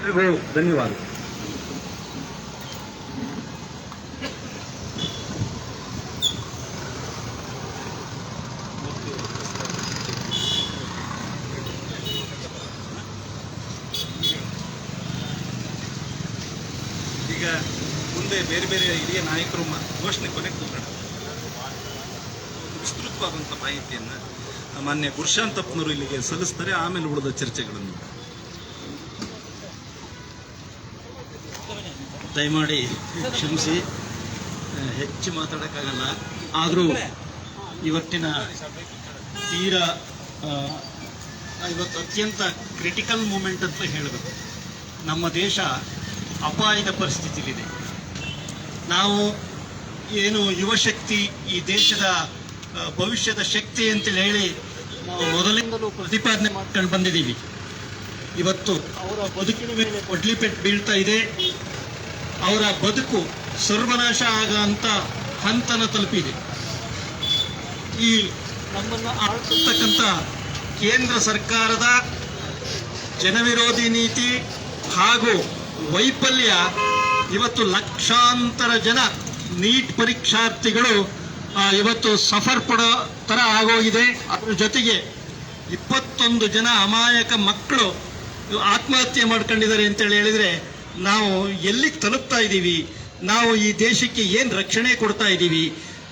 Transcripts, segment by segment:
ಎಲ್ರಿಗೂ ಧನ್ಯವಾದ. ಈಗ ಮುಂದೆ ಬೇರೆ ಬೇರೆ ಹಿರಿಯ ನಾಯಕರು ಘೋಷಣೆ ಕೊನೆಗೆ ಹೋಗೋಣ. ವಿಸ್ತೃತವಾದಂಥ ಮಾಹಿತಿಯನ್ನು ಮಾನ್ಯ ಗುರುಶಾಂತಪ್ಪನವರು ಇಲ್ಲಿಗೆ ಸಲ್ಲಿಸ್ತಾರೆ. ಆಮೇಲೆ ಉಳಿದ ಚರ್ಚೆಗಳನ್ನು ದಯಮಾಡಿ ಕ್ಷಮಿಸಿ, ಹೆಚ್ಚು ಮಾತಾಡೋಕ್ಕಾಗಲ್ಲ. ಆದರೂ ಇವತ್ತಿನ ತೀರಾ ಇವತ್ತು ಅತ್ಯಂತ ಕ್ರಿಟಿಕಲ್ ಮೂಮೆಂಟ್ ಅಂತ ಹೇಳಬೇಕು. ನಮ್ಮ ದೇಶ ಅಪಾಯದ ಪರಿಸ್ಥಿತಿಲಿದೆ. ನಾವು ಏನು ಯುವಶಕ್ತಿ, ಈ ದೇಶದ ಭವಿಷ್ಯದ ಶಕ್ತಿ ಅಂತೇಳಿ ಹೇಳಿ ನಾವು ಮೊದಲಿಂದಲೂ ಪ್ರತಿಪಾದನೆ ಮಾಡ್ಕೊಂಡು ಬಂದಿದ್ದೀವಿ. ಇವತ್ತು ಅವರ ಬದುಕಿನ ಮೇಲೆ ಕೊಡ್ಲಿಪೆಟ್ಟು ಬೀಳ್ತಾ ಇದೆ. ಅವರ ಬದುಕು ಸರ್ವನಾಶ ಆಗೋಂಥ ಹಂತನ ತಲುಪಿದೆ. ಈ ನಮ್ಮನ್ನು ಆಳ್ತಕ್ಕಂಥ ಕೇಂದ್ರ ಸರ್ಕಾರದ ಜನವಿರೋಧಿ ನೀತಿ ಹಾಗೂ ವೈಫಲ್ಯ ಇವತ್ತು ಲಕ್ಷಾಂತರ ಜನ ನೀಟ್ ಪರೀಕ್ಷಾರ್ಥಿಗಳು ಇವತ್ತು ಸಫರ್ ಪಡೋ ಥರ ಆಗೋಗಿದೆ. ಅದರ ಜೊತೆಗೆ 21 ಜನ ಅಮಾಯಕ ಮಕ್ಕಳು ಆತ್ಮಹತ್ಯೆ ಮಾಡ್ಕೊಂಡಿದ್ದಾರೆ ಅಂತೇಳಿ ಹೇಳಿದರೆ ನಾವು ಎಲ್ಲಿಗೆ ತಲುಪ್ತಾ ಇದ್ದೀವಿ? ನಾವು ಈ ದೇಶಕ್ಕೆ ಏನು ರಕ್ಷಣೆ ಕೊಡ್ತಾ ಇದ್ದೀವಿ?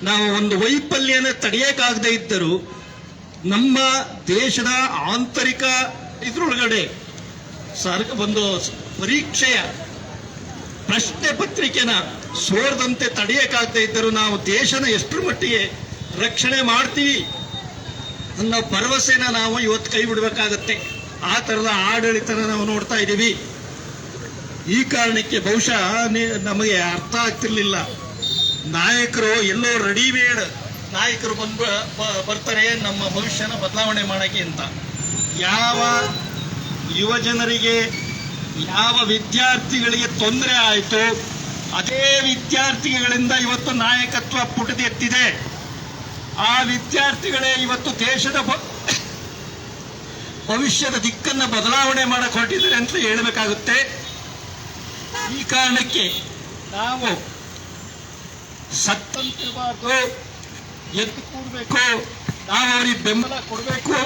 ನಾವು ಒಂದು ವೈಫಲ್ಯನ ತಡೆಯೋಕ್ಕಾಗದೇ ಇದ್ದರೂ ನಮ್ಮ ದೇಶದ ಆಂತರಿಕ ಇದ್ರೊಳಗಡೆ ಒಂದು ಪರೀಕ್ಷೆಯ ಪ್ರಶ್ನೆ ಪತ್ರಿಕೆನ ಸೋರದಂತೆ ತಡೆಯೋಕ್ಕಾಗದೇ ಇದ್ದರೂ ನಾವು ದೇಶನ ಎಷ್ಟರ ಮಟ್ಟಿಗೆ ರಕ್ಷಣೆ ಮಾಡ್ತೀವಿ ಅನ್ನೋ ಭರವಸೆನ ನಾವು ಇವತ್ತು ಕೈ ಬಿಡಬೇಕಾಗತ್ತೆ. ಆ ಥರದ ಆಡಳಿತನ ನಾವು ನೋಡ್ತಾ ಇದ್ದೀವಿ. ಈ ಕಾರಣಕ್ಕೆ ಬಹುಶಃ ನಮಗೆ ಅರ್ಥ ಆಗ್ತಿರ್ಲಿಲ್ಲ. ನಾಯಕರು ಎಲ್ಲೋ ರೆಡಿಮೇಡ್ ನಾಯಕರು ಬರ್ತಾರೆ ನಮ್ಮ ಭವಿಷ್ಯನ ಬದಲಾವಣೆ ಮಾಡೋಕ್ಕೆ ಅಂತ. ಯಾವ ಯುವಜನರಿಗೆ, ಯಾವ ವಿದ್ಯಾರ್ಥಿಗಳಿಗೆ ತೊಂದರೆ ಆಯಿತು, ಅದೇ ವಿದ್ಯಾರ್ಥಿಗಳಿಂದ ಇವತ್ತು ನಾಯಕತ್ವ ಪುಟಿದೆತ್ತಿದೆ. ಆ ವಿದ್ಯಾರ್ಥಿಗಳೇ ಇವತ್ತು ದೇಶದ ಭವಿಷ್ಯದ ದಿಕ್ಕನ್ನು ಬದಲಾವಣೆ ಮಾಡಕ್ಕೆ ಹೊರಟಿದ್ದಾರೆ ಅಂತ ಹೇಳಬೇಕಾಗುತ್ತೆ. ಈ ಕಾರಣಕ್ಕೆ ನಾವು ಸತ್ತಂತಿರಬಾರ್ದು, ಎದ್ದು ಕೂಡಬೇಕು, ನಾವು ಅವರಿಗೆ ಬೆಂಬಲ ಕೊಡಬೇಕು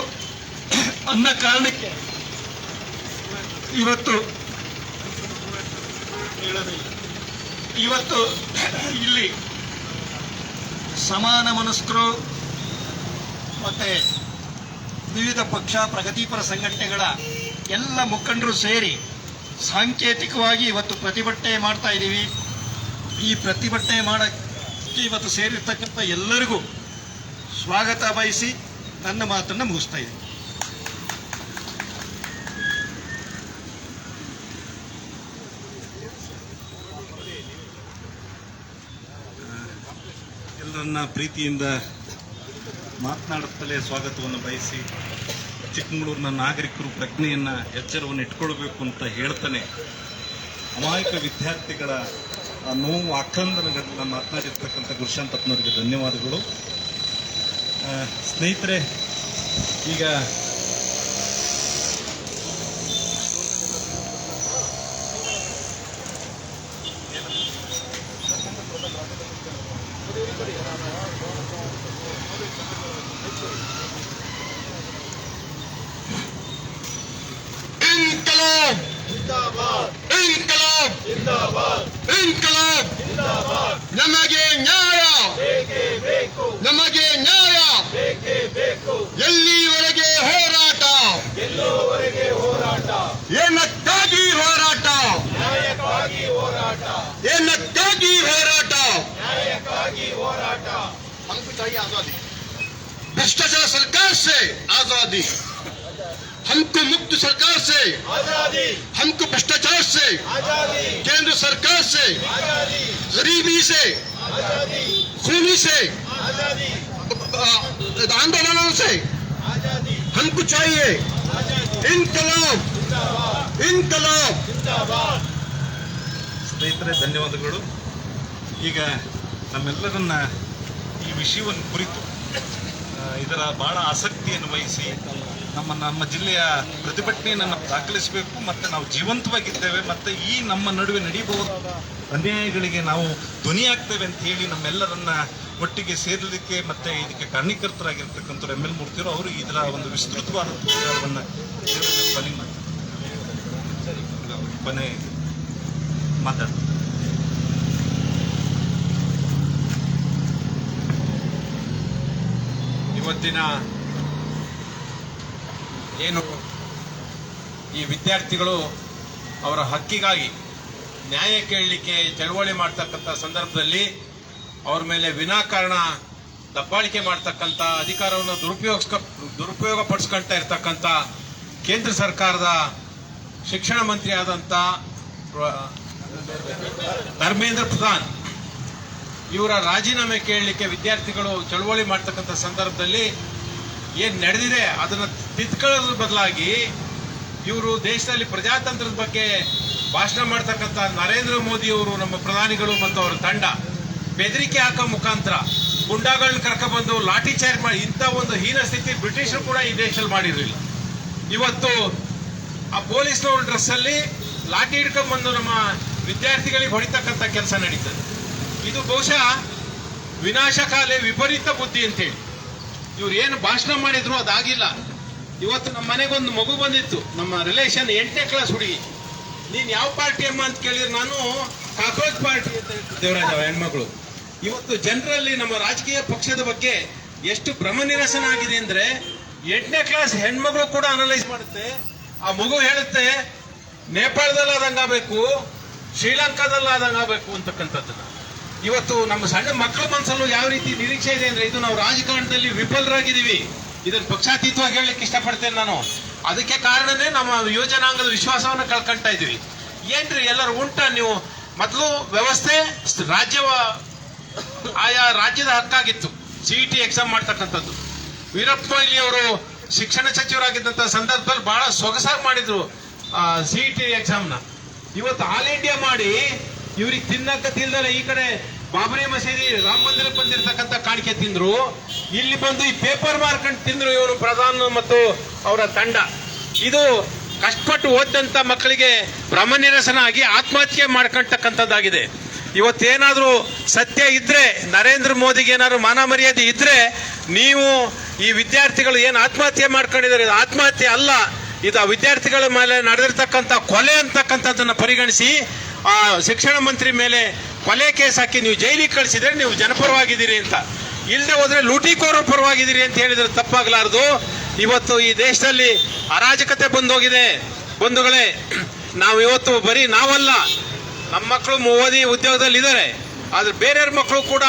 ಅನ್ನೋ ಕಾರಣಕ್ಕೆ ಇವತ್ತು ಇಲ್ಲಿ ಸಮಾನ ಮನಸ್ಕರು ಮತ್ತೆ ವಿವಿಧ ಪಕ್ಷ ಪ್ರಗತಿಪರ ಸಂಘಟನೆಗಳ ಎಲ್ಲ ಮುಖಂಡರು ಸೇರಿ ಸಾಂಕೇತಿಕವಾಗಿ ಇವತ್ತು ಪ್ರತಿಭಟನೆ ಮಾಡ್ತಾ ಇದ್ದೀವಿ. ಈ ಪ್ರತಿಭಟನೆ ಮಾಡೋಕ್ಕೆ ಇವತ್ತು ಸೇರಿರ್ತಕ್ಕಂಥ ಎಲ್ಲರಿಗೂ ಸ್ವಾಗತ ಬಯಸಿ ನನ್ನ ಮಾತನ್ನು ಮುಗಿಸ್ತಾ ಇದ್ದೀನಿ. ಎಲ್ಲರನ್ನ ಪ್ರೀತಿಯಿಂದ ಮಾತನಾಡುತ್ತಲೇ ಸ್ವಾಗತವನ್ನು ಬಯಸಿ ಚಿಕ್ಕಮಗಳೂರಿನ ನಾಗರಿಕರು ಪ್ರಜ್ಞೆಯನ್ನು ಎಚ್ಚರವನ್ನು ಇಟ್ಕೊಳ್ಬೇಕು ಅಂತ ಹೇಳ್ತಾನೆ ಅಮಾಯಕ ವಿದ್ಯಾರ್ಥಿಗಳ ನೋವು ಆಕ್ರಂದನಗಳನ್ನ ಮಾತನಾಡಿರ್ತಕ್ಕಂಥ ಗುರುಶಾಂತಪ್ಪನವರಿಗೆ ಧನ್ಯವಾದಗಳು. ಸ್ನೇಹಿತರೆ, ಈಗ ನಮಗೆ ನ್ಯಾಯ, ನಮಗೆ ನ್ಯಾಯ, ಎಲ್ಲಿವರೆಗೆ ಹೋರಾಟ, ಏನಕ್ಕಾಗಿ ಹೋರಾಟ, ಏನಕ್ಕಾಗಿ ಹೋರಾಟ, हमको चाहिए आजादी, भ्रष्टाचार सरकार से आजादी, हमको मुक्त सरकार से आजादी, हमको भ्रष्टाचार से आजादी, केंद्र सरकार से आजादी, गरीबी से आजादी, खूनी से आजादी, आंदोलनों से आजादी, हमको चाहिए इनकलाब, इनकलाब जिंदाबाद. ಸ್ನೇಹಿತರೆ, ಧನ್ಯವಾದಗಳು. ಈಗ ನಮ್ಮೆಲ್ಲರನ್ನ ಈ ವಿಷಯವನ್ನು ಕುರಿತು ಇದರ ಬಹಳ ಆಸಕ್ತಿಯನ್ನು ವಹಿಸಿ ನಮ್ಮ ಜಿಲ್ಲೆಯ ಪ್ರತಿಭಟನೆಯನ್ನು ದಾಖಲಿಸಬೇಕು, ಮತ್ತೆ ನಾವು ಜೀವಂತವಾಗಿದ್ದೇವೆ, ಮತ್ತೆ ಈ ನಮ್ಮ ನಡುವೆ ನಡೆಯಬಹುದಾದ ಅನ್ಯಾಯಗಳಿಗೆ ನಾವು ಧ್ವನಿಯಾಗ್ತೇವೆ ಅಂತ ಹೇಳಿ ನಮ್ಮೆಲ್ಲರನ್ನ ಒಟ್ಟಿಗೆ ಸೇರಲಿಕ್ಕೆ ಮತ್ತೆ ಇದಕ್ಕೆ ಕಾರಣೀಕರ್ತರಾಗಿರ್ತಕ್ಕಂಥ ML ಮೂರ್ತಿಯವರು ಅವರು ಇದರ ಒಂದು ವಿಸ್ತೃತವಾದ ವಿಚಾರವನ್ನು ಕೊನೆ ಮಾತಾಡ್ತಾರೆ. ಇವತ್ತಿನ ಏನು ಈ ವಿದ್ಯಾರ್ಥಿಗಳು ಅವರ ಹಕ್ಕಿಗಾಗಿ ನ್ಯಾಯ ಕೇಳಲಿಕ್ಕೆ ಚಳವಳಿ ಮಾಡ್ತಕ್ಕಂಥ ಸಂದರ್ಭದಲ್ಲಿ ಅವ್ರ ಮೇಲೆ ವಿನಾಕಾರಣ ದಬ್ಬಾಳಿಕೆ ಮಾಡ್ತಕ್ಕಂಥ ಅಧಿಕಾರವನ್ನು ದುರುಪಯೋಗ ಪಡಿಸ್ಕೊಳ್ತಾ ಇರ್ತಕ್ಕಂಥ ಕೇಂದ್ರ ಸರ್ಕಾರದ ಶಿಕ್ಷಣ ಮಂತ್ರಿ ಆದಂಥ ಧರ್ಮೇಂದ್ರ ಪ್ರಧಾನ್ ಇವರ ರಾಜೀನಾಮೆ ಕೇಳಲಿಕ್ಕೆ ವಿದ್ಯಾರ್ಥಿಗಳು ಚಳವಳಿ ಮಾಡ್ತಕ್ಕಂಥ ಸಂದರ್ಭದಲ್ಲಿ ಏನ್ ನಡೆದಿದೆ ಅದನ್ನು ತಿದ್ಕೊಳ್ಳೋದ್ರ ಬದಲಾಗಿ ಇವರು ದೇಶದಲ್ಲಿ ಪ್ರಜಾತಂತ್ರದ ಬಗ್ಗೆ ಭಾಷಣ ಮಾಡ್ತಕ್ಕಂಥ ನರೇಂದ್ರ ಮೋದಿ ಅವರು, ನಮ್ಮ ಪ್ರಧಾನಿಗಳು ಮತ್ತು ಅವರ ತಂಡ ಬೆದರಿಕೆ ಹಾಕೋ ಮುಖಾಂತರ ಗುಂಡಾಗಳನ್ನ ಕರ್ಕೊಂಡ್ಬಂದು ಲಾಠಿ ಚಾರ್ಜ್ ಮಾಡಿ ಇಂಥ ಒಂದು ಹೀನ ಸ್ಥಿತಿ ಬ್ರಿಟಿಷರು ಕೂಡ ಈ ದೇಶದಲ್ಲಿ ಮಾಡಿರಲಿಲ್ಲ. ಇವತ್ತು ಆ ಪೊಲೀಸ್ನವ್ರ ಡ್ರೆಸ್ ಅಲ್ಲಿ ಲಾಠಿ ಹಿಡ್ಕೊಂಡ್ಬಂದು ನಮ್ಮ ವಿದ್ಯಾರ್ಥಿಗಳಿಗೆ ಹೊಡಿತಕ್ಕಂಥ ಕೆಲಸ ನಡೀತದೆ. ಇದು ಬಹುಶಃ ವಿನಾಶಕಾಲೆ ವಿಪರೀತ ಬುದ್ಧಿ ಅಂತೇಳಿ ಇವ್ರು ಏನು ಭಾಷಣ ಮಾಡಿದ್ರು ಅದಾಗಿಲ್ಲ. ಇವತ್ತು ನಮ್ಮ ಮನೆಗೊಂದು ಮಗು ಬಂದಿತ್ತು, ನಮ್ಮ ರಿಲೇಷನ್ 8ನೇ ಕ್ಲಾಸ್ ಹುಡುಗಿ. ನೀನ್ ಯಾವ ಪಾರ್ಟಿ ಅಮ್ಮ ಅಂತ ಕೇಳಿದ್ರೆ ನಾನು ಕಾಕ್ರೋಚ್ ಪಾರ್ಟಿ ಅಂತ ದೇವರಾಜ ಹೆಣ್ಮಗಳು. ಇವತ್ತು ಜನರಲ್ಲಿ ನಮ್ಮ ರಾಜಕೀಯ ಪಕ್ಷದ ಬಗ್ಗೆ ಎಷ್ಟು ಭ್ರಮ ನಿರಸನ ಆಗಿದೆ ಅಂದ್ರೆ 8ನೇ ಕ್ಲಾಸ್ ಹೆಣ್ಮಗಳು ಕೂಡ ಅನಲೈಸ್ ಮಾಡುತ್ತೆ. ಆ ಮಗು ಹೇಳುತ್ತೆ ನೇಪಾಳದಲ್ಲಾದಂಗಾಗಬೇಕು, ಶ್ರೀಲಂಕಾದಲ್ಲಾದಂಗಾಗಬೇಕು ಅಂತಕ್ಕಂಥದ್ದನ್ನ. ಇವತ್ತು ನಮ್ಮ ಸಣ್ಣ ಮಕ್ಕಳ ಮನಸ್ಸಲ್ಲೂ ಯಾವ ರೀತಿ ನಿರೀಕ್ಷೆ ಇದೆ ಅಂದ್ರೆ ಇದು ನಾವು ರಾಜಕಾರಣದಲ್ಲಿ ವಿಫಲರಾಗಿದ್ದೀವಿ. ಇದನ್ನು ಪಕ್ಷಾತೀತವಾಗಿ ಹೇಳಲಿಕ್ಕೆ ಇಷ್ಟಪಡ್ತೇನೆ ನಾನು. ಅದಕ್ಕೆ ಕಾರಣನೇ ನಮ್ಮ ಯುವಜನಾಂಗದ ವಿಶ್ವಾಸವನ್ನು ಕಳ್ಕೊಂತಾ ಇದೀವಿ. ಏನ್ರಿ ಎಲ್ಲರೂ ನೀವು ಮೊದಲು ವ್ಯವಸ್ಥೆ ಆಯಾ ರಾಜ್ಯದ ಹಕ್ಕಾಗಿತ್ತು CET ಎಕ್ಸಾಮ್ ಮಾಡ್ತಕ್ಕಂಥದ್ದು. ವೀರಪ್ಪ ಮೊಯ್ಲಿ ಅವರು ಶಿಕ್ಷಣ ಸಚಿವರಾಗಿದ್ದಂಥ ಸಂದರ್ಭದಲ್ಲಿ ಬಹಳ ಸೊಗಸಾಗಿ ಮಾಡಿದ್ರು CET ಎಕ್ಸಾಮ್ನ. ಇವತ್ತು ಆಲ್ ಇಂಡಿಯಾ ಮಾಡಿ ಇವ್ರಿಗೆ ತಿನ್ನಕ್ಕ ತಿಲ್ದಲ್ಲ ಈ ಕಡೆ ಬಾಬರಿ ಮಸೀದಿ ರಾಮ ಮಂದಿರಕ್ಕೆ ಬಂದಿರತಕ್ಕಂಥ ಕಾಣಿಕೆ ತಿಂದ್ರು, ಇಲ್ಲಿ ಬಂದು ಈ ಪೇಪರ್ ಮಾರ್ಕೊಂಡು ತಿಂದ್ರು ಇವರು ಪ್ರಧಾನ ಮತ್ತು ಅವರ ತಂಡ. ಇದು ಕಷ್ಟಪಟ್ಟು ಓದಂತ ಮಕ್ಕಳಿಗೆ ಭ್ರಮ ನಿರಸನ ಆಗಿ ಆತ್ಮಹತ್ಯೆ ಮಾಡ್ಕೊಳ್ತಕ್ಕಂಥದ್ದಾಗಿದೆ. ಇವತ್ತೇನಾದ್ರೂ ಸತ್ಯ ಇದ್ರೆ, ನರೇಂದ್ರ ಮೋದಿಗೆ ಏನಾದ್ರು ಮಾನ ಮರ್ಯಾದೆ ಇದ್ರೆ, ನೀವು ಈ ವಿದ್ಯಾರ್ಥಿಗಳು ಏನು ಆತ್ಮಹತ್ಯೆ ಮಾಡ್ಕೊಂಡಿದ್ದಾರೆ ಇದು ಆತ್ಮಹತ್ಯೆ ಅಲ್ಲ, ಇದು ಆ ವಿದ್ಯಾರ್ಥಿಗಳ ಮೇಲೆ ನಡೆದಿರ್ತಕ್ಕಂಥ ಕೊಲೆ ಅಂತಕ್ಕಂಥದ್ದನ್ನ ಪರಿಗಣಿಸಿ ಆ ಶಿಕ್ಷಣ ಮಂತ್ರಿ ಮೇಲೆ ಕೊಲೆ ಕೇಸ್ ಹಾಕಿ ನೀವು ಜೈಲಿಗೆ ಕಳಿಸಿದ್ರೆ ನೀವು ಜನಪರವಾಗಿದ್ದೀರಿ ಅಂತ, ಇಲ್ಲದೆ ಹೋದ್ರೆ ಲೂಟಿಕೋರರ ಪರವಾಗಿದ್ದೀರಿ ಅಂತ ಹೇಳಿದ್ರೆ ತಪ್ಪಾಗಲಾರದು. ಇವತ್ತು ಈ ದೇಶದಲ್ಲಿ ಅರಾಜಕತೆ ಬಂದೋಗಿದೆ ಬಂಧುಗಳೇ. ನಾವು ಇವತ್ತು ಬರೀ ನಾವಲ್ಲ, ನಮ್ಮ ಮಕ್ಕಳು ಓದಿ ಉದ್ಯೋಗದಲ್ಲಿ ಇದ್ದಾರೆ, ಆದ್ರೆ ಬೇರೆಯವ್ರ ಮಕ್ಕಳು ಕೂಡ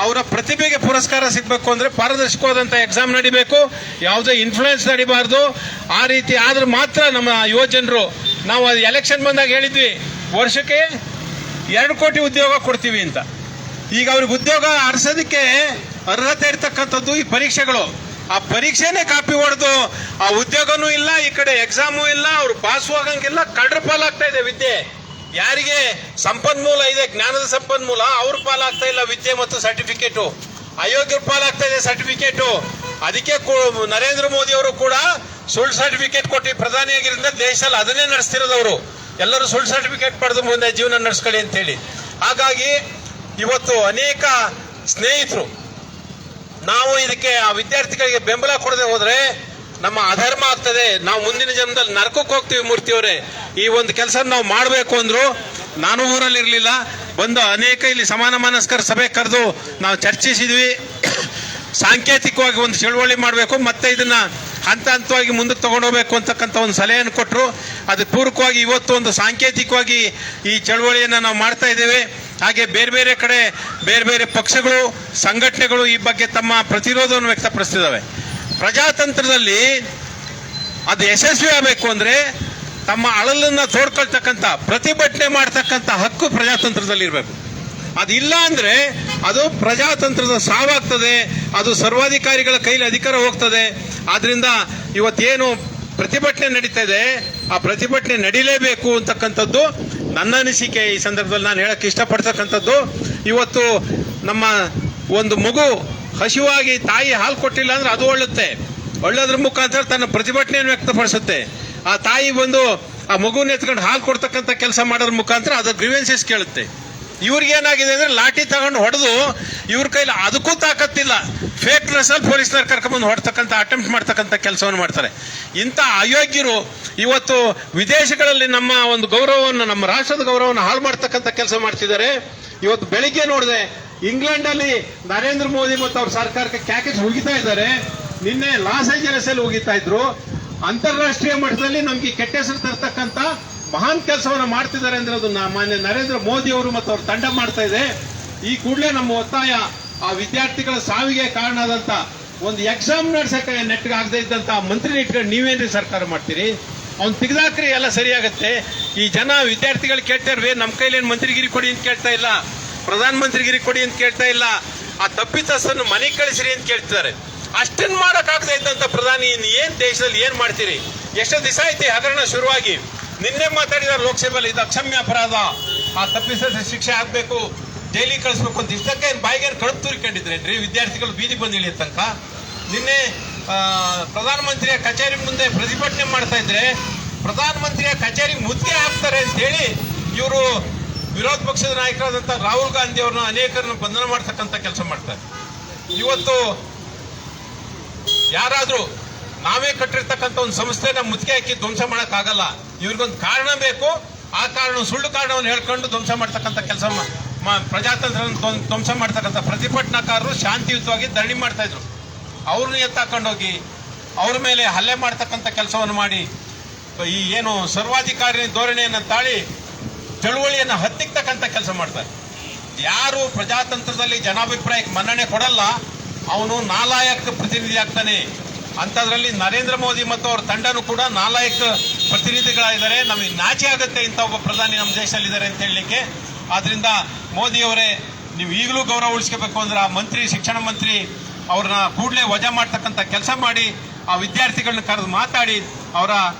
ಅವರ ಪ್ರತಿಭೆಗೆ ಪುರಸ್ಕಾರ ಸಿಗಬೇಕು ಅಂದ್ರೆ ಪಾರದರ್ಶಕವಾದಂಥ ಎಕ್ಸಾಮ್ ನಡಿಬೇಕು, ಯಾವುದೇ ಇನ್ಫ್ಲೂಯೆನ್ಸ್ ನಡಿಬಾರ್ದು. ಆ ರೀತಿ ಆದ್ರೆ ಮಾತ್ರ ನಮ್ಮ ಯುವಜನರು, ನಾವು ಅದು ಎಲೆಕ್ಷನ್ ಬಂದಾಗ ಹೇಳಿದ್ವಿ ವರ್ಷಕ್ಕೆ 2 ಕೋಟಿ ಉದ್ಯೋಗ ಕೊಡ್ತೀವಿ ಅಂತ. ಈಗ ಅವ್ರಿಗೆ ಉದ್ಯೋಗ ಅರ್ಸೋದಕ್ಕೆ ಅರ್ಹತೆ ಇರ್ತಕ್ಕಂಥದ್ದು ಈ ಪರೀಕ್ಷೆಗಳು. ಆ ಪರೀಕ್ಷೆನೇ ಕಾಪಿ ಹೊಡೆದು ಆ ಉದ್ಯೋಗನೂ ಇಲ್ಲ, ಈ ಕಡೆ ಎಕ್ಸಾಮು ಇಲ್ಲ, ಅವ್ರು ಪಾಸ್ ಆಗಂಗಿಲ್ಲ, ಕಳ್ಳರ ಪಾಲಾಗ್ತಾ ಇದೆ ವಿದ್ಯೆ. ಯಾರಿಗೆ ಸಂಪನ್ಮೂಲ ಇದೆ, ಜ್ಞಾನದ ಸಂಪನ್ಮೂಲ, ಅವ್ರ ಪಾಲಾಗ್ತಾ ಇಲ್ಲ ವಿದ್ಯೆ ಮತ್ತು ಸರ್ಟಿಫಿಕೇಟು. ಅಯೋಗ್ಯರ ಪಾಲಾಗ್ತಾ ಇದೆ ಸರ್ಟಿಫಿಕೇಟು. ಅದಕ್ಕೆ ನರೇಂದ್ರ ಮೋದಿ ಅವರು ಕೂಡ ಸುಳ್ಳು ಸರ್ಟಿಫಿಕೇಟ್ ಕೊಟ್ಟು ಪ್ರಧಾನಿಯಾಗಿರೋದ್ರಿಂದ ದೇಶದಲ್ಲಿ ಅದನ್ನೇ ನಡೆಸ್ತಿರೋದವರು. ಎಲ್ಲರೂ ಸುಳ್ಳು ಸರ್ಟಿಫಿಕೇಟ್ ಪಡೆದು ಮುಂದೆ ಜೀವನ ನಡೆಸ್ಕೊಳ್ಳಿ ಅಂತ ಹೇಳಿ. ಹಾಗಾಗಿ ಇವತ್ತು ಅನೇಕ ಸ್ನೇಹಿತರು ನಾವು ಇದಕ್ಕೆ ಆ ವಿದ್ಯಾರ್ಥಿಗಳಿಗೆ ಬೆಂಬಲ ಕೊಡದೆ ಹೋದ್ರೆ ನಮ್ಮ ಅಧರ್ಮ ಆಗ್ತದೆ, ನಾವು ಮುಂದಿನ ಜನ್ಮದಲ್ಲಿ ನರಕಕ್ಕೆ ಹೋಗ್ತೀವಿ. ಮೂರ್ತಿಯವರೇ, ಈ ಒಂದು ಕೆಲಸ ನಾವು ಮಾಡಬೇಕು ಅಂದ್ರು. ನಾನು ಊರಲ್ಲಿ ಇರಲಿಲ್ಲ, ಬಂದು ಅನೇಕ ಇಲ್ಲಿ ಸಮಾನ ಮನಸ್ಕರ ಸಭೆ ಕರೆದು ನಾವು ಚರ್ಚಿಸಿದ್ವಿ. ಸಾಂಕೇತಿಕವಾಗಿ ಒಂದು ಚಳುವಳಿ ಮಾಡಬೇಕು, ಮತ್ತೆ ಇದನ್ನ ಹಂತ ಹಂತವಾಗಿ ಮುಂದಕ್ಕೆ ತಗೊಂಡೋಗ್ಬೇಕು ಅಂತಕ್ಕಂಥ ಒಂದು ಸಲಹೆಯನ್ನು ಕೊಟ್ಟರು. ಅದಕ್ಕೆ ಪೂರಕವಾಗಿ ಇವತ್ತು ಒಂದು ಸಾಂಕೇತಿಕವಾಗಿ ಈ ಚಳುವಳಿಯನ್ನು ನಾವು ಮಾಡ್ತಾ ಇದ್ದೇವೆ. ಹಾಗೆ ಬೇರೆ ಬೇರೆ ಕಡೆ ಬೇರೆ ಬೇರೆ ಪಕ್ಷಗಳು, ಸಂಘಟನೆಗಳು ಈ ಬಗ್ಗೆ ತಮ್ಮ ಪ್ರತಿರೋಧವನ್ನು ವ್ಯಕ್ತಪಡಿಸ್ತಿದ್ದಾವೆ. ಪ್ರಜಾತಂತ್ರದಲ್ಲಿ ಅದು ಯಶಸ್ವಿ ಆಗಬೇಕು ಅಂದ್ರೆ ತಮ್ಮ ಅಳಲನ್ನ ತೋಡ್ಕೊಳ್ತಕ್ಕಂಥ, ಪ್ರತಿಭಟನೆ ಮಾಡ್ತಕ್ಕಂಥ ಹಕ್ಕು ಪ್ರಜಾತಂತ್ರದಲ್ಲಿ ಇರಬೇಕು. ಅದಿಲ್ಲ ಅಂದ್ರೆ ಅದು ಪ್ರಜಾತಂತ್ರದ ಸಾವಾಗ್ತದೆ, ಅದು ಸರ್ವಾಧಿಕಾರಿಗಳ ಕೈಲಿ ಅಧಿಕಾರ ಹೋಗ್ತದೆ. ಆದ್ರಿಂದ ಇವತ್ತೇನು ಪ್ರತಿಭಟನೆ ನಡೀತಾ ಇದೆ ಆ ಪ್ರತಿಭಟನೆ ನಡೀಲೇಬೇಕು ಅಂತಕ್ಕಂಥದ್ದು ನನ್ನ ಅನಿಸಿಕೆ. ಈ ಸಂದರ್ಭದಲ್ಲಿ ನಾನು ಹೇಳಕ್ಕೆ ಇಷ್ಟಪಡ್ತಕ್ಕಂಥದ್ದು, ಇವತ್ತು ನಮ್ಮ ಒಂದು ಮಗು ಹಸಿವಾಗಿ ತಾಯಿ ಹಾಲು ಕೊಟ್ಟಿಲ್ಲ ಅಂದ್ರೆ ಅದು ಒಳ್ಳುತ್ತೆ, ಒಳ್ಳೋದ್ರ ಮುಖಾಂತರ ತನ್ನ ಪ್ರತಿಭಟನೆಯನ್ನು ವ್ಯಕ್ತಪಡಿಸುತ್ತೆ. ಆ ತಾಯಿ ಬಂದು ಆ ಮಗುನ ಎತ್ಕೊಂಡು ಹಾಲು ಕೊಡ್ತಕ್ಕಂಥ ಕೆಲಸ ಮಾಡೋದ್ರ ಮುಖಾಂತರ ಅದು ಗ್ರೀವೆನ್ಸಸ್ ಕೇಳುತ್ತೆ. ಇವ್ರಿಗೇನಾಗಿದೆ ಅಂದ್ರೆ ಲಾಠಿ ತಗೊಂಡು ಹೊಡೆದು ಇವ್ರ ಕೈಲಿ ಅದಕ್ಕೂ ತಾಕತ್ತಿಲ್ಲ, ಫೇಕ್ ಡ್ರೆಸ್ಸಲ್ಲಿ ಪೊಲೀಸ್ನವ್ರು ಕರ್ಕೊಂಡ್ಬಂದು ಹೊಡ್ತಕ್ಕಂಥ ಅಟೆಂಪ್ಟ್ ಮಾಡ್ತಕ್ಕಂಥ ಕೆಲಸವನ್ನು ಮಾಡ್ತಾರೆ. ಇಂಥ ಅಯೋಗ್ಯರು ಇವತ್ತು ವಿದೇಶಗಳಲ್ಲಿ ನಮ್ಮ ಒಂದು ಗೌರವವನ್ನು, ನಮ್ಮ ರಾಷ್ಟ್ರದ ಗೌರವವನ್ನು ಹಾಳು ಮಾಡ್ತಕ್ಕಂಥ ಕೆಲಸ ಮಾಡ್ತಿದ್ದಾರೆ. ಇವತ್ತು ಬೆಳಿಗ್ಗೆ ನೋಡಿದೆ, ಇಂಗ್ಲೆಂಡ್ ಅಲ್ಲಿ ನರೇಂದ್ರ ಮೋದಿ ಮತ್ತು ಅವ್ರ ಸರ್ಕಾರಕ್ಕೆ ಕ್ಯಾಕೆಟ್ ಹೋಗಿತಾ ಇದ್ದಾರೆ. ನಿನ್ನೆ ಲಾಸ್ ಏಂಜಲಸ್ ಅಲ್ಲಿ ಹೋಗಿತಾ ಇದ್ರು. ಅಂತಾರಾಷ್ಟ್ರೀಯ ಮಟ್ಟದಲ್ಲಿ ನಮ್ಗೆ ಕೆಟ್ಟ ಹೆಸರು ತರ್ತಕ್ಕಂಥ ಮಹಾನ್ ಕೆಲಸವನ್ನ ಮಾಡ್ತಿದ್ದಾರೆ ಅಂದ್ರೆ ಅದು ಮಾನ್ಯ ನರೇಂದ್ರ ಮೋದಿ ಅವರು ಮತ್ತು ಅವ್ರ ತಂಡ ಮಾಡ್ತಾ ಇದೆ. ಈ ಕೂಡಲೇ ನಮ್ಮ ಒತ್ತಾಯ, ಆ ವಿದ್ಯಾರ್ಥಿಗಳ ಸಾವಿಗೆ ಕಾರಣ ಆದಂತ ಒಂದು ಎಕ್ಸಾಮ್ ನಡ್ಸಕ್ಕೆ ನೆಟ್ಗೆ ಆಗದೆ ಇದ್ದಂತ ಮಂತ್ರಿನ ಇಟ್ಕೊಂಡು ನೀವೇನ್ರಿ ಸರ್ಕಾರ ಮಾಡ್ತೀರಿ? ಅವ್ನು ತೆಗೆದಾಕ್ರಿ, ಎಲ್ಲ ಸರಿಯಾಗತ್ತೆ. ಈ ಜನ ವಿದ್ಯಾರ್ಥಿಗಳು ಕೇಳ್ತಾ ಇರ್ವಿ, ನಮ್ಮ ಕೈಲೇನು ಮಂತ್ರಿಗಿರಿ ಕೊಡಿ ಅಂತ ಕೇಳ್ತಾ ಇಲ್ಲ, ಪ್ರಧಾನ ಮಂತ್ರಿಗಿರಿ ಕೊಡಿ ಅಂತ ಕೇಳ್ತಾ ಇಲ್ಲ, ಆ ತಪ್ಪಿತಸ್ಥನ್ನು ಮನೆಗೆ ಕಳಿಸ್ರಿ ಅಂತ ಕೇಳ್ತಿದ್ದಾರೆ. ಅಷ್ಟನ್ನು ಮಾಡಕ್ಕಾಗದೆ ಇದ್ದಂತ ಪ್ರಧಾನಿ ಏನ್ ದೇಶದಲ್ಲಿ ಏನ್ ಮಾಡ್ತೀರಿ? ಎಷ್ಟು ದಿವಸ ಐತಿ ಹಗರಣ ಶುರುವಾಗಿ? ನಿನ್ನೆ ಮಾತಾಡಿದಾರೆ ಲೋಕಸಭೆಯಲ್ಲಿ, ಇದು ಅಕ್ಷಮ್ಯ ಅಪರಾಧ, ಆ ತಪ್ಪಿಸಿದ ಶಿಕ್ಷೆ ಆಗ್ಬೇಕು, ಜೈಲಿಗೆ ಕಳಿಸ್ಬೇಕು ಅಂತ. ಇಷ್ಟಕ್ಕೆ ಬಾಯಿಗೇನು ಕಳೆದು ತೂರಿಕೊಂಡಿದ್ರೇನ್ರಿ ವಿದ್ಯಾರ್ಥಿಗಳು ಬೀದಿ ಬಂದು ಇಳಿಯ ತನಕ? ನಿನ್ನೆ ಪ್ರಧಾನಮಂತ್ರಿಯ ಕಚೇರಿ ಮುಂದೆ ಪ್ರತಿಭಟನೆ ಮಾಡ್ತಾ ಇದ್ರೆ ಪ್ರಧಾನಮಂತ್ರಿಯ ಕಚೇರಿಗೆ ಮುತ್ತಿಗೆ ಹಾಕ್ತಾರೆ ಅಂತ ಹೇಳಿ ಇವರು ವಿರೋಧ ಪಕ್ಷದ ನಾಯಕರಾದಂಥ ರಾಹುಲ್ ಗಾಂಧಿ ಅವ್ರನ್ನ ಅನೇಕರನ್ನು ಬಂಧನ ಮಾಡ್ತಕ್ಕಂಥ ಕೆಲಸ ಮಾಡ್ತಾರೆ. ಇವತ್ತು ಯಾರಾದ್ರೂ ನಾವೇ ಕಟ್ಟಿರ್ತಕ್ಕಂಥ ಒಂದು ಸಂಸ್ಥೆನ ಮುತ್ತಿಗೆ ಹಾಕಿ ಧ್ವಂಸ ಮಾಡಕ್ಕಾಗಲ್ಲ. ಇವ್ರಿಗೊಂದು ಕಾರಣ ಬೇಕು. ಆ ಕಾರಣ ಸುಳ್ಳು ಕಾರಣವನ್ನು ಹೇಳ್ಕೊಂಡು ಧ್ವಂಸ ಮಾಡ್ತಕ್ಕಂಥ ಕೆಲಸ, ಪ್ರಜಾತಂತ್ರ ಧ್ವಂಸ ಮಾಡ್ತಕ್ಕಂಥ ಪ್ರತಿಭಟನಾಕಾರರು ಶಾಂತಿಯುತವಾಗಿ ಧರಣಿ ಮಾಡ್ತಾ ಇದ್ರು. ಅವ್ರನ್ನ ಎತ್ತಾಕೊಂಡೋಗಿ ಅವ್ರ ಮೇಲೆ ಹಲ್ಲೆ ಮಾಡ್ತಕ್ಕಂಥ ಕೆಲಸವನ್ನು ಮಾಡಿ ಈ ಏನು ಸರ್ವಾಧಿಕಾರಿ ಧೋರಣೆಯನ್ನು ತಾಳಿ ಚಳುವಳಿಯನ್ನು ಹತ್ತಿಕ್ಕತಕ್ಕಂಥ ಕೆಲಸ ಮಾಡ್ತಾರೆ. ಯಾರು ಪ್ರಜಾತಂತ್ರದಲ್ಲಿ ಜನಾಭಿಪ್ರಾಯಕ್ಕೆ ಮನ್ನಣೆ ಕೊಡಲ್ಲ ಅವನು ನಾಲಾಯಕ ಪ್ರತಿನಿಧಿ ಆಗ್ತಾನೆ. ಅಂಥದ್ರಲ್ಲಿ ನರೇಂದ್ರ ಮೋದಿ ಮತ್ತು ಅವ್ರ ತಂಡನೂ ಕೂಡ ನಾಲಾಯಕ ಪ್ರತಿನಿಧಿಗಳಾಗಿದ್ದಾರೆ. ನಮಗೆ ನಾಚೆ ಆಗುತ್ತೆ ಇಂಥ ಒಬ್ಬ ಪ್ರಧಾನಿ ನಮ್ಮ ದೇಶದಲ್ಲಿದ್ದಾರೆ ಅಂತ ಹೇಳಲಿಕ್ಕೆ. ಆದ್ರಿಂದ ಮೋದಿಯವರೇ, ನೀವು ಈಗಲೂ ಗೌರವ ಉಳಿಸ್ಕೋಬೇಕು ಅಂದ್ರೆ ಆ ಮಂತ್ರಿ, ಶಿಕ್ಷಣ ಮಂತ್ರಿ ಅವ್ರನ್ನ ಕೂಡಲೇ ವಜಾ ಮಾಡ್ತಕ್ಕಂಥ ಕೆಲಸ ಮಾಡಿ, ಆ ವಿದ್ಯಾರ್ಥಿಗಳನ್ನ ಕರೆದು ಮಾತಾಡಿ ಅವರ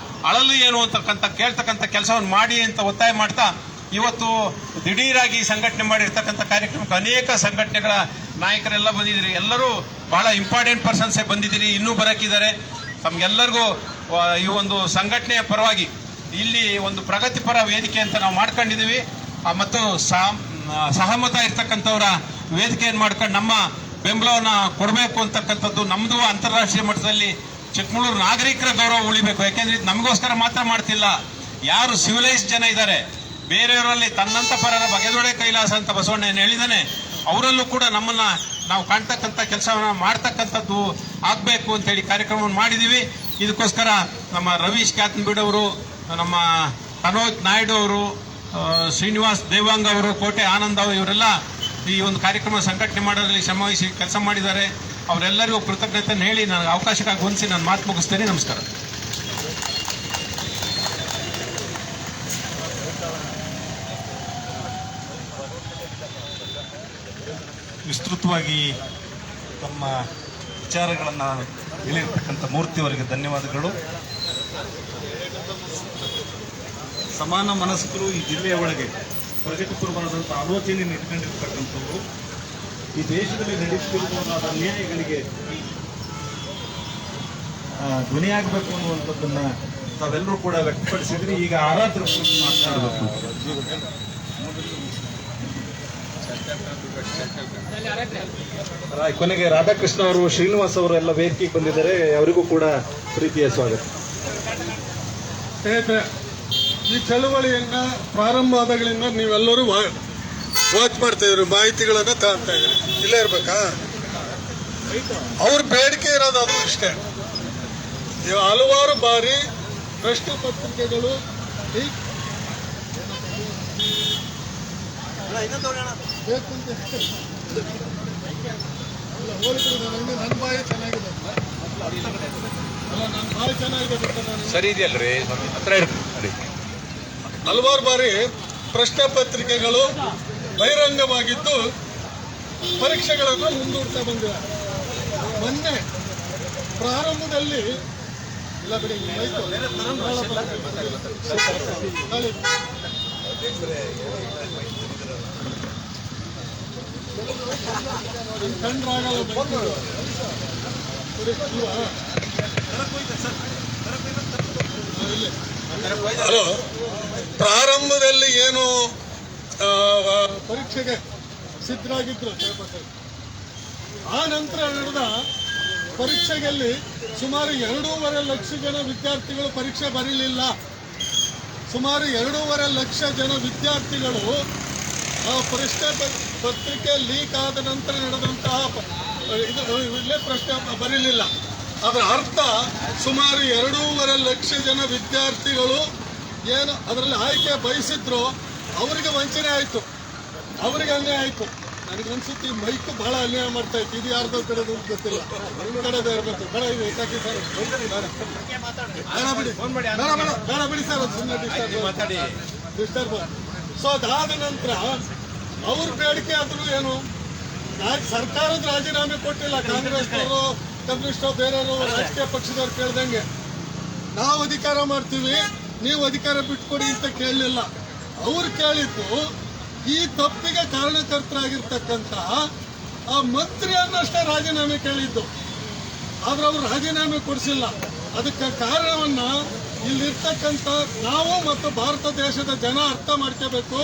ಅಳಲು ಏನು ಅಂತಕ್ಕಂಥ ಕೇಳ್ತಕ್ಕಂಥ ಕೆಲಸವನ್ನು ಮಾಡಿ ಅಂತ ಒತ್ತಾಯ ಮಾಡ್ತಾ, ಇವತ್ತು ದಿಢೀರಾಗಿ ಸಂಘಟನೆ ಮಾಡಿರ್ತಕ್ಕಂಥ ಕಾರ್ಯಕ್ರಮಕ್ಕೆ ಅನೇಕ ಸಂಘಟನೆಗಳ ನಾಯಕರೆಲ್ಲ ಬಂದಿದ್ದೀರಿ. ಎಲ್ಲರೂ ಬಹಳ ಇಂಪಾರ್ಟೆಂಟ್ ಪರ್ಸನ್ಸೇ ಬಂದಿದ್ದೀರಿ, ಇನ್ನೂ ಬರಕ್ಕಿದ್ದಾರೆ. ತಮ್ಗೆಲ್ಲರಿಗೂ ಈ ಒಂದು ಸಂಘಟನೆಯ ಪರವಾಗಿ ಇಲ್ಲಿ ಒಂದು ಪ್ರಗತಿಪರ ವೇದಿಕೆ ಅಂತ ನಾವು ಮಾಡ್ಕೊಂಡಿದ್ದೀವಿ. ಮತ್ತು ಸಹಮತ ಇರ್ತಕ್ಕಂಥವರ ವೇದಿಕೆಯನ್ನು ಮಾಡ್ಕೊಂಡು ನಮ್ಮ ಬೆಂಬಲವನ್ನ ಕೊಡಬೇಕು ಅಂತಕ್ಕಂಥದ್ದು ನಮ್ದು. ಅಂತಾರಾಷ್ಟ್ರೀಯ ಮಟ್ಟದಲ್ಲಿ ಚಿಕ್ಕಮಗಳೂರು ನಾಗರಿಕರ ಗೌರವ ಉಳಿಬೇಕು. ಯಾಕೆಂದ್ರೆ ಇದು ನಮಗೋಸ್ಕರ ಮಾತ್ರ ಮಾಡ್ತಿಲ್ಲ. ಯಾರು ಸಿವಿಲೈಸ್ ಜನ ಇದ್ದಾರೆ, ಬೇರೆಯವರಲ್ಲಿ ತನ್ನಂತ ಪರರ ಬಗೆದೊಡೆ ಕೈಲಾಸ ಅಂತ ಬಸವಣ್ಣ ಏನು ಹೇಳಿದಾನೆ, ಅವರಲ್ಲೂ ಕೂಡ ನಮ್ಮನ್ನ ನಾವು ಕಾಣ್ತಕ್ಕಂಥ ಕೆಲಸವನ್ನ ಮಾಡ್ತಕ್ಕಂಥದ್ದು ಆಗ್ಬೇಕು ಅಂತೇಳಿ ಕಾರ್ಯಕ್ರಮವನ್ನು ಮಾಡಿದೀವಿ. ಇದಕ್ಕೋಸ್ಕರ ನಮ್ಮ ರವೀಶ್ ಕ್ಯಾತನ್ಬೀಡ್ ಅವರು, ನಮ್ಮ ಕನೋಜ್ ನಾಯ್ಡು ಅವರು, ಶ್ರೀನಿವಾಸ್ ದೇವಾಂಗ್ ಅವರು, ಕೋಟೆ ಆನಂದ್ ಅವರು, ಇವರೆಲ್ಲ ಈ ಒಂದು ಕಾರ್ಯಕ್ರಮ ಸಂಘಟನೆ ಮಾಡೋದ್ರಲ್ಲಿ ಶ್ರಮವಹಿಸಿ ಕೆಲಸ ಮಾಡಿದ್ದಾರೆ. ಅವರೆಲ್ಲರಿಗೂ ಕೃತಜ್ಞತೆಯನ್ನು ಹೇಳಿ ನನಗೆ ಅವಕಾಶಕ್ಕಾಗಿ ಹೊಂದಿಸಿ ನಾನು ಮಾತು ಮುಗಿಸ್ತೇನೆ. ನಮಸ್ಕಾರ. ವಿಸ್ತೃತವಾಗಿ ತಮ್ಮ ವಿಚಾರಗಳನ್ನು ಹೇಳಿರ್ತಕ್ಕಂಥ ಮೂರ್ತಿಯವರಿಗೆ ಧನ್ಯವಾದಗಳು. ಸಮಾನ ಮನಸ್ಕರು ಈ ಜಿಲ್ಲೆಯ ಒಳಗೆ ಪ್ರಗತಿಪರವಾದಂಥ ಆಲೋಚನೆಯನ್ನು ಇಟ್ಕೊಂಡಿರ್ತಕ್ಕಂಥವ್ರು ಈ ದೇಶದಲ್ಲಿ ನಡೆಯುತ್ತಿರುವಂತಹ ಅನ್ಯಾಯಗಳಿಗೆ ಧ್ವನಿಯಾಗಬೇಕು ಅನ್ನುವಂಥದ್ದನ್ನ ತಾವೆಲ್ಲರೂ ಕೂಡ ವ್ಯಕ್ತಪಡಿಸಿದ್ರಿ. ಈಗ ಆರಾಧ್ರ ಮಾತನಾಡಬೇಕು. ಕೊನೆಗೆ ರಾಧಾಕೃಷ್ಣ ಅವರು, ಶ್ರೀನಿವಾಸ್ ಅವರು ಎಲ್ಲ ವೇದಿಕೆಗೆ ಬಂದಿದ್ದಾರೆ. ಅವರಿಗೂ ಕೂಡ ಪ್ರೀತಿಯ ಸ್ವಾಗತ. ಸ್ನೇಹಿತರೆ, ಈ ಚಳುವಳಿಯನ್ನ ಪ್ರಾರಂಭ ಆದಾಗಲಿಂದ ನೀವೆಲ್ಲರೂ ವಾಚ್ ಮಾಡ್ತಾ ಇದ್ರಿ, ಮಾಹಿತಿಗಳನ್ನ ತಗೊಳ್ತಾ ಇದ್ರಿ. ಇಲ್ಲೇ ಇರ್ಬೇಕಾ? ಅವ್ರ ಬೇಡಿಕೆ ಇರೋದು ಅದು ಇಷ್ಟೇ. ಹಲವಾರು ಬಾರಿ ಪ್ರಶ್ನೆ ಪತ್ರಿಕೆಗಳು ನನ್ನ ಬಾಯಿ ಚೆನ್ನಾಗಿದೆ, ನನ್ನ ಬಾಯಿ ಚೆನ್ನಾಗಿದೆ. ಸರಿ ಇದೆಯಲ್ರಿ? ಹಲವಾರು ಬಾರಿ ಪ್ರಶ್ನೆ ಪತ್ರಿಕೆಗಳು ಬಹಿರಂಗವಾಗಿದ್ದು ಪರೀಕ್ಷೆಗಳನ್ನು ಮುಂದೂಡ್ತಾ ಬಂದಿದೆ. ಮೊನ್ನೆ ಪ್ರಾರಂಭದಲ್ಲಿ ಇಲ್ಲ ಬಿಡಿ, ಕಂಡ್ರಾಗಲ್ಲ ಹಲೋ, ಪ್ರಾರಂಭದಲ್ಲಿ ಏನು ಪರೀಕ್ಷೆಗೆ ಸಿದ್ಧರಾಗಿದ್ರು ಆ ನಂತರ ನಡೆದ ಪರೀಕ್ಷೆಯಲ್ಲಿ ಸುಮಾರು 2.5 ಲಕ್ಷ ಜನ ವಿದ್ಯಾರ್ಥಿಗಳು ಪರೀಕ್ಷೆ ಬರೀಲಿಲ್ಲ. ಸುಮಾರು 2.5 ಲಕ್ಷ ಜನ ವಿದ್ಯಾರ್ಥಿಗಳು ಪ್ರಶ್ನೆ ಪತ್ರಿಕೆ ಲೀಕ್ ಆದ ನಂತರ ನಡೆದಂತಹ ಇಲ್ಲೇ ಪ್ರಶ್ನೆ ಬರೀಲಿಲ್ಲ. ಅದರ ಅರ್ಥ ಸುಮಾರು 2.5 ಲಕ್ಷ ಜನ ವಿದ್ಯಾರ್ಥಿಗಳು ಏನು ಅದರಲ್ಲಿ ಆಯ್ಕೆ ಬಯಸಿದ್ರು ಅವರಿಗೆ ವಂಚನೆ ಆಯಿತು, ಅವರಿಗೆ ಅನ್ಯಾಯ ಆಯಿತು. ನನಗನ್ಸುತ್ತೆ ಈ ಮೈಕು ಬಹಳ ಅನ್ಯಾಯ ಮಾಡ್ತಾ ಇತ್ತು. ಇದು ಯಾರ್ದೋ ಕಡೆದು ಗೊತ್ತಿಲ್ಲ, ನಿಮ್ಮ ಕಡೆದೇ ಇರಬೇಕು. ಬೇಡ ಇದು ಯಾಕೆ ಸರ್, ಬೇಡ ಬಿಡಿ ಸರ್, ಸುಮ್ಮನೆ ಡಿಸ್ಟರ್ಬ್. ಸೊ ಅದಾದ ನಂತರ ಅವ್ರ ಬೇಡಿಕೆ ಆದರೂ ಏನು, ಸರ್ಕಾರದ ರಾಜೀನಾಮೆ ಕೊಟ್ಟಿಲ್ಲ. ಕಾಂಗ್ರೆಸ್ನವರು, ಕಮ್ಯುನಿಸ್ಟ್, ಬೇರೆಯವರು, ರಾಜಕೀಯ ಪಕ್ಷದವ್ರು ಕೇಳ್ದಂಗೆ ನಾವು ಅಧಿಕಾರ ಮಾಡ್ತೀವಿ, ನೀವು ಅಧಿಕಾರ ಬಿಟ್ಕೊಡಿ ಅಂತ ಕೇಳಲಿಲ್ಲ. ಅವ್ರು ಕೇಳಿದ್ದು ಈ ತಪ್ಪಿಗೆ ಕಾರಣಕರ್ತರಾಗಿರ್ತಕ್ಕಂತಹ ಆ ಮಂತ್ರಿಯನ್ನಷ್ಟೇ ರಾಜೀನಾಮೆ ಕೇಳಿದ್ದು. ಆದ್ರೆ ಅವರು ರಾಜೀನಾಮೆ ಕೊಡಿಸಿಲ್ಲ. ಅದಕ್ಕೆ ಕಾರಣವನ್ನ ಇಲ್ಲಿರ್ತಕ್ಕಂಥ ನಾವು ಮತ್ತು ಭಾರತ ದೇಶದ ಜನ ಅರ್ಥ ಮಾಡ್ಕೋಬೇಕು.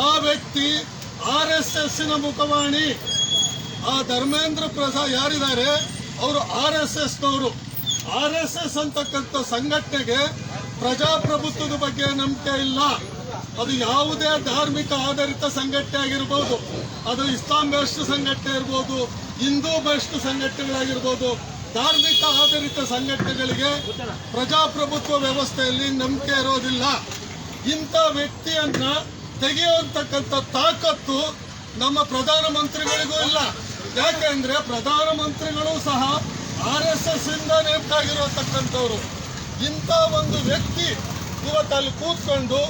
ಆ ವ್ಯಕ್ತಿ RSSನ ಮುಖವಾಣಿ. ಆ ಧರ್ಮೇಂದ್ರ ಪ್ರಸಾದ್ ಯಾರಿದ್ದಾರೆ ಅವರು RSSನವರು. RSS ಅಂತಕ್ಕಂಥ ಸಂಘಟನೆಗೆ ಪ್ರಜಾಪ್ರಭುತ್ವದ ಬಗ್ಗೆ ನಂಬಿಕೆ ಇಲ್ಲ. ಅದು ಯಾವುದೇ ಧಾರ್ಮಿಕ ಆಧಾರಿತ ಸಂಘಟನೆ ಆಗಿರ್ಬೋದು, ಅದು ಇಸ್ಲಾಂ ಬೆಸ್ಟ್ ಸಂಘಟನೆ ಇರ್ಬೋದು, ಹಿಂದೂ ಬೆಸ್ಟ್ ಸಂಘಟನೆಗಳಾಗಿರ್ಬೋದು, ಧಾರ್ಮಿಕ ಆಧಾರಿತ ಸಂಘಟನೆಗಳಿಗೆ ಪ್ರಜಾಪ್ರಭುತ್ವ ವ್ಯವಸ್ಥೆಯಲ್ಲಿ ನಂಬಿಕೆ ಇರೋದಿಲ್ಲ. ಇಂಥ ವ್ಯಕ್ತಿಯನ್ನ ತೆಗೆಯುವಂತಕ್ಕಂಥ ತಾಕತ್ತು ನಮ್ಮ ಪ್ರಧಾನಮಂತ್ರಿಗಳಿಗೂ ಇಲ್ಲ. ಯಾಕೆಂದ್ರೆ ಪ್ರಧಾನಮಂತ್ರಿಗಳು ಸಹ RSS ಇಂದ ನೇಮಕ ಆಗಿರತಕ್ಕಂಥವ್ರು. ಇಂಥ ಒಂದು ವ್ಯಕ್ತಿ ಇವತ್ತಲ್ಲಿ ಕೂತ್ಕೊಂಡು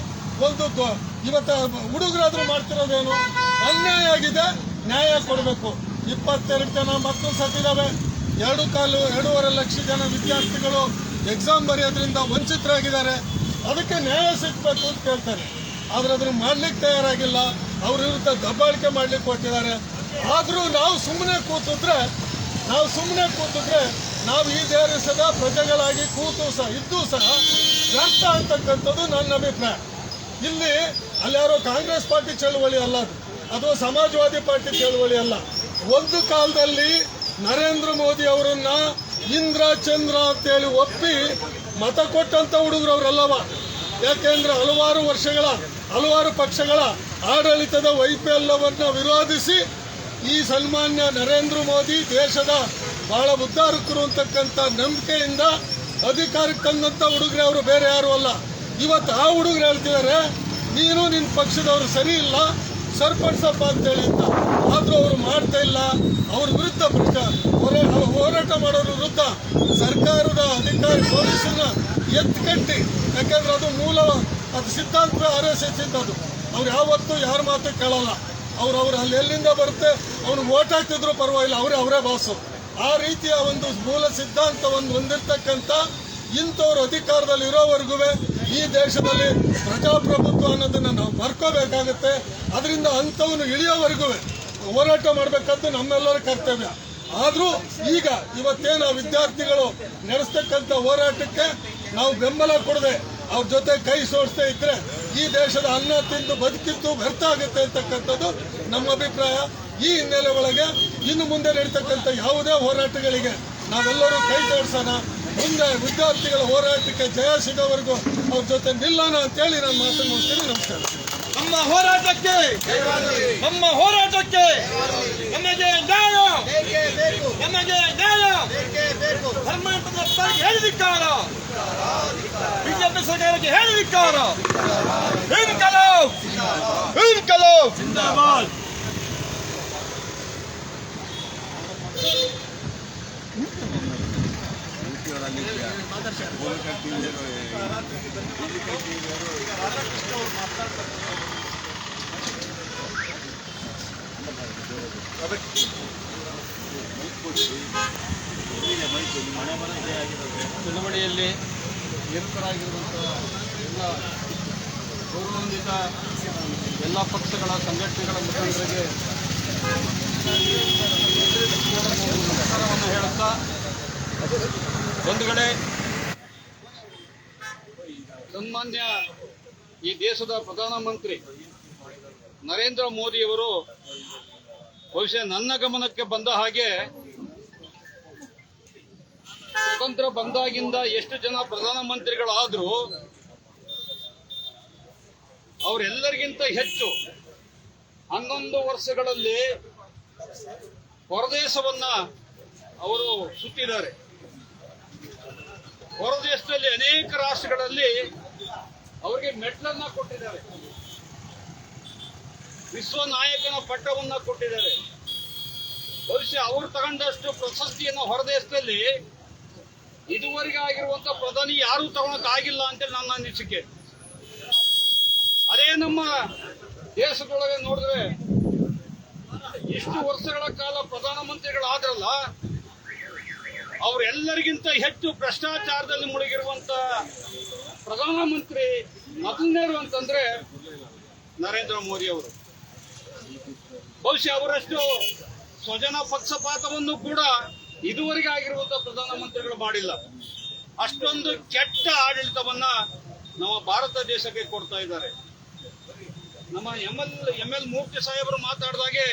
ಇವತ್ತು ಹುಡುಗರಾದ್ರೂ ಮಾಡ್ತಿರೋದೇನು ಅನ್ಯಾಯ ಆಗಿದೆ, ನ್ಯಾಯ ಕೊಡಬೇಕು. 22 ಜನ ಮಕ್ಕಳು ಸತ್ತಿದ್ದಾವೆ. 2.5 ಲಕ್ಷ ಜನ ವಿದ್ಯಾರ್ಥಿಗಳು ಎಕ್ಸಾಮ್ ಬರೆಯೋದ್ರಿಂದ ವಂಚಿತರಾಗಿದ್ದಾರೆ. ಅದಕ್ಕೆ ನ್ಯಾಯ ಸಿಗ್ಬೇಕು ಅಂತ ಕೇಳ್ತಾರೆ. ಆದ್ರೆ ಅದನ್ನು ಮಾಡ್ಲಿಕ್ಕೆ ತಯಾರಾಗಿಲ್ಲ. ಅವ್ರ ವಿರುದ್ಧ ದಬ್ಬಾಳಿಕೆ ಮಾಡ್ಲಿಕ್ಕೆ ಕೊಟ್ಟಿದ್ದಾರೆ. ಆದ್ರೂ ನಾವು ಸುಮ್ಮನೆ ಕೂತಿದ್ರೆ ನಾವು ಈ ದೇಶದ ಪ್ರಜೆಗಳಾಗಿ ಇದ್ದು ಸಹ ವ್ಯರ್ಥ ಅಂತಕ್ಕಂಥದ್ದು ನನ್ನ ಅಭಿಪ್ರಾಯ. ಇಲ್ಲಿ ಅಲ್ಯಾರೋ ಕಾಂಗ್ರೆಸ್ ಪಾರ್ಟಿ ಚಳುವಳಿ ಅಲ್ಲ ಅದು ಸಮಾಜವಾದಿ ಪಾರ್ಟಿ ಚಳುವಳಿ ಅಲ್ಲ. ಒಂದು ಕಾಲದಲ್ಲಿ ನರೇಂದ್ರ ಮೋದಿ ಅವರನ್ನ ಇಂದ್ರ ಚಂದ್ರ ಅಂತೇಳಿ ಒಪ್ಪಿ ಮತ ಕೊಟ್ಟಂತ ಹುಡುಗರು ಅವರೆಲ್ಲವ. ಯಾಕೆಂದ್ರೆ ಹಲವಾರು ಪಕ್ಷಗಳ ಆಡಳಿತದ ವೈಫಲ್ಯವನ್ನ ವಿರೋಧಿಸಿ ಈ ಸನ್ಮಾನ್ಯ ನರೇಂದ್ರ ಮೋದಿ ದೇಶದ ಬಹಳ ಉದ್ಧಾರಕರು ಅಂತಕ್ಕಂಥ ನಂಬಿಕೆಯಿಂದ ಅಧಿಕಾರಕ್ಕೆ ತಂದಂತ ಹುಡುಗರೇ ಅವರು, ಬೇರೆ ಯಾರು ಅಲ್ಲ. ಇವತ್ತು ಆ ಹುಡುಗರು ಹೇಳ್ತಿದ್ದಾರೆ ನೀನು ನಿನ್ನ ಪಕ್ಷದವರು ಸರಿ ಇಲ್ಲ, ಸರಿಪಡಿಸಪ್ಪ ಅಂತೇಳಿ ಅಂತ. ಆದ್ರೂ ಅವರು ಮಾಡ್ತಾ ಇಲ್ಲ. ಅವ್ರ ವಿರುದ್ಧ ಹೋರಾಟ ಮಾಡೋರ ವಿರುದ್ಧ ಸರ್ಕಾರದ ಅಧಿಕಾರಿ ಪೊಲೀಸನ್ನ ಎತ್ಕಟ್ಟಿ, ಯಾಕೆಂದ್ರೆ ಅದು ಸಿದ್ಧಾಂತ RSS ಇದ್ದದು. ಅವ್ರು ಯಾವತ್ತೂ ಯಾರ ಮಾತು ಕೇಳಲ್ಲ. ಅವ್ರು ಅಲ್ಲಿ ಎಲ್ಲಿಂದ ಬರುತ್ತೆ, ಅವ್ನು ಓಟ್ ಹಾಕ್ತಿದ್ರು ಪರವಾಗಿಲ್ಲ, ಅವರೇ ಬಾಸು. ಆ ರೀತಿಯ ಒಂದು ಮೂಲ ಸಿದ್ಧಾಂತವನ್ನು ಹೊಂದಿರತಕ್ಕಂಥ ಇಂಥವ್ರು ಅಧಿಕಾರದಲ್ಲಿ ಇರೋವರೆಗೂ ಈ ದೇಶದಲ್ಲಿ ಪ್ರಜಾಪ್ರಭುತ್ವ ಅನ್ನೋದನ್ನ ನಾವು ಬರ್ಕೋಬೇಕಾಗತ್ತೆ. ಅದರಿಂದ ಅಂಥವನು ಇಳಿಯೋವರೆಗೂ ಹೋರಾಟ ಮಾಡಬೇಕಾದ್ದು ನಮ್ಮೆಲ್ಲರ ಕರ್ತವ್ಯ. ಆದ್ರೂ ಇವತ್ತೇನು ವಿದ್ಯಾರ್ಥಿಗಳು ನಡೆಸ್ತಕ್ಕಂಥ ಹೋರಾಟಕ್ಕೆ ನಾವು ಬೆಂಬಲ ಕೊಡದೆ ಅವ್ರ ಜೊತೆ ಕೈ ಜೋಡಿಸ್ತಾ ಇದ್ರೆ ಈ ದೇಶದ ಅನ್ನ ತಿಂದು ಬದುಕಿದ್ದು ವ್ಯರ್ಥ ಆಗುತ್ತೆ ಅಂತಕ್ಕಂಥದ್ದು ನಮ್ಮ ಅಭಿಪ್ರಾಯ. ಈ ಹಿನ್ನೆಲೆ ಒಳಗೆ ಇನ್ನು ಮುಂದೆ ನಡೀತಕ್ಕಂಥ ಯಾವುದೇ ಹೋರಾಟಗಳಿಗೆ ನಾವೆಲ್ಲರೂ ಕೈ ಜೋಡಿಸೋಣ. ಮುಂದೆ ವಿದ್ಯಾರ್ಥಿಗಳ ಹೋರಾಟಕ್ಕೆ ಜಯ ಸಿಗೋವರೆಗೂ ಅವ್ರ ಜೊತೆ ನಿಲ್ಲೋಣ ಅಂತೇಳಿ ನಾನು ಮಾತನ್ನು ಮುಗಿಸ್ತೀನಿ. ನಮಸ್ಕಾರ. ನಮ್ಮ ಹೋರಾಟಕ್ಕೆ ನಮಗೆ ನ್ಯಾಯ, ಧರ್ಮಾಂತರದ ಸರ್ಕಾರಕ್ಕೆ ಹೇಳಿದಿಕ್ಕಾರ, ಬಿಜೆಪಿ ಸರ್ಕಾರಕ್ಕೆ ಹೇಳಿದಿಕ್ಕಾರ. ಇನ್ಕಲಾಬ್ ಜಿಂದಾಬಾದ್. ಚುನಾವಣೆಯಲ್ಲಿ ನಿರತರಾಗಿರುವಂತಹ ಎಲ್ಲ ಗೌರವಾನ್ವಿತ ಎಲ್ಲ ಪಕ್ಷಗಳ ಸಂಘಟನೆಗಳ ಮುಖಂಡರಿಗೆ ನಮಸ್ಕಾರವನ್ನು ಹೇಳುತ್ತಾ ಬಂಧುಗಳೇ, ಸನ್ಮಾನ್ಯ ಈ ದೇಶದ ಪ್ರಧಾನಮಂತ್ರಿ ನರೇಂದ್ರ ಮೋದಿಯವರು ಬಹುಶಃ ನನ್ನ ಗಮನಕ್ಕೆ ಬಂದ ಹಾಗೆ ಸ್ವತಂತ್ರ ಬಂದಾಗಿಂದ ಎಷ್ಟು ಜನ ಪ್ರಧಾನಮಂತ್ರಿಗಳಾದರೂ ಅವರೆಲ್ಲರಿಗಿಂತ ಹೆಚ್ಚು 11 ವರ್ಷಗಳಲ್ಲಿ ಹೊರದೇಶವನ್ನ ಅವರು ಸುತ್ತಿದ್ದಾರೆ. ಹೊರದೇಶದಲ್ಲಿ ಅನೇಕ ರಾಷ್ಟ್ರಗಳಲ್ಲಿ ಅವರಿಗೆ ಮೆಟ್ಲನ್ನ ಕೊಟ್ಟಿದ್ದಾರೆ, ವಿಶ್ವ ನಾಯಕನ ಪಟ್ಟವನ್ನ ಕೊಟ್ಟಿದ್ದಾರೆ. ಬಹುಶಃ ಅವರು ತಗೊಂಡಷ್ಟು ಪ್ರಶಸ್ತಿಯನ್ನು ಹೊರದೇಶದಲ್ಲಿ ಇದುವರೆಗೆ ಆಗಿರುವಂತ ಪ್ರಧಾನಿ ಯಾರೂ ತಗೊಳಕ್ಕಾಗಿಲ್ಲ ಅಂತ ನನ್ನ ಅನಿಸಿಕೆ. ಅದೇ ನಮ್ಮ ದೇಶದೊಳಗೆ ನೋಡಿದ್ರೆ ಇಷ್ಟು ವರ್ಷಗಳ ಕಾಲ ಪ್ರಧಾನಮಂತ್ರಿಗಳಾದ್ರಲ್ಲ, ಅವರೆಲ್ಲರಿಗಿಂತ ಹೆಚ್ಚು ಭ್ರಷ್ಟಾಚಾರದಲ್ಲಿ ಮುಳುಗಿರುವಂತ ಪ್ರಧಾನಮಂತ್ರಿ ಮೊದಲನೇರು ಅಂತಂದ್ರೆ ನರೇಂದ್ರ ಮೋದಿ ಅವರು. ಬಹುಶಃ ಅವರಷ್ಟು ಸ್ವಜನ ಪಕ್ಷಪಾತವನ್ನು ಕೂಡ ಇದುವರೆಗೆ ಆಗಿರುವಂತಹ ಪ್ರಧಾನಮಂತ್ರಿಗಳು ಮಾಡಿಲ್ಲ. ಅಷ್ಟೊಂದು ಕೆಟ್ಟ ಆಡಳಿತವನ್ನ ನಮ್ಮ ಭಾರತ ದೇಶಕ್ಕೆ ಕೊಡ್ತಾ ಇದ್ದಾರೆ. ನಮ್ಮ ಎಂ ಎಲ್ ಮೂರ್ತಿ ಸಾಹೇಬರು ಮಾತಾಡಿದಾಗೆ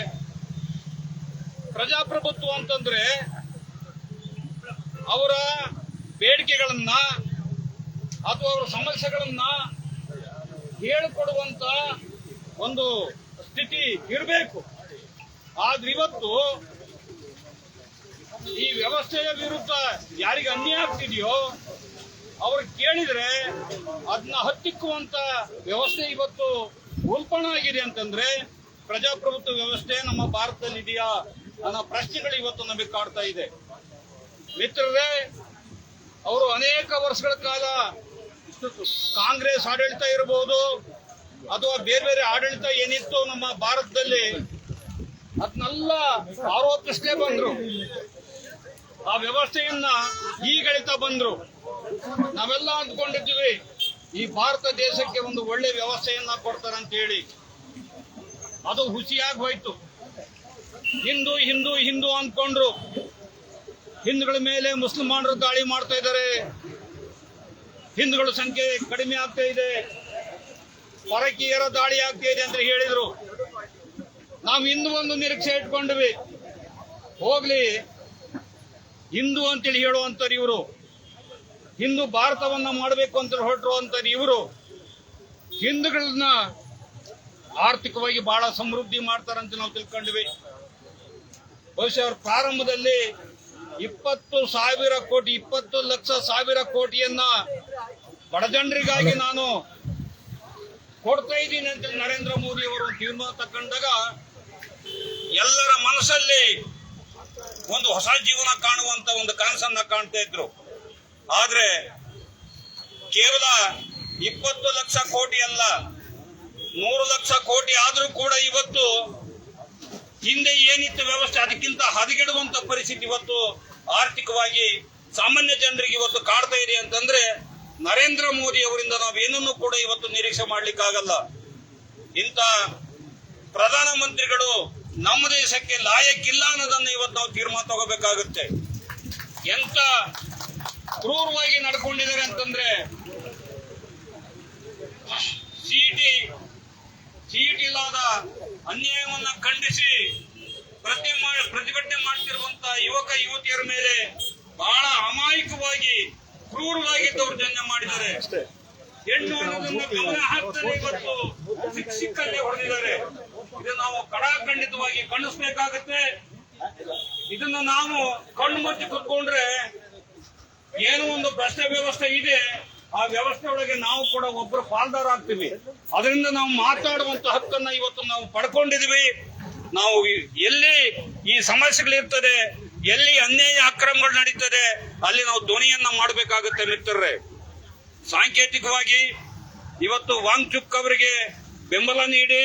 ಪ್ರಜಾಪ್ರಭುತ್ವ ಅಂತಂದ್ರೆ ಅವರ ಬೇಡಿಕೆಗಳನ್ನ ಅಥವಾ ಅವರ ಸಮಸ್ಯೆಗಳನ್ನ ಹೇಳಿಕೊಡುವಂತ ಒಂದು ಸ್ಥಿತಿ ಇರಬೇಕು. ಆದ್ರೆ ಇವತ್ತು ಈ ವ್ಯವಸ್ಥೆಯ ವಿರುದ್ಧ ಯಾರಿಗೆ ಅನ್ಯಾಯ ಆಗ್ತಿದೆಯೋ ಅವ್ರು ಕೇಳಿದ್ರೆ ಅದನ್ನ ಹತ್ತಿಕ್ಕುವಂತ ವ್ಯವಸ್ಥೆ ಇವತ್ತು ಉಲ್ಪಣ ಆಗಿದೆ. ಅಂತಂದ್ರೆ ಪ್ರಜಾಪ್ರಭುತ್ವ ವ್ಯವಸ್ಥೆ ನಮ್ಮ ಭಾರತದಲ್ಲಿ ಇದೆಯಾ ಅನ್ನೋ ಪ್ರಶ್ನೆಗಳು ಇವತ್ತು ನಮಗೆ ಕಾಡ್ತಾ ಇದೆ. ಮಿತ್ರರೇ, ಅವರು ಅನೇಕ ವರ್ಷಗಳ ಕಾಲ ಕಾಂಗ್ರೆಸ್ ಆಡಳಿತ ಇರಬಹುದು ಅಥವಾ ಬೇರೆ ಬೇರೆ ಆಡಳಿತ ಏನಿತ್ತು ನಮ್ಮ ಭಾರತದಲ್ಲಿ ಅದನ್ನೆಲ್ಲ ಆರೋಪಿಸಲೇ ಬಂದ್ರು. ಆ ವ್ಯವಸ್ಥೆಯನ್ನ ಈಗಳಿತ ಬಂದ್ರು. ನಾವೆಲ್ಲ ಅಂದ್ಕೊಂಡಿದ್ವಿ ಈ ಭಾರತ ದೇಶಕ್ಕೆ ಒಂದು ಒಳ್ಳೆ ವ್ಯವಸ್ಥೆಯನ್ನ ಕೊಡ್ತಾರಂತ ಹೇಳಿ. ಅದು ಹುಸಿಯಾಗಿ ಹೋಯ್ತು. ಹಿಂದೂ ಹಿಂದೂ ಹಿಂದೂ ಅಂದ್ಕೊಂಡ್ರು. ಹಿಂದೂಗಳ ಮೇಲೆ ಮುಸಲ್ಮಾನರು ದಾಳಿ ಮಾಡ್ತಾ ಇದ್ದಾರೆ, ಹಿಂದೂಗಳ ಸಂಖ್ಯೆ ಕಡಿಮೆ ಆಗ್ತಾ ಇದೆ, ಪರಕೀಯರ ದಾಳಿ ಆಗ್ತಾ ಇದೆ ಅಂತ ಹೇಳಿದ್ರು. ನಾವು ಹಿಂದೂ ಒಂದು ನಿರೀಕ್ಷೆ ಇಟ್ಕೊಂಡ್ವಿ. ಹೋಗ್ಲಿ, ಹಿಂದೂ ಅಂತೇಳಿ ಹೇಳುವಂತರು ಇವರು, ಹಿಂದೂ ಭಾರತವನ್ನ ಮಾಡಬೇಕು ಅಂತ ಹೊರಟರು ಅಂತಾರೆ ಇವರು. ಹಿಂದೂಗಳನ್ನ ಆರ್ಥಿಕವಾಗಿ ಬಹಳ ಸಮೃದ್ಧಿ ಮಾಡ್ತಾರಂತ ನಾವು ತಿಳ್ಕೊಂಡ್ವಿ. ಬಹುಶಃ ಅವ್ರ ಪ್ರಾರಂಭದಲ್ಲಿ 20 ಲಕ್ಷ ಸಾವಿರ ಕೋಟಿಯನ್ನ ಬಡಜನರಿಗಾಗಿ ನಾನು ಕೊಡ್ತಾ ಇದ್ದೀನಿ ಅಂತ ನರೇಂದ್ರ ಮೋದಿ ಅವರು ತೀರ್ಮಾನ ತಗೊಂಡಾಗ ಎಲ್ಲರ ಮನಸ್ಸಲ್ಲಿ ಒಂದು ಹೊಸ ಜೀವನ ಕಾಣುವಂತ ಒಂದು ಕನಸನ್ನ ಕಾಣ್ತಾ ಇದ್ರು. ಆದ್ರೆ ಕೇವಲ 20 ಲಕ್ಷ ಕೋಟಿ ಅಲ್ಲ, 100 ಲಕ್ಷ ಕೋಟಿ ಆದ್ರೂ ಕೂಡ ಇವತ್ತು ಹಿಂದೆ ಏನಿತ್ತು ವ್ಯವಸ್ಥೆ ಅದಕ್ಕಿಂತ ಹದಗೆಡುವಂತ ಪರಿಸ್ಥಿತಿ ಇವತ್ತು ಆರ್ಥಿಕವಾಗಿ ಸಾಮಾನ್ಯ ಜನರಿಗೆ ಇವತ್ತು ಕಾಡ್ತಾ ಇದೆ. ಅಂತಂದ್ರೆ ನರೇಂದ್ರ ಮೋದಿ ಅವರಿಂದ ನಾವೇನನ್ನು ಕೂಡ ಇವತ್ತು ನಿರೀಕ್ಷೆ ಮಾಡ್ಲಿಕ್ಕಾಗಲ್ಲ. ಇಂಥ ಪ್ರಧಾನಮಂತ್ರಿಗಳು ನಮ್ಮ ದೇಶಕ್ಕೆ ಲಾಯಕ್ಕಿಲ್ಲ ಅನ್ನೋದನ್ನ ಇವತ್ತು ನಾವು ತೀರ್ಮಾನ ತಗೋಬೇಕಾಗುತ್ತೆ. ಎಂತ ಕ್ರೂರವಾಗಿ ನಡ್ಕೊಂಡಿದ್ದಾರೆ ಅಂತಂದ್ರೆ ಸಿಇಟಿ ಇಲ್ಲದ ಅನ್ಯಾಯವನ್ನ ಖಂಡಿಸಿ ಪ್ರತಿಭಟನೆ ಮಾಡ್ತಿರುವಂತ ಯುವಕ ಯುವತಿಯರ ಮೇಲೆ ಬಹಳ ಅಮಾಯಕವಾಗಿ ಕ್ರೂರವಾಗಿ ದೌರ್ಜನ್ಯ ಮಾಡಿದ್ದಾರೆ. ಹೆಣ್ಣು ಅನ್ನೋದನ್ನ ಗಮನ ಹಾಕ್ತಾರೆ ಇವತ್ತು ಶಿಕ್ಷಕರೇ ಹೊಡೆದಿದ್ದಾರೆ. ಇದು ನಾವು ಖಂಡಿತವಾಗಿ ಖಂಡಿಸಬೇಕಾಗುತ್ತೆ. ಇದನ್ನ ನಾವು ಕಣ್ಣು ಮುಚ್ಚಿ ಕುತ್ಕೊಂಡ್ರೆ ಏನೋ ಒಂದು ಭ್ರಷ್ಟ ವ್ಯವಸ್ಥೆ ಇದೆ, ಆ ವ್ಯವಸ್ಥೆ ಒಳಗೆ ನಾವು ಕೂಡ ಒಬ್ಬರು ಪಾಲ್ದಾರ ಆಗ್ತೀವಿ. ಅದರಿಂದ ನಾವು ಮಾತಾಡುವಂತ ಹಕ್ಕನ್ನ ಇವತ್ತು ನಾವು ಪಡ್ಕೊಂಡಿದೀವಿ. ನಾವು ಎಲ್ಲಿ ಈ ಸಮಸ್ಯೆಗಳಿರ್ತದೆ, ಎಲ್ಲಿ ಅನ್ಯಾಯ ಅಕ್ರಮಗಳು ನಡೀತದೆ, ಅಲ್ಲಿ ನಾವು ಧ್ವನಿಯನ್ನ ಮಾಡಬೇಕಾಗುತ್ತೆ ಮಿತ್ರರೇ. ಸಾಂಕೇತಿಕವಾಗಿ ಇವತ್ತು ವಾಂಗ್ಚುಕ್ ಅವರಿಗೆ ಬೆಂಬಲ ನೀಡಿ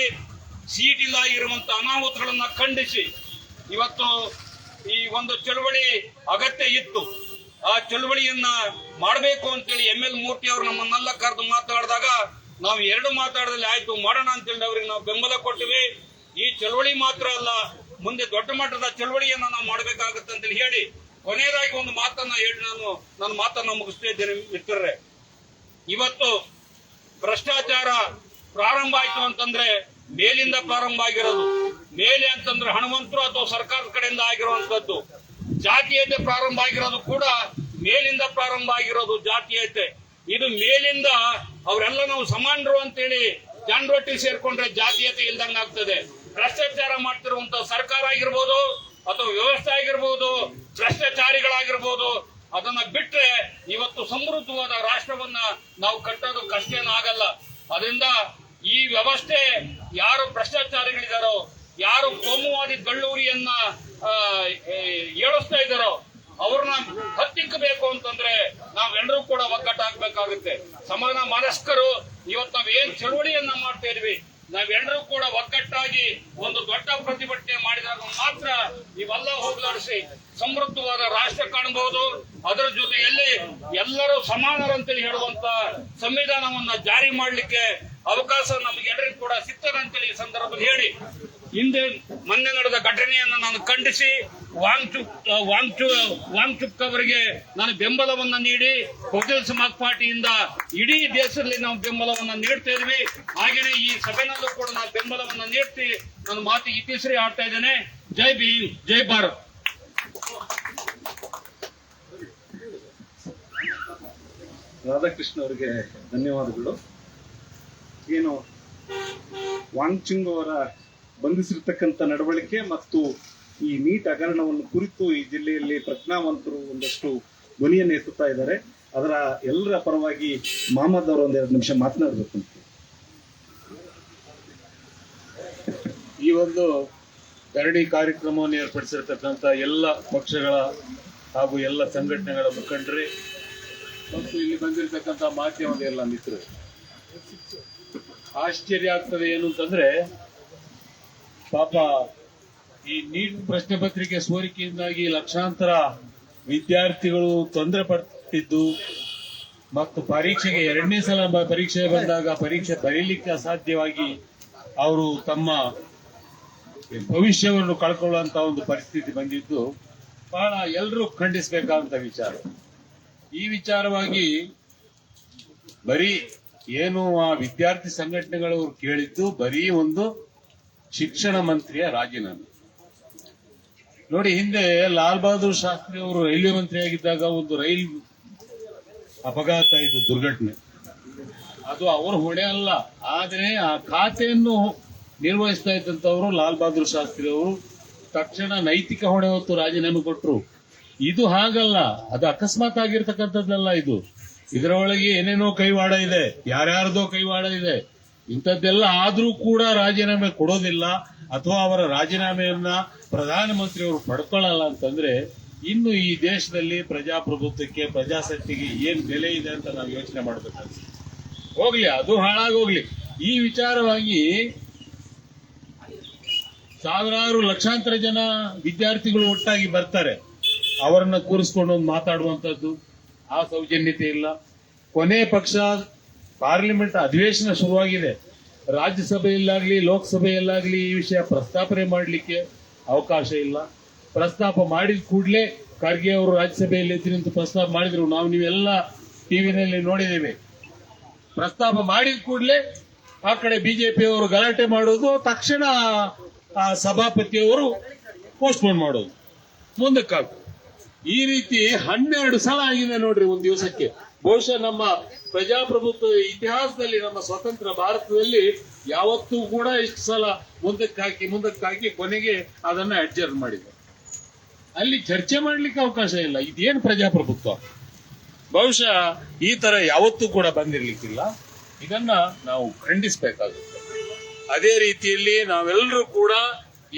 ಸಿಇಟಿ ಇರುವಂತ ಅನಾಹುತಗಳನ್ನ ಖಂಡಿಸಿ ಇವತ್ತು ಈ ಒಂದು ಚಳವಳಿ ಅಗತ್ಯ ಇತ್ತು. ಆ ಚಳವಳಿಯನ್ನ ಮಾಡಬೇಕು ಅಂತೇಳಿ ಎಂ.ಎಲ್. ಮೂರ್ತಿ ಅವರು ನಮ್ಮನ್ನೆಲ್ಲ ಕರೆದು ಮಾತಾಡಿದಾಗ ನಾವು ಎರಡು ಮಾತಾಡದಲ್ಲಿ ಆಯ್ತು ಮಾಡೋಣ ಅಂತೇಳಿ ಅವ್ರಿಗೆ ನಾವು ಬೆಂಬಲ ಕೊಟ್ಟಿವಿ. ಈ ಚಳವಳಿ ಮಾತ್ರ ಅಲ್ಲ, ಮುಂದೆ ದೊಡ್ಡ ಮಟ್ಟದ ಚಳವಳಿಯನ್ನ ನಾವು ಮಾಡಬೇಕಾಗುತ್ತೆ ಅಂತೇಳಿ ಹೇಳಿ ಕೊನೆಯದಾಗಿ ಒಂದು ಮಾತನ್ನ ಹೇಳಿ ನಾನು ನನ್ನ ಮಾತನ್ನ ಮುಗಿಸ್ತಾ ಇದ್ದೇನೆ ಮಿತ್ರರೇ. ಇವತ್ತು ಭ್ರಷ್ಟಾಚಾರ ಪ್ರಾರಂಭ ಆಯ್ತು ಅಂತಂದ್ರೆ ಮೇಲಿಂದ ಪ್ರಾರಂಭ ಆಗಿರೋದು. ಮೇಲೆ ಅಂತಂದ್ರೆ ಹಣವಂತರು ಅಥವಾ ಸರ್ಕಾರದ ಕಡೆಯಿಂದ ಆಗಿರುವಂತದ್ದು. ಜಾತೀಯತೆ ಪ್ರಾರಂಭ ಆಗಿರೋದು ಕೂಡ ಮೇಲಿಂದ ಪ್ರಾರಂಭ ಆಗಿರೋದು ಜಾತೀಯತೆ. ಇದು ಮೇಲಿಂದ ಅವರೆಲ್ಲ ನಾವು ಸಮಾನರು ಅಂತೇಳಿ ಜನರೊಟ್ಟಿಗೆ ಸೇರ್ಕೊಂಡ್ರೆ ಜಾತೀಯತೆ ಇಲ್ದಂಗ ಆಗ್ತದೆ. ಭ್ರಷ್ಟಾಚಾರ ಮಾಡ್ತಿರುವಂತ ಸರ್ಕಾರ ಆಗಿರ್ಬೋದು ಅಥವಾ ವ್ಯವಸ್ಥೆ ಆಗಿರ್ಬೋದು, ಭ್ರಷ್ಟಾಚಾರಿಗಳಾಗಿರ್ಬೋದು, ಅದನ್ನ ಬಿಟ್ರೆ ಇವತ್ತು ಸಮೃದ್ಧವಾದ ರಾಷ್ಟ್ರವನ್ನ ನಾವು ಕಟ್ಟೋದು ಕಷ್ಟ ಆಗಲ್ಲ. ಅದರಿಂದ ಈ ವ್ಯವಸ್ಥೆ ಯಾರು ಭ್ರಷ್ಟಾಚಾರಿಗಳಿದಾರೋ, ಯಾರು ಕೋಮುವಾದಿ ಕಳ್ಳೂರಿಯನ್ನ ಏಳಿಸ್ತಾ ಇದ್ದಾರೋ ಅವ್ರನ್ನ ಹತ್ತಿಕ್ಕಬೇಕು ಅಂತಂದ್ರೆ ನಾವೆಲ್ಲರೂ ಕೂಡ ಒಗ್ಗಟ್ಟಾಗಬೇಕಾಗುತ್ತೆ. ಸಮಾನ ಮನಸ್ಕರು ಇವತ್ತು ನಾವೇನ್ ಚಳವಳಿಯನ್ನ ಮಾಡ್ತಾ ಇದ್ವಿ, ನಾವೆಲ್ಲರೂ ಕೂಡ ಒಗ್ಗಟ್ಟಾಗಿ ಒಂದು ದೊಡ್ಡ ಪ್ರತಿಭಟನೆ ಮಾಡಿದಾಗ ಮಾತ್ರ ಇವೆಲ್ಲ ಹೋಗಲಾಡಿಸಿ ಸಮೃದ್ಧವಾದ ರಾಷ್ಟ್ರ ಕಾಣಬಹುದು. ಅದರ ಜೊತೆಯಲ್ಲಿ ಎಲ್ಲರೂ ಸಮಾನರಂತೇಳಿ ಹೇಳುವಂತ ಸಂವಿಧಾನವನ್ನ ಜಾರಿ ಮಾಡಲಿಕ್ಕೆ ಅವಕಾಶ ನಮಗೆಲ್ಲರಿಗೂ ಕೂಡ ಸಿಗ್ತದೆ ಅಂತೇಳಿ ಈ ಸಂದರ್ಭದಲ್ಲಿ ಹೇಳಿ, ಹಿಂದೆ ಮೊನ್ನೆ ನಡೆದ ಘಟನೆಯನ್ನ ನಾನು ಖಂಡಿಸಿ ವಾಂಗ್ಚುಕ್ ಅವರಿಗೆ ನಾನು ಬೆಂಬಲವನ್ನ ನೀಡಿ ಬಹುಜನ ಸಮಾಜ್ ಪಾರ್ಟಿಯಿಂದ ಇಡೀ ದೇಶದಲ್ಲಿ ನಾವು ಬೆಂಬಲವನ್ನ ನೀಡ್ತಾ ಇದ್ವಿ. ಹಾಗೇನೆ ಈ ಸಭೆನಲ್ಲೂ ಕೂಡ ನಾವು ಬೆಂಬಲವನ್ನ ನೀಡ್ತಿ ನನ್ನ ಮಾತಿಗೆ ಇತಿಶ್ರೀ ಆಡ್ತಾ ಇದ್ದೇನೆ. ಜೈ ಭೀಮ್, ಜೈ ಭಾರತ್. ರಾಧಾಕೃಷ್ಣ ಅವರಿಗೆ ಧನ್ಯವಾದಗಳು. ಏನು ವಾಂಗ್ಚುಂಗ್ ಅವರ ಬಂಧಿಸಿರ್ತಕ್ಕಂಥ ನಡವಳಿಕೆ ಮತ್ತು ಈ ನೀಟ್ ಹಗರಣವನ್ನು ಕುರಿತು ಈ ಜಿಲ್ಲೆಯಲ್ಲಿ ಪ್ರಜ್ಞಾವಂತರು ಒಂದಷ್ಟು ಧ್ವನಿಯನ್ನು ಎತ್ತುತ್ತಾ ಇದ್ದಾರೆ. ಅದರ ಎಲ್ಲರ ಪರವಾಗಿ ಮಹಮ್ಮದ್ ಅವರು ಒಂದೆರಡು ನಿಮಿಷ ಮಾತನಾಡಬೇಕು ಅಂತ. ಈ ಒಂದು ಧರಣಿ ಕಾರ್ಯಕ್ರಮವನ್ನು ಏರ್ಪಡಿಸಿರ್ತಕ್ಕಂಥ ಎಲ್ಲ ಪಕ್ಷಗಳ ಹಾಗೂ ಎಲ್ಲ ಸಂಘಟನೆಗಳ ಮುಖಂಡರೇ ಮತ್ತು ಇಲ್ಲಿ ಬಂದಿರತಕ್ಕಂಥ ಮಾಧ್ಯಮದ ಎಲ್ಲ ಮಿತ್ರರು, ಆಶ್ಚರ್ಯ ಆಗ್ತದೆ ಏನು ಅಂತಂದ್ರೆ, ಪಾಪ ಈ ನೀಟ್ ಪ್ರಶ್ನೆ ಪತ್ರಿಕೆ ಸೋರಿಕೆಯಿಂದಾಗಿ ಲಕ್ಷಾಂತರ ವಿದ್ಯಾರ್ಥಿಗಳು ತೊಂದರೆ ಪಡ್ತಿದ್ದು ಮತ್ತು ಪರೀಕ್ಷೆಗೆ ಎರಡನೇ ಸಲ ಪರೀಕ್ಷೆ ಬಂದಾಗ ಪರೀಕ್ಷೆ ಬರೀಲಿಕ್ಕೆ ಅಸಾಧ್ಯವಾಗಿ ಅವರು ತಮ್ಮ ಭವಿಷ್ಯವನ್ನು ಕಳ್ಕೊಳ್ಳುವಂತ ಒಂದು ಪರಿಸ್ಥಿತಿ ಬಂದಿದ್ದು ಬಹಳ ಎಲ್ಲರೂ ಖಂಡಿಸಬೇಕಾದಂತ ವಿಚಾರ. ಈ ವಿಚಾರವಾಗಿ ಬರೀ ಏನು ಆ ವಿದ್ಯಾರ್ಥಿ ಸಂಘಟನೆಗಳವರು ಕೇಳಿದ್ದು ಬರೀ ಒಂದು ಶಿಕ್ಷಣ ಮಂತ್ರಿಯ ರಾಜೀನಾಮೆ. ನೋಡಿ, ಹಿಂದೆ ಲಾಲ್ ಬಹದ್ದೂರ್ ಶಾಸ್ತ್ರಿ ಅವರು ರೈಲ್ವೆ ಮಂತ್ರಿ ಆಗಿದ್ದಾಗ ಒಂದು ರೈಲ್ ಅಪಘಾತ, ಇದು ದುರ್ಘಟನೆ, ಅದು ಅವರ ಹೊಣೆ ಅಲ್ಲ. ಆದರೆ ಆ ಖಾತೆಯನ್ನು ನಿರ್ವಹಿಸ್ತಾ ಇದ್ದಂತವರು ಲಾಲ್ ಬಹದ್ದೂರ್ ಶಾಸ್ತ್ರಿ ಅವರು ತಕ್ಷಣ ನೈತಿಕ ಹೊಣೆ ಹೊತ್ತು ರಾಜೀನಾಮೆ ಕೊಟ್ಟರು. ಇದು ಹಾಗಲ್ಲ, ಅದು ಅಕಸ್ಮಾತ್ ಆಗಿರ್ತಕ್ಕಂಥದ್ದಲ್ಲ. ಇದರ ಒಳಗೆ ಏನೇನೋ ಕೈವಾಡ ಇದೆ, ಯಾರ್ಯಾರದೋ ಕೈವಾಡ ಇದೆ. ಇಂಥದ್ದೆಲ್ಲ ಆದ್ರೂ ಕೂಡ ರಾಜೀನಾಮೆ ಕೊಡೋದಿಲ್ಲ ಅಥವಾ ಅವರ ರಾಜೀನಾಮೆಯನ್ನ ಪ್ರಧಾನಮಂತ್ರಿಯವರು ಪಡ್ಕೊಳ್ಳಲ್ಲ ಅಂತಂದ್ರೆ ಇನ್ನು ಈ ದೇಶದಲ್ಲಿ ಪ್ರಜಾಪ್ರಭುತ್ವಕ್ಕೆ, ಪ್ರಜಾಸತ್ತೆಗೆ ಏನ್ ಬೆಲೆ ಇದೆ ಅಂತ ನಾವು ಯೋಚನೆ ಮಾಡಬೇಕಾಗುತ್ತೆ. ಹೋಗ್ಲಿ, ಅದು ಹಾಳಾಗೋಗ್ಲಿ. ಈ ವಿಚಾರವಾಗಿ ಸಾವಿರಾರು ಲಕ್ಷಾಂತರ ಜನ ವಿದ್ಯಾರ್ಥಿಗಳು ಒಟ್ಟಾಗಿ ಬರ್ತಾರೆ, ಅವರನ್ನ ಕೂರಿಸ್ಕೊಂಡು ಮಾತಾಡುವಂತದ್ದು ಆ ಸೌಜನ್ಯತೆ ಇಲ್ಲ. ಕೊನೆ ಪಕ್ಷ ಪಾರ್ಲಿಮೆಂಟ್ ಅಧಿವೇಶನ ಶುರುವಾಗಿದೆ, ರಾಜ್ಯಸಭೆಯಲ್ಲಾಗ್ಲಿ ಲೋಕಸಭೆಯಲ್ಲಾಗ್ಲಿ ಈ ವಿಷಯ ಪ್ರಸ್ತಾಪನೆ ಮಾಡಲಿಕ್ಕೆ ಅವಕಾಶ ಇಲ್ಲ. ಪ್ರಸ್ತಾಪ ಮಾಡಿದ ಕೂಡಲೇ ಖರ್ಗೆ ಅವರು ರಾಜ್ಯಸಭೆಯಲ್ಲಿ ಎದ್ದು ನಿಂತು ಪ್ರಸ್ತಾಪ ಮಾಡಿದ್ರು, ನೀವೆಲ್ಲ ಟಿವಿನಲ್ಲಿ ನೋಡಿದ್ದೇವೆ. ಪ್ರಸ್ತಾಪ ಮಾಡಿದ ಕೂಡಲೇ ಆ ಕಡೆ ಬಿಜೆಪಿಯವರು ಗಲಾಟೆ ಮಾಡೋದು, ತಕ್ಷಣ ಆ ಸಭಾಪತಿಯವರು ಪೋಸ್ಟ್ಪೋನ್ ಮಾಡೋದು, ಮುಂದಕ್ಕಾಗ್ತದೆ. ಈ ರೀತಿ 12 ಸಲ ಆಗಿದೆ ನೋಡ್ರಿ ಒಂದು ದಿವಸಕ್ಕೆ. ಬಹುಶಃ ನಮ್ಮ ಪ್ರಜಾಪ್ರಭುತ್ವ ಇತಿಹಾಸದಲ್ಲಿ, ನಮ್ಮ ಸ್ವತಂತ್ರ ಭಾರತದಲ್ಲಿ ಯಾವತ್ತೂ ಕೂಡ ಇಷ್ಟು ಸಲ ಮುಂದಕ್ಕಾಕಿ ಕೊನೆಗೆ ಅದನ್ನ ಅಡ್ಜರ್ನ್ ಮಾಡಿದ್ದಾರೆ. ಅಲ್ಲಿ ಚರ್ಚೆ ಮಾಡ್ಲಿಕ್ಕೆ ಅವಕಾಶ ಇಲ್ಲ. ಇದೇನು ಪ್ರಜಾಪ್ರಭುತ್ವ? ಬಹುಶಃ ಈ ತರ ಯಾವತ್ತೂ ಕೂಡ ಬಂದಿರ್ಲಿಕ್ಕಿಲ್ಲ. ಇದನ್ನ ನಾವು ಖಂಡಿಸಬೇಕಾಗುತ್ತೆ. ಅದೇ ರೀತಿಯಲ್ಲಿ ನಾವೆಲ್ಲರೂ ಕೂಡ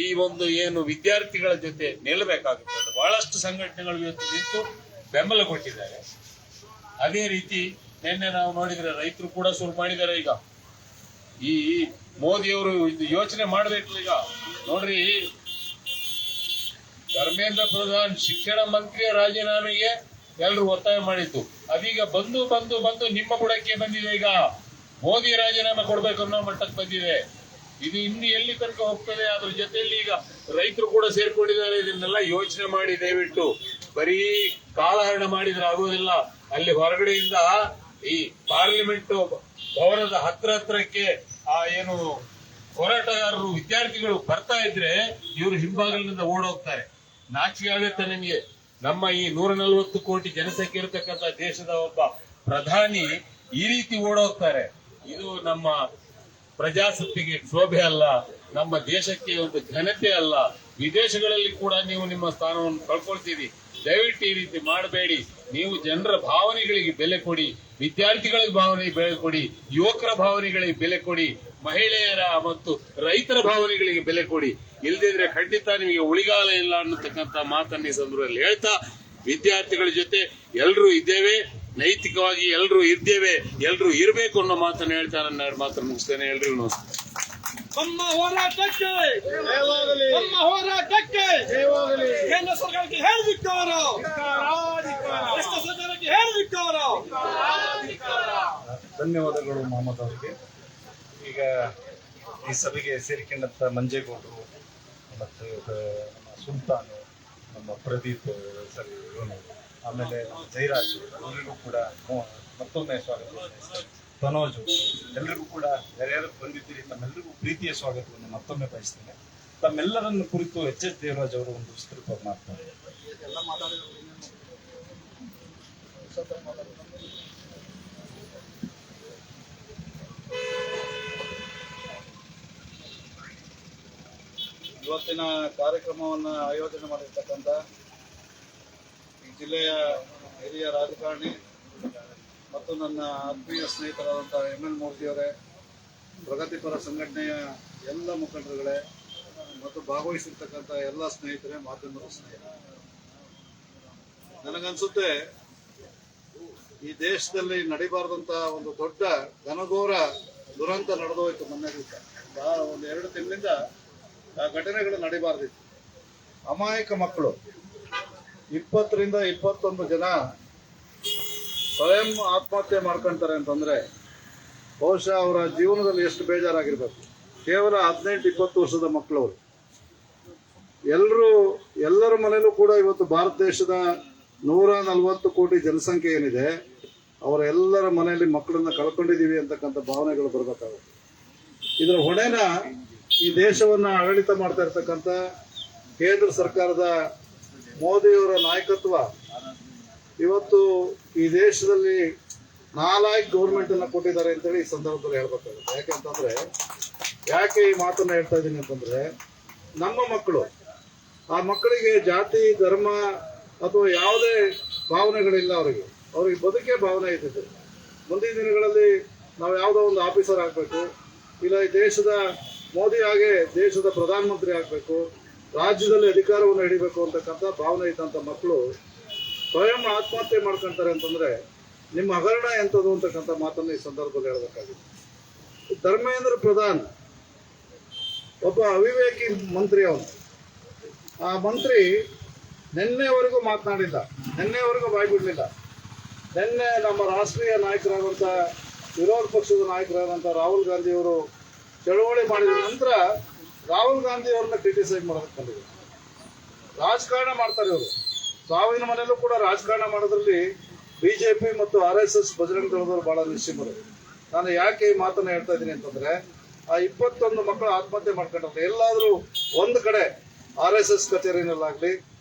ಈ ಒಂದು ಏನು ವಿದ್ಯಾರ್ಥಿಗಳ ಜೊತೆ ನಿಲ್ಲಬೇಕಾಗುತ್ತೆ. ಬಹಳಷ್ಟು ಸಂಘಟನೆಗಳು ಇವತ್ತು ನಿಂತು ಬೆಂಬಲ ಕೊಟ್ಟಿದ್ದಾರೆ. ಅದೇ ರೀತಿ ನಿನ್ನೆ ನಾವು ನೋಡಿದ್ರೆ ರೈತರು ಕೂಡ ಶುರು ಮಾಡಿದ್ದಾರೆ. ಈಗ ಈ ಮೋದಿಯವರು ಇದು ಯೋಚನೆ ಮಾಡಬೇಕು. ಈಗ ನೋಡ್ರಿ, ಧರ್ಮೇಂದ್ರ ಪ್ರಧಾನ್ ಶಿಕ್ಷಣ ಮಂತ್ರಿಯ ರಾಜೀನಾಮೆಗೆ ಎಲ್ಲರೂ ಒತ್ತಾಯ ಮಾಡಿದ್ದು, ಅದೀಗ ಬಂದು ನಿಮ್ಮ ಬುಡಕ್ಕೆ ಬಂದಿದೆ. ಈಗ ಮೋದಿ ರಾಜೀನಾಮೆ ಕೊಡ್ಬೇಕು ಅನ್ನೋ ಮಟ್ಟಕ್ಕೆ ಬಂದಿದೆ. ಇದು ಇನ್ನು ಎಲ್ಲಿ ತನಕ ಹೋಗ್ತದೆ? ಅದ್ರ ಜೊತೆಯಲ್ಲಿ ಈಗ ರೈತರು ಕೂಡ ಸೇರ್ಕೊಂಡಿದ್ದಾರೆ. ಇದನ್ನೆಲ್ಲ ಯೋಚನೆ ಮಾಡಿ ದಯವಿಟ್ಟು ಬರೀ ಕಾಲಹರಣ ಮಾಡಿದ್ರೆ ಆಗೋದಿಲ್ಲ. ಅಲ್ಲಿ ಹೊರಗಡೆಯಿಂದ ಈ ಪಾರ್ಲಿಮೆಂಟ್ ಭವನದ ಹತ್ರಕ್ಕೆ ಏನು ಹೋರಾಟಗಾರರು ವಿದ್ಯಾರ್ಥಿಗಳು ಬರ್ತಾ ಇದ್ರೆ ಇವರು ಹಿಂಭಾಗಲಿನಿಂದ ಓಡೋಗ್ತಾರೆ. ನಾಚಿಕೆ ಆಗುತ್ತೆ ನಿಮಗೆ. ನಮ್ಮ ಈ 140 ಕೋಟಿ ಜನಸಂಖ್ಯೆ ಇರತಕ್ಕಂತ ದೇಶದ ಒಬ್ಬ ಪ್ರಧಾನಿ ಈ ರೀತಿ ಓಡೋಗ್ತಾರೆ. ಇದು ನಮ್ಮ ಪ್ರಜಾಸತ್ತೆಗೆ ಶೋಭೆ ಅಲ್ಲ, ನಮ್ಮ ದೇಶಕ್ಕೆ ಒಂದು ಘನತೆ ಅಲ್ಲ. ವಿದೇಶಗಳಲ್ಲಿ ಕೂಡ ನೀವು ನಿಮ್ಮ ಸ್ಥಾನವನ್ನು ಕಳ್ಕೊಳ್ತೀರಿ. ದಯವಿಟ್ಟು ಈ ರೀತಿ ಮಾಡಬೇಡಿ. ನೀವು ಜನರ ಭಾವನೆಗಳಿಗೆ ಬೆಲೆ ಕೊಡಿ, ವಿದ್ಯಾರ್ಥಿಗಳಿಗೆ ಭಾವನೆಗೆ ಬೆಲೆ ಕೊಡಿ, ಯುವಕರ ಭಾವನೆಗಳಿಗೆ ಬೆಲೆ ಕೊಡಿ, ಮಹಿಳೆಯರ ಮತ್ತು ರೈತರ ಭಾವನೆಗಳಿಗೆ ಬೆಲೆ ಕೊಡಿ. ಇಲ್ಲದಿದ್ರೆ ಖಂಡಿತ ನಿಮಗೆ ಉಳಿಗಾಲ ಇಲ್ಲ ಅನ್ನತಕ್ಕಂಥ ಮಾತನ್ನ ಈ ಸಂದರ್ಭದಲ್ಲಿ ಹೇಳ್ತಾ, ವಿದ್ಯಾರ್ಥಿಗಳ ಜೊತೆ ಎಲ್ಲರೂ ಇದ್ದೇವೆ, ನೈತಿಕವಾಗಿ ಎಲ್ಲರೂ ಇದ್ದೇವೆ, ಎಲ್ಲರೂ ಇರಬೇಕು ಅನ್ನೋ ಮಾತನ್ನ ಹೇಳ್ತಾ ನನ್ನ ಮಾತನ್ನು ಮುಗಿಸ್ತೇನೆ. ಎಲ್ರಿಗೂ ನಮಸ್ಕಾರ. ನಮ್ಮ ಹೋರಾಟಕ್ಕೆ ನಮ್ಮ ಹೋರಾಟಕ್ಕೆ ಕೇಂದ್ರ ಸರ್ಕಾರಕ್ಕೆ ಹೇಳಿದಿಕ್ಕಾರ, ರಾಷ್ಟ್ರ ಸರ್ಕಾರಕ್ಕೆ ಹೇಳಿದಿಕ್ಕಾರ. ಧನ್ಯವಾದಗಳು ಮೊಹಮ್ಮದ್ ಅವರಿಗೆ. ಈಗ ಈ ಸಭೆಗೆ ಸೇರಿಕೊಂಡಂತ ಮಂಜೇಗೌಡರು ಮತ್ತು ನಮ್ಮ ಸುಲ್ತಾನು, ನಮ್ಮ ಪ್ರದೀಪ್ ಸರ್ ಇವನು, ಆಮೇಲೆ ನಮ್ಮ ಜಯರಾಜ್, ಅವರಿಗೂ ಕೂಡ ಮತ್ತೊಮ್ಮೆ ಸ್ವಾಗತ. ತನೋಜು, ಎಲ್ರಿಗೂ ಕೂಡ ಯಾರ್ಯಾರು ಬಂದಿದ್ದೀರಿ ತಮ್ಮೆಲ್ಲರಿಗೂ ಪ್ರೀತಿಯ ಸ್ವಾಗತವನ್ನು ಮತ್ತೊಮ್ಮೆ ಬಯಸ್ತೇನೆ. ತಮ್ಮೆಲ್ಲರನ್ನು ಕುರಿತು ಎಚ್ ಎಸ್ ದೇವರಾಜ್ ಅವರು ಒಂದು ವಿಸ್ತೃತವಾಗಿ ಮಾತನಾಡಿದ್ದಾರೆ. ಇವತ್ತಿನ ಕಾರ್ಯಕ್ರಮವನ್ನು ಆಯೋಜನೆ ಮಾಡಿರ್ತಕ್ಕಂಥ ಈ ಜಿಲ್ಲೆಯ ಹಿರಿಯ ರಾಜಕಾರಣಿ ಮತ್ತು ನನ್ನ ಆತ್ಮೀಯ ಸ್ನೇಹಿತರಾದಂಥ ML ಮೂರ್ತಿಯವರೇ, ಪ್ರಗತಿಪರ ಸಂಘಟನೆಯ ಎಲ್ಲ ಮುಖಂಡರುಗಳೇ ಮತ್ತು ಭಾಗವಹಿಸಿರ್ತಕ್ಕಂಥ ಎಲ್ಲ ಸ್ನೇಹಿತರೇ, ಮಾಧ್ಯಮದ ಸ್ನೇಹಿತರೆ, ನನಗನ್ಸುತ್ತೆ ಈ ದೇಶದಲ್ಲಿ ನಡಿಬಾರ್ದಂತ ಒಂದು ದೊಡ್ಡ ಘನಘೋರ ದುರಂತ ನಡೆದೋಯ್ತು ಮೊನ್ನೆ ದಿವಸ. ಒಂದು 2 ತಿಂಗಳಿಂದ ಆ ಘಟನೆಗಳು ನಡಿಬಾರ್ದಿತ್ತು. ಅಮಾಯಕ ಮಕ್ಕಳು 20 ರಿಂದ 21 ಜನ ಸ್ವಯಂ ಆತ್ಮಹತ್ಯೆ ಮಾಡ್ಕೊಂತಾರೆ ಅಂತಂದ್ರೆ ಬಹುಶಃ ಅವರ ಜೀವನದಲ್ಲಿ ಎಷ್ಟು ಬೇಜಾರಾಗಿರ್ಬೇಕು. ಕೇವಲ 18-20 ವರ್ಷದ ಮಕ್ಕಳು ಅವರು. ಎಲ್ಲರ ಮನೆಯಲ್ಲೂ ಕೂಡ ಇವತ್ತು ಭಾರತ ದೇಶದ 140 ಕೋಟಿ ಜನಸಂಖ್ಯೆ ಏನಿದೆ, ಅವರ ಎಲ್ಲರ ಮನೆಯಲ್ಲಿ ಮಕ್ಕಳನ್ನ ಕಳ್ಕೊಂಡಿದೀವಿ ಅಂತಕ್ಕಂಥ ಭಾವನೆಗಳು ಬರಬೇಕಾಗುತ್ತೆ. ಇದರ ಹೊಣೆನ ಈ ದೇಶವನ್ನ ಆಡಳಿತ ಮಾಡ್ತಾ ಇರ್ತಕ್ಕಂಥ ಕೇಂದ್ರ ಸರ್ಕಾರದ ಮೋದಿಯವರ ನಾಯಕತ್ವ ಇವತ್ತು ಈ ದೇಶದಲ್ಲಿ 4 ಗೌರ್ಮೆಂಟ್ ಅನ್ನ ಕೊಟ್ಟಿದ್ದಾರೆ ಅಂತೇಳಿ ಈ ಸಂದರ್ಭದಲ್ಲಿ ಹೇಳ್ಬೇಕಾಗುತ್ತೆ. ಯಾಕೆಂತಂದ್ರೆ ಯಾಕೆ ಈ ಮಾತನ್ನ ಹೇಳ್ತಾ ಇದ್ದೀನಿ ಅಂತಂದ್ರೆ, ನಮ್ಮ ಮಕ್ಕಳು, ಆ ಮಕ್ಕಳಿಗೆ ಜಾತಿ ಧರ್ಮ ಅಥವಾ ಯಾವುದೇ ಭಾವನೆಗಳಿಲ್ಲ. ಅವ್ರಿಗೆ ಬದುಕೇ ಭಾವನೆ ಇದ್ದಿದ್ದು. ಮುಂದಿನ ದಿನಗಳಲ್ಲಿ ನಾವು ಯಾವುದೋ ಒಂದು ಆಫೀಸರ್ ಆಗಬೇಕು, ಇಲ್ಲ ಈ ದೇಶದ ಮೋದಿ ಹಾಗೆ ದೇಶದ ಪ್ರಧಾನಮಂತ್ರಿ ಆಗಬೇಕು, ರಾಜ್ಯದಲ್ಲಿ ಅಧಿಕಾರವನ್ನು ಹಿಡಿಬೇಕು ಅಂತಕ್ಕಂಥ ಭಾವನೆ ಇದ್ದಂಥ ಮಕ್ಕಳು ಸ್ವಯಂ ಆತ್ಮಹತ್ಯೆ ಮಾಡ್ಕೊಂತಾರೆ ಅಂತಂದ್ರೆ ನಿಮ್ಮ ಹಗರಣ ಎಂಥದ್ದು ಅಂತಕ್ಕಂಥ ಮಾತನ್ನು ಈ ಸಂದರ್ಭದಲ್ಲಿ ಹೇಳಬೇಕಾಗಿದೆ. ಧರ್ಮೇಂದ್ರ ಪ್ರಧಾನ್ ಒಬ್ಬ ಅವಿವೇಕಿ ಮಂತ್ರಿ. ಅವನು ಆ ಮಂತ್ರಿ ನಿನ್ನೆವರೆಗೂ ಮಾತನಾಡಿಲ್ಲ, ನಿನ್ನೆವರೆಗೂ ಬಾಯ್ಬಿಡ್ಲಿಲ್ಲ. ನಿನ್ನೆ ನಮ್ಮ ರಾಷ್ಟ್ರೀಯ ನಾಯಕರಾದಂಥ ವಿರೋಧ ಪಕ್ಷದ ನಾಯಕರಾದಂಥ ರಾಹುಲ್ ಗಾಂಧಿ ಅವರು ಚಳವಳಿ ಮಾಡಿದ ನಂತರ ರಾಹುಲ್ ಗಾಂಧಿ ಅವ್ರನ್ನ ಕ್ರಿಟಿಸೈಸ್ ಮಾಡೋದಕ್ಕೆ ಬಂದಿದೆ. ರಾಜಕಾರಣ ಮಾಡ್ತಾರೆ ಇವರು. ಸಾವಿನ ಮನೆಯಲ್ಲೂ ಕೂಡ ರಾಜಕಾರಣ ಮಾಡೋದ್ರಲ್ಲಿ ಬಿಜೆಪಿ ಮತ್ತು RSS ಬಜರಂಗ ದಳದವರು ಬಹಳ ನಿಶ್ಚಿಮರು. ನಾನು ಯಾಕೆ ಈ ಮಾತನ್ನ ಹೇಳ್ತಾ ಇದ್ದೀನಿ ಅಂತಂದ್ರೆ, ಆ 21 ಮಕ್ಕಳು ಆತ್ಮಹತ್ಯೆ ಮಾಡ್ಕೊಂಡ್ರೆ ಎಲ್ಲಾದ್ರೂ ಒಂದು ಕಡೆ RSS ಕಚೇರಿನಲ್ಲಾಗ್ಲಿ,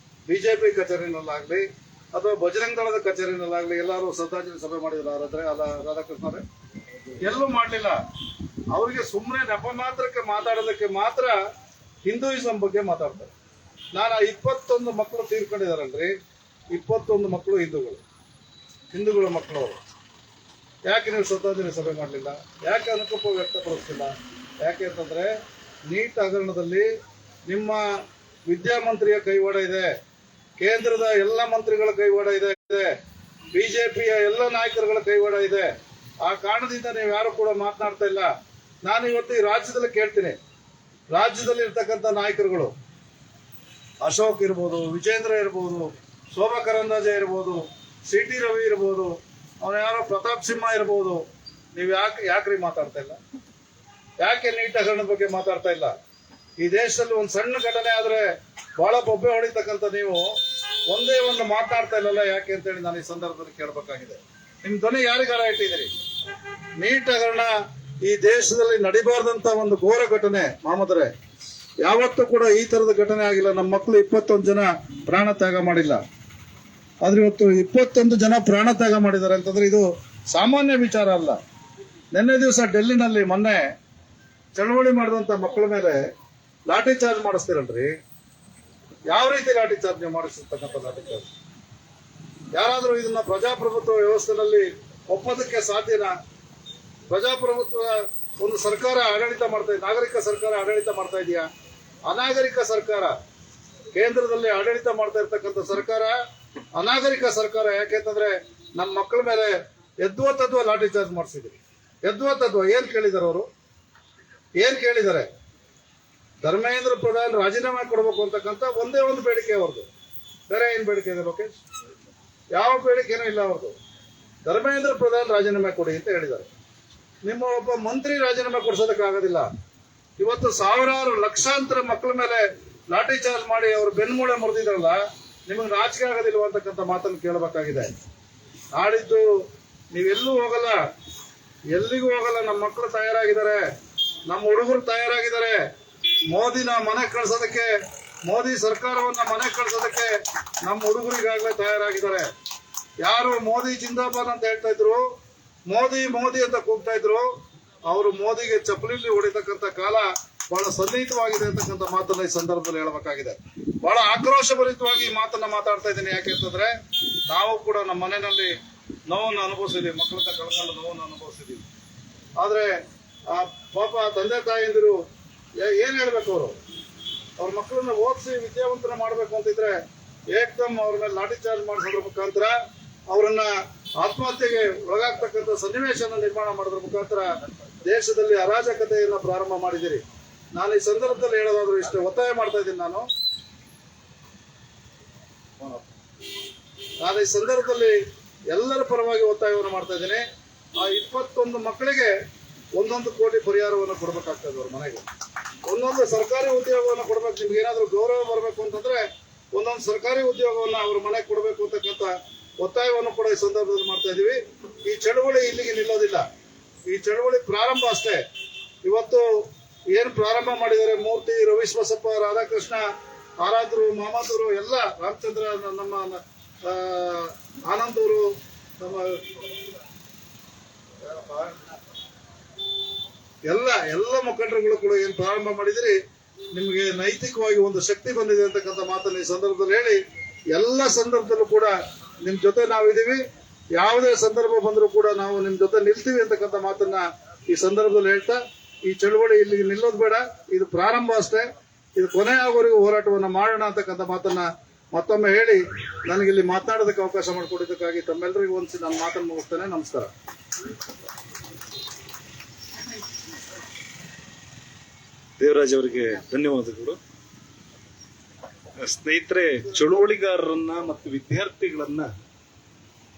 ಬಿಜೆಪಿ ಕಚೇರಿನಲ್ಲಾಗ್ಲಿ ಅಥವಾ ಬಜರಂಗ ದಳದ ಕಚೇರಿನಲ್ಲಾಗ್ಲಿ ಎಲ್ಲಾರು ಶ್ರದ್ಧಾಂಜಲಿ ಸಭೆ ಮಾಡಿದ್ರು ರಾಧಾಕೃಷ್ಣರೇ? ಎಲ್ಲೂ ಮಾಡ್ಲಿಲ್ಲ. ಅವರಿಗೆ ಸುಮ್ಮನೆ ನೆಪ ಮಾತ್ರಕ್ಕೆ ಮಾತಾಡೋದಕ್ಕೆ ಮಾತ್ರ ಹಿಂದೂಯಿಸಂ ಬಗ್ಗೆ ಮಾತಾಡ್ತಾರೆ. ನಾನು ಆ 21 ಮಕ್ಕಳು ತೀರ್ಕೊಂಡಿದಾರಲ್ರಿ, 21 ಮಕ್ಕಳು ಹಿಂದೂಗಳ ಮಕ್ಕಳು ಅವರು. ಯಾಕೆ ನೀವು ಶ್ರದ್ಧಾಂಜಲಿ ಸಭೆ ಮಾಡಲಿಲ್ಲ? ಯಾಕೆ ಅನುಕಂಪ ವ್ಯಕ್ತಪಡಿಸ್ತಿಲ್ಲ? ಯಾಕೆ ಅಂತಂದ್ರೆ ನೀಟ್ ಹಗರಣದಲ್ಲಿ ನಿಮ್ಮ ವಿದ್ಯಾಮಂತ್ರಿಯ ಕೈವಾಡ ಇದೆ, ಕೇಂದ್ರದ ಎಲ್ಲ ಮಂತ್ರಿಗಳ ಕೈವಾಡ ಇದೆ, ಬಿಜೆಪಿಯ ಎಲ್ಲ ನಾಯಕರುಗಳ ಕೈವಾಡ ಇದೆ. ಆ ಕಾರಣದಿಂದ ನೀವು ಯಾರು ಕೂಡ ಮಾತನಾಡ್ತಾ ಇಲ್ಲ. ನಾನು ಇವತ್ತು ಈ ರಾಜ್ಯದಲ್ಲಿ ಕೇಳ್ತೀನಿ, ರಾಜ್ಯದಲ್ಲಿ ಇರ್ತಕ್ಕಂಥ ನಾಯಕರುಗಳು ಅಶೋಕ್ ಇರ್ಬೋದು, ವಿಜೇಂದ್ರ ಇರ್ಬೋದು, ಶೋಭಾ ಕರಂದ್ಲಾಜೆ ಇರ್ಬೋದು, CT ರವಿ ಇರ್ಬೋದು, ಅವನ ಯಾರೋ ಪ್ರತಾಪ್ ಸಿಂಹ ಇರ್ಬೋದು, ನೀವು ಯಾಕ್ರಿ ಮಾತಾಡ್ತಾ ಇಲ್ಲ? ಯಾಕೆ ನೀಟ್ ಹಗರಣದ ಬಗ್ಗೆ ಮಾತಾಡ್ತಾ ಇಲ್ಲ? ಈ ದೇಶದಲ್ಲಿ ಒಂದು ಸಣ್ಣ ಘಟನೆ ಆದ್ರೆ ಬಹಳ ಬೊಬ್ಬೆ ಹೊಡಿತಕ್ಕಂಥ ನೀವು ಒಂದೇ ಒಂದು ಮಾತನಾಡ್ತಾ ಇಲ್ಲಲ್ಲ ಯಾಕೆ ಅಂತೇಳಿ ನಾನು ಈ ಸಂದರ್ಭದಲ್ಲಿ ಕೇಳಬೇಕಾಗಿದೆ. ನಿಮ್ ಧ್ವನಿ ಯಾರಿಗಾರ ಇಟ್ಟಿದ್ದೀರಿ? ನೀಟ್ ಹಗರಣ ಈ ದೇಶದಲ್ಲಿ ನಡಿಬಾರ್ದಂತ ಒಂದು ಘೋರ ಘಟನೆ ಮಾಮದ್ರೆ. ಯಾವತ್ತೂ ಕೂಡ ಈ ತರದ ಘಟನೆ ಆಗಿಲ್ಲ. ನಮ್ಮ ಮಕ್ಕಳು 21 ಜನ ಪ್ರಾಣ ತ್ಯಾಗ ಮಾಡಿಲ್ಲ. ಆದ್ರೆ ಇವತ್ತು 21 ಜನ ಪ್ರಾಣ ತ್ಯಾಗ ಮಾಡಿದ್ದಾರೆ ಅಂತಂದ್ರೆ ಇದು ಸಾಮಾನ್ಯ ವಿಚಾರ ಅಲ್ಲ. ನಿನ್ನೆ ದಿವಸ ಡೆಲ್ಲಿನಲ್ಲಿ ಮೊನ್ನೆ ಚಳವಳಿ ಮಾಡಿದಂತ ಮಕ್ಕಳ ಮೇಲೆ ಲಾಠಿ ಚಾರ್ಜ್ ಮಾಡಿಸ್ತೀರಲ್ರಿ. ಯಾವ ರೀತಿ ಲಾಠಿ ಚಾರ್ಜ್ ನೀವು ಮಾಡಿಸಿರ್ತಕ್ಕಂಥ ಲಾಠಿ ಚಾರ್ಜ್? ಯಾರಾದ್ರೂ ಇದನ್ನ ಪ್ರಜಾಪ್ರಭುತ್ವ ವ್ಯವಸ್ಥೆಯಲ್ಲಿ ಒಪ್ಪೋದಕ್ಕೆ ಸಾಧ್ಯನಾ? ಪ್ರಜಾಪ್ರಭುತ್ವ ಒಂದು ಸರ್ಕಾರ ಆಡಳಿತ ಮಾಡ್ತಾ ಇದೆ, ನಾಗರಿಕ ಸರ್ಕಾರ ಆಡಳಿತ ಮಾಡ್ತಾ ಇದೆಯಾ? ಅನಾಗರಿಕ ಸರ್ಕಾರ, ಕೇಂದ್ರದಲ್ಲಿ ಆಡಳಿತ ಮಾಡ್ತಾ ಇರ್ತಕ್ಕಂಥ ಸರ್ಕಾರ ಅನಾಗರಿಕ ಸರ್ಕಾರ. ಯಾಕೆಂತಂದ್ರೆ ನಮ್ಮ ಮಕ್ಕಳ ಮೇಲೆ ಎದ್ವಾ ತದ್ವಾ ಲಾಠಿ ಚಾರ್ಜ್ ಮಾಡಿಸಿದ್ರಿ. ಎದ್ವಾ ತದ್ವಾ ಏನ್ ಕೇಳಿದಾರೆ ಅವರು? ಏನ್ ಕೇಳಿದ್ದಾರೆ? ಧರ್ಮೇಂದ್ರ ಪ್ರಧಾನ್ ರಾಜೀನಾಮೆ ಕೊಡಬೇಕು ಅಂತಕ್ಕಂಥ ಒಂದೇ ಒಂದು ಬೇಡಿಕೆ ಅವ್ರದ್ದು. ಬೇರೆ ಏನ್ ಬೇಡಿಕೆ ಇದೆ ಲೋಕೇಶ್? ಯಾವ ಬೇಡಿಕೆನೂ ಇಲ್ಲ ಅವ್ರದ್ದು. ಧರ್ಮೇಂದ್ರ ಪ್ರಧಾನ್ ರಾಜೀನಾಮೆ ಕೊಡಿ ಅಂತ ಹೇಳಿದ್ದಾರೆ. ನಿಮ್ಮ ಒಬ್ಬ ಮಂತ್ರಿ ರಾಜೀನಾಮೆ ಕೊಡಿಸೋದಕ್ಕಾಗೋದಿಲ್ಲ. ಇವತ್ತು ಸಾವಿರಾರು ಲಕ್ಷಾಂತರ ಮಕ್ಕಳ ಮೇಲೆ ಲಾಠಿ ಚಾರ್ಜ್ ಮಾಡಿ ಅವರು ಬೆನ್ಮೂಳೆ ಮುರಿದಿದ್ರಲ್ಲ, ನಿಮಗೆ ನಾಚಿಕೆ ಆಗೋದಿಲ್ವ ಅಂತಕ್ಕಂಥ ಮಾತನ್ನು ಕೇಳಬೇಕಾಗಿದೆ. ನಾಡಿದ್ದು ನೀವೆಲ್ಲೂ ಹೋಗಲ್ಲ, ಎಲ್ಲಿಗೂ ಹೋಗಲ್ಲ. ನಮ್ಮ ಮಕ್ಕಳು ತಯಾರಾಗಿದ್ದಾರೆ, ನಮ್ಮ ಹುಡುಗರು ತಯಾರಾಗಿದ್ದಾರೆ. ಮೋದಿನ ಮನೆ ಕಳ್ಸೋದಕ್ಕೆ, ಮೋದಿ ಸರ್ಕಾರವನ್ನ ಮನೆ ಕಳ್ಸೋದಕ್ಕೆ ನಮ್ಮ ಹುಡುಗರಿಗಾಗಲೇ ತಯಾರಾಗಿದ್ದಾರೆ. ಯಾರು ಮೋದಿ ಜಿಂದಾಬಾದ್ ಅಂತ ಹೇಳ್ತಾ ಇದ್ರು, ಮೋದಿ ಮೋದಿ ಅಂತ ಕೂಗ್ತಾ ಇದ್ರು, ಅವರು ಮೋದಿಗೆ ಚಪ್ಪಲಿಲಿ ಹೊಡಿತಕ್ಕಂಥ ಕಾಲ ಬಹಳ ಸನ್ನಿಹಿತವಾಗಿದೆ ಅಂತಕ್ಕಂಥ ಮಾತನ್ನ ಈ ಸಂದರ್ಭದಲ್ಲಿ ಹೇಳಬೇಕಾಗಿದೆ. ಬಹಳ ಆಕ್ರೋಶಭರಿತವಾಗಿ ಈ ಮಾತನ್ನ ಮಾತಾಡ್ತಾ ಇದ್ದೀನಿ. ಯಾಕೆಂತಂದ್ರೆ ನಾವು ಕೂಡ ನಮ್ಮ ಮನೆಯಲ್ಲಿ ನೋವನ್ನು ಅನುಭವಿಸಿದೀವಿ, ಮಕ್ಕಳನ್ನ ಕಳ್ಕೊಂಡು ನೋವನ್ನು ಅನುಭವಿಸಿದೀವಿ. ಆದ್ರೆ ಆ ಪಾಪ ತಂದೆ ತಾಯಿಯಂದಿರು ಏನ್ ಹೇಳ್ಬೇಕು? ಅವರು ಅವ್ರ ಮಕ್ಕಳನ್ನ ಓದಿಸಿ ವಿದ್ಯಾವಂತನ ಮಾಡ್ಬೇಕು ಅಂತಿದ್ರೆ ಏಕ್ದಮ್ ಅವ್ರ ಮೇಲೆ ಲಾಠಿ ಚಾರ್ಜ್ ಮಾಡಿಸೋದ್ರ ಮುಖಾಂತರ ಅವರನ್ನ ಆತ್ಮಹತ್ಯೆಗೆ ಒಳಗಾಗ್ತಕ್ಕಂಥ ಸನ್ನಿವೇಶನ ನಿರ್ಮಾಣ ಮಾಡೋದ್ರ ಮುಖಾಂತರ ದೇಶದಲ್ಲಿ ಅರಾಜಕತೆಯನ್ನ ಪ್ರಾರಂಭ ಮಾಡಿದಿರಿ. ನಾನು ಈ ಸಂದರ್ಭದಲ್ಲಿ ಹೇಳೋದಾದ್ರೂ ಇಷ್ಟೇ ಒತ್ತಾಯ ಮಾಡ್ತಾ ಇದ್ದೀನಿ. ನಾನು ಈ ಸಂದರ್ಭದಲ್ಲಿ ಎಲ್ಲರ ಪರವಾಗಿ ಒತ್ತಾಯವನ್ನು ಮಾಡ್ತಾ ಇದ್ದೀನಿ. ಆ 21 ಮಕ್ಕಳಿಗೆ 1 ಕೋಟಿ ಪರಿಹಾರವನ್ನು ಕೊಡಬೇಕಾಗ್ತದೆ. ಅವ್ರ ಮನೆಗೆ ಒಂದೊಂದು ಸರ್ಕಾರಿ ಉದ್ಯೋಗವನ್ನು ಕೊಡ್ಬೇಕು. ನಿಮ್ಗೆ ಏನಾದ್ರೂ ಗೌರವ ಬರಬೇಕು ಅಂತಂದ್ರೆ ಒಂದೊಂದು ಸರ್ಕಾರಿ ಉದ್ಯೋಗವನ್ನ ಅವ್ರ ಮನೆಗೆ ಕೊಡಬೇಕು ಅಂತಕ್ಕಂಥ ಒತ್ತಾಯವನ್ನು ಕೂಡ ಈ ಸಂದರ್ಭದಲ್ಲಿ ಮಾಡ್ತಾ ಇದೀವಿ. ಈ ಚಳವಳಿ ಇಲ್ಲಿಗೆ ನಿಲ್ಲೋದಿಲ್ಲ. ಈ ಚಳವಳಿ ಪ್ರಾರಂಭ ಅಷ್ಟೇ. ಇವತ್ತು ಏನ್ ಪ್ರಾರಂಭ ಮಾಡಿದ್ದಾರೆ ಮೂರ್ತಿ, ರವೀಶ್ ಬಸಪ್ಪ, ರಾಧಾಕೃಷ್ಣ, ಆರಾಧ್ರು, ಮಹಮ್ಮದ್ರು, ಎಲ್ಲ ರಾಮಚಂದ್ರ, ನಮ್ಮ ಆನಂದವರು, ನಮ್ಮ ಎಲ್ಲ ಮುಖಂಡರುಗಳು ಕೂಡ ಏನ್ ಪ್ರಾರಂಭ ಮಾಡಿದಿರಿ, ನಿಮ್ಗೆ ನೈತಿಕವಾಗಿ ಒಂದು ಶಕ್ತಿ ಬಂದಿದೆ ಅಂತಕ್ಕಂಥ ಮಾತನ್ನು ಈ ಸಂದರ್ಭದಲ್ಲಿ ಹೇಳಿ, ಎಲ್ಲ ಸಂದರ್ಭದಲ್ಲೂ ಕೂಡ ನಿಮ್ ಜೊತೆ ನಾವಿದೀವಿ. ಯಾವುದೇ ಸಂದರ್ಭ ಬಂದರೂ ಕೂಡ ನಾವು ನಿಮ್ ಜೊತೆ ನಿಲ್ತೀವಿ ಅಂತಕ್ಕಂಥ ಮಾತನ್ನ ಈ ಸಂದರ್ಭದಲ್ಲಿ ಹೇಳ್ತಾ, ಈ ಚಳವಳಿ ಇಲ್ಲಿಗೆ ನಿಲ್ಲೋದು ಬೇಡ, ಇದು ಪ್ರಾರಂಭ ಅಷ್ಟೇ. ಇದು ಕೊನೆ ಆಗೋವರೆಗೂ ಹೋರಾಟವನ್ನ ಮಾಡೋಣ ಅಂತಕ್ಕಂಥ ಮಾತನ್ನ ಮತ್ತೊಮ್ಮೆ ಹೇಳಿ, ನನಗೆ ಇಲ್ಲಿ ಮಾತನಾಡೋದಕ್ಕೆ ಅವಕಾಶ ಮಾಡಿಕೊಟ್ಟಿದ್ದಕ್ಕಾಗಿ ತಮ್ಮೆಲ್ಲರಿಗೂ ಒಂದ್ಸಿ ನಾನು ಮಾತನ್ನು ಮುಗಿಸ್ತೇನೆ. ನಮಸ್ಕಾರ. ದೇವರಾಜ್ ಅವರಿಗೆ ಧನ್ಯವಾದಗಳು. ಸ್ನೇಹಿತರೆ, ಚಳುವಳಿಗಾರರನ್ನ ಮತ್ತು ವಿದ್ಯಾರ್ಥಿಗಳನ್ನ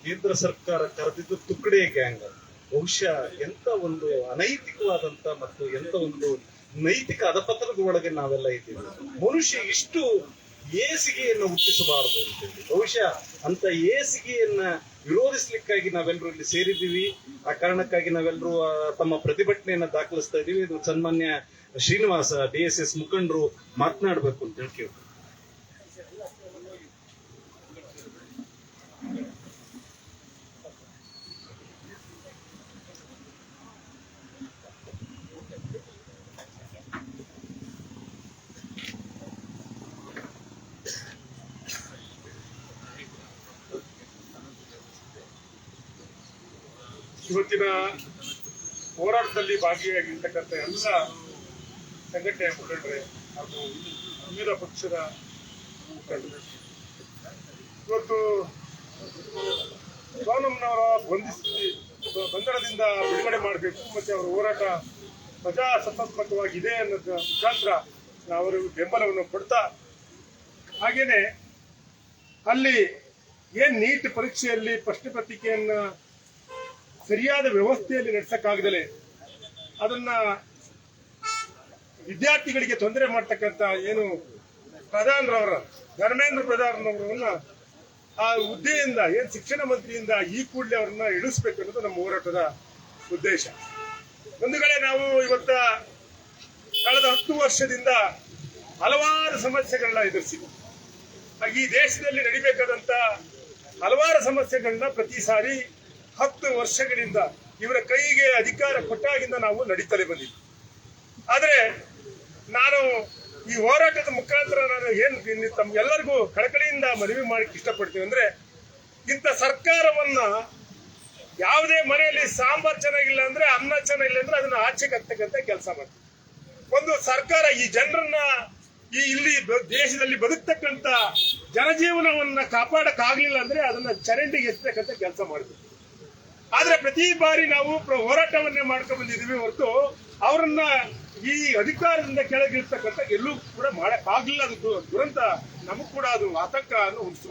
ಕೇಂದ್ರ ಸರ್ಕಾರ ಕರೆದಿದ್ದು ತುಕಡಿ ಗ್ಯಾಂಗ್. ಬಹುಶಃ ಎಂತ ಒಂದು ಅನೈತಿಕವಾದಂತ ಮತ್ತು ಎಂತ ಒಂದು ನೈತಿಕ ಅಧಪತನದ ಒಳಗೆ ನಾವೆಲ್ಲ ಇದ್ದೀವಿ. ಮನುಷ್ಯ ಇಷ್ಟು ಏಸಿಗೆಯನ್ನು ಹುಟ್ಟಿಸಬಾರದು ಅಂತೇಳಿ ಬಹುಶಃ ಅಂತ ಏಸಿಗೆಯನ್ನ ವಿರೋಧಿಸ್ಲಿಕ್ಕಾಗಿ ನಾವೆಲ್ಲರೂ ಇಲ್ಲಿ ಸೇರಿದ್ದೀವಿ. ಆ ಕಾರಣಕ್ಕಾಗಿ ನಾವೆಲ್ಲರೂ ತಮ್ಮ ಪ್ರತಿಭಟನೆಯನ್ನ ದಾಖಲಿಸ್ತಾ ಇದ್ದೀವಿ. ಇದು ಸನ್ಮಾನ್ಯ ಶ್ರೀನಿವಾಸ DSS ಮುಖಂಡರು ಮಾತನಾಡಬೇಕು ಅಂತ ಹೇಳಿ ಕೇಳ್ತಾರೆ. ಇವತ್ತಿನ ಹೋರಾಟದಲ್ಲಿ ಭಾಗಿಯಾಗಿರ್ತಕ್ಕಂಥ ಎಲ್ಲ ಸಂಘಟನೆಯ ಮುಖಂಡರೇ ಹಾಗೂ ವಿವಿಧ ಪಕ್ಷದ ಮುಖಂಡರು, ಇವತ್ತು ಸೋನಂನವರ ಬಂಧನದಿಂದ ಬಿಡುಗಡೆ ಮಾಡಬೇಕು ಮತ್ತೆ ಅವರ ಹೋರಾಟ ಪ್ರಜಾಸತ್ತಾತ್ಮಕವಾಗಿದೆ ಅನ್ನೋದ ಮುಖಾಂತರ ನಾವು ಅವರಿಗೆ ಬೆಂಬಲವನ್ನು ಕೊಡ್ತಾ, ಹಾಗೇನೆ ಅಲ್ಲಿ ಏನ್ ನೀಟ್ ಪರೀಕ್ಷೆಯಲ್ಲಿ ಪ್ರಶ್ನೆ ಪತ್ರಿಕೆಯನ್ನ ಸರಿಯಾದ ವ್ಯವಸ್ಥೆಯಲ್ಲಿ ನಡೆಸಕ್ಕಾಗದಲೆ ಅದನ್ನ ವಿದ್ಯಾರ್ಥಿಗಳಿಗೆ ತೊಂದರೆ ಮಾಡ್ತಕ್ಕಂಥ ಏನು ಧರ್ಮೇಂದ್ರ ಪ್ರಧಾನ್ ಅವರನ್ನ ಆ ಹುದ್ದೆಯಿಂದ ಏನ್ ಶಿಕ್ಷಣ ಮಂತ್ರಿಯಿಂದ ಈ ಕೂಡಲೇ ಅವ್ರನ್ನ ಇಳಿಸ್ಬೇಕು ಅನ್ನೋದು ನಮ್ಮ ಹೋರಾಟದ ಉದ್ದೇಶ. ಒಂದು ಕಡೆ ನಾವು ಇವತ್ತ ಕಳೆದ 10 ವರ್ಷದಿಂದ ಹಲವಾರು ಸಮಸ್ಯೆಗಳನ್ನ ಎದುರಿಸಿದ್ವಿ. ಈ ದೇಶದಲ್ಲಿ ನಡಿಬೇಕಾದಂತ ಹಲವಾರು ಸಮಸ್ಯೆಗಳನ್ನ ಪ್ರತಿ ಸಾರಿ 10 ವರ್ಷಗಳಿಂದ ಇವರ ಕೈಗೆ ಅಧಿಕಾರ ಕೊಟ್ಟಾಗಿಂದ ನಾವು ನಡೀತಲೇ ಬಂದಿದ್ವಿ. ಆದ್ರೆ ನಾನು ಈ ಹೋರಾಟದ ಮುಖಾಂತರ ನಾನು ಏನು ತಮ್ಗೆಲ್ಲರಿಗೂ ಕಳಕಳಿಯಿಂದ ಮನವಿ ಮಾಡಕ್ಕೆ ಇಷ್ಟಪಡ್ತೀನಿ ಅಂದ್ರೆ, ಇಂಥ ಸರ್ಕಾರವನ್ನ ಯಾವುದೇ ಮನೆಯಲ್ಲಿ ಸಾಂಬಾರ್ ಚೆನ್ನಾಗಿಲ್ಲ ಅಂದ್ರೆ, ಅನ್ನ ಚೆನ್ನಾಗಿಲ್ಲ ಅಂದ್ರೆ ಅದನ್ನ ಆಚೆಗೆ ಹಾಕ್ತಕ್ಕಂಥ ಕೆಲಸ ಮಾಡ್ತೀವಿ. ಒಂದು ಸರ್ಕಾರ ಈ ಜನರನ್ನ ಇಲ್ಲಿ ದೇಶದಲ್ಲಿ ಬದುಕ್ತಕ್ಕಂಥ ಜನಜೀವನವನ್ನ ಕಾಪಾಡಕ್ಕಾಗ್ಲಿಲ್ಲ ಅಂದ್ರೆ ಅದನ್ನ ಚರಂಡಿಗೆ ಎತ್ತಕ್ಕಂಥ ಕೆಲಸ ಮಾಡ್ತೀವಿ. ಆದ್ರೆ ಪ್ರತಿ ಬಾರಿ ನಾವು ಹೋರಾಟವನ್ನೇ ಮಾಡ್ಕೊಂಡು ಬಂದಿದ್ದೀವಿ ಹೊರತು ಅವರನ್ನ ಈ ಅಧಿಕಾರದಿಂದ ಕೆಳಗಿರ್ತಕ್ಕಂಥ ಎಲ್ಲೂ ಕೂಡ ಮಾಡಕ್ಕಾಗ್ಲಿಲ್ಲ. ಅದು ದುರಂತ ನಮಗ್ ಕೂಡ ಅದು ಆತಂಕ ಉಂಟು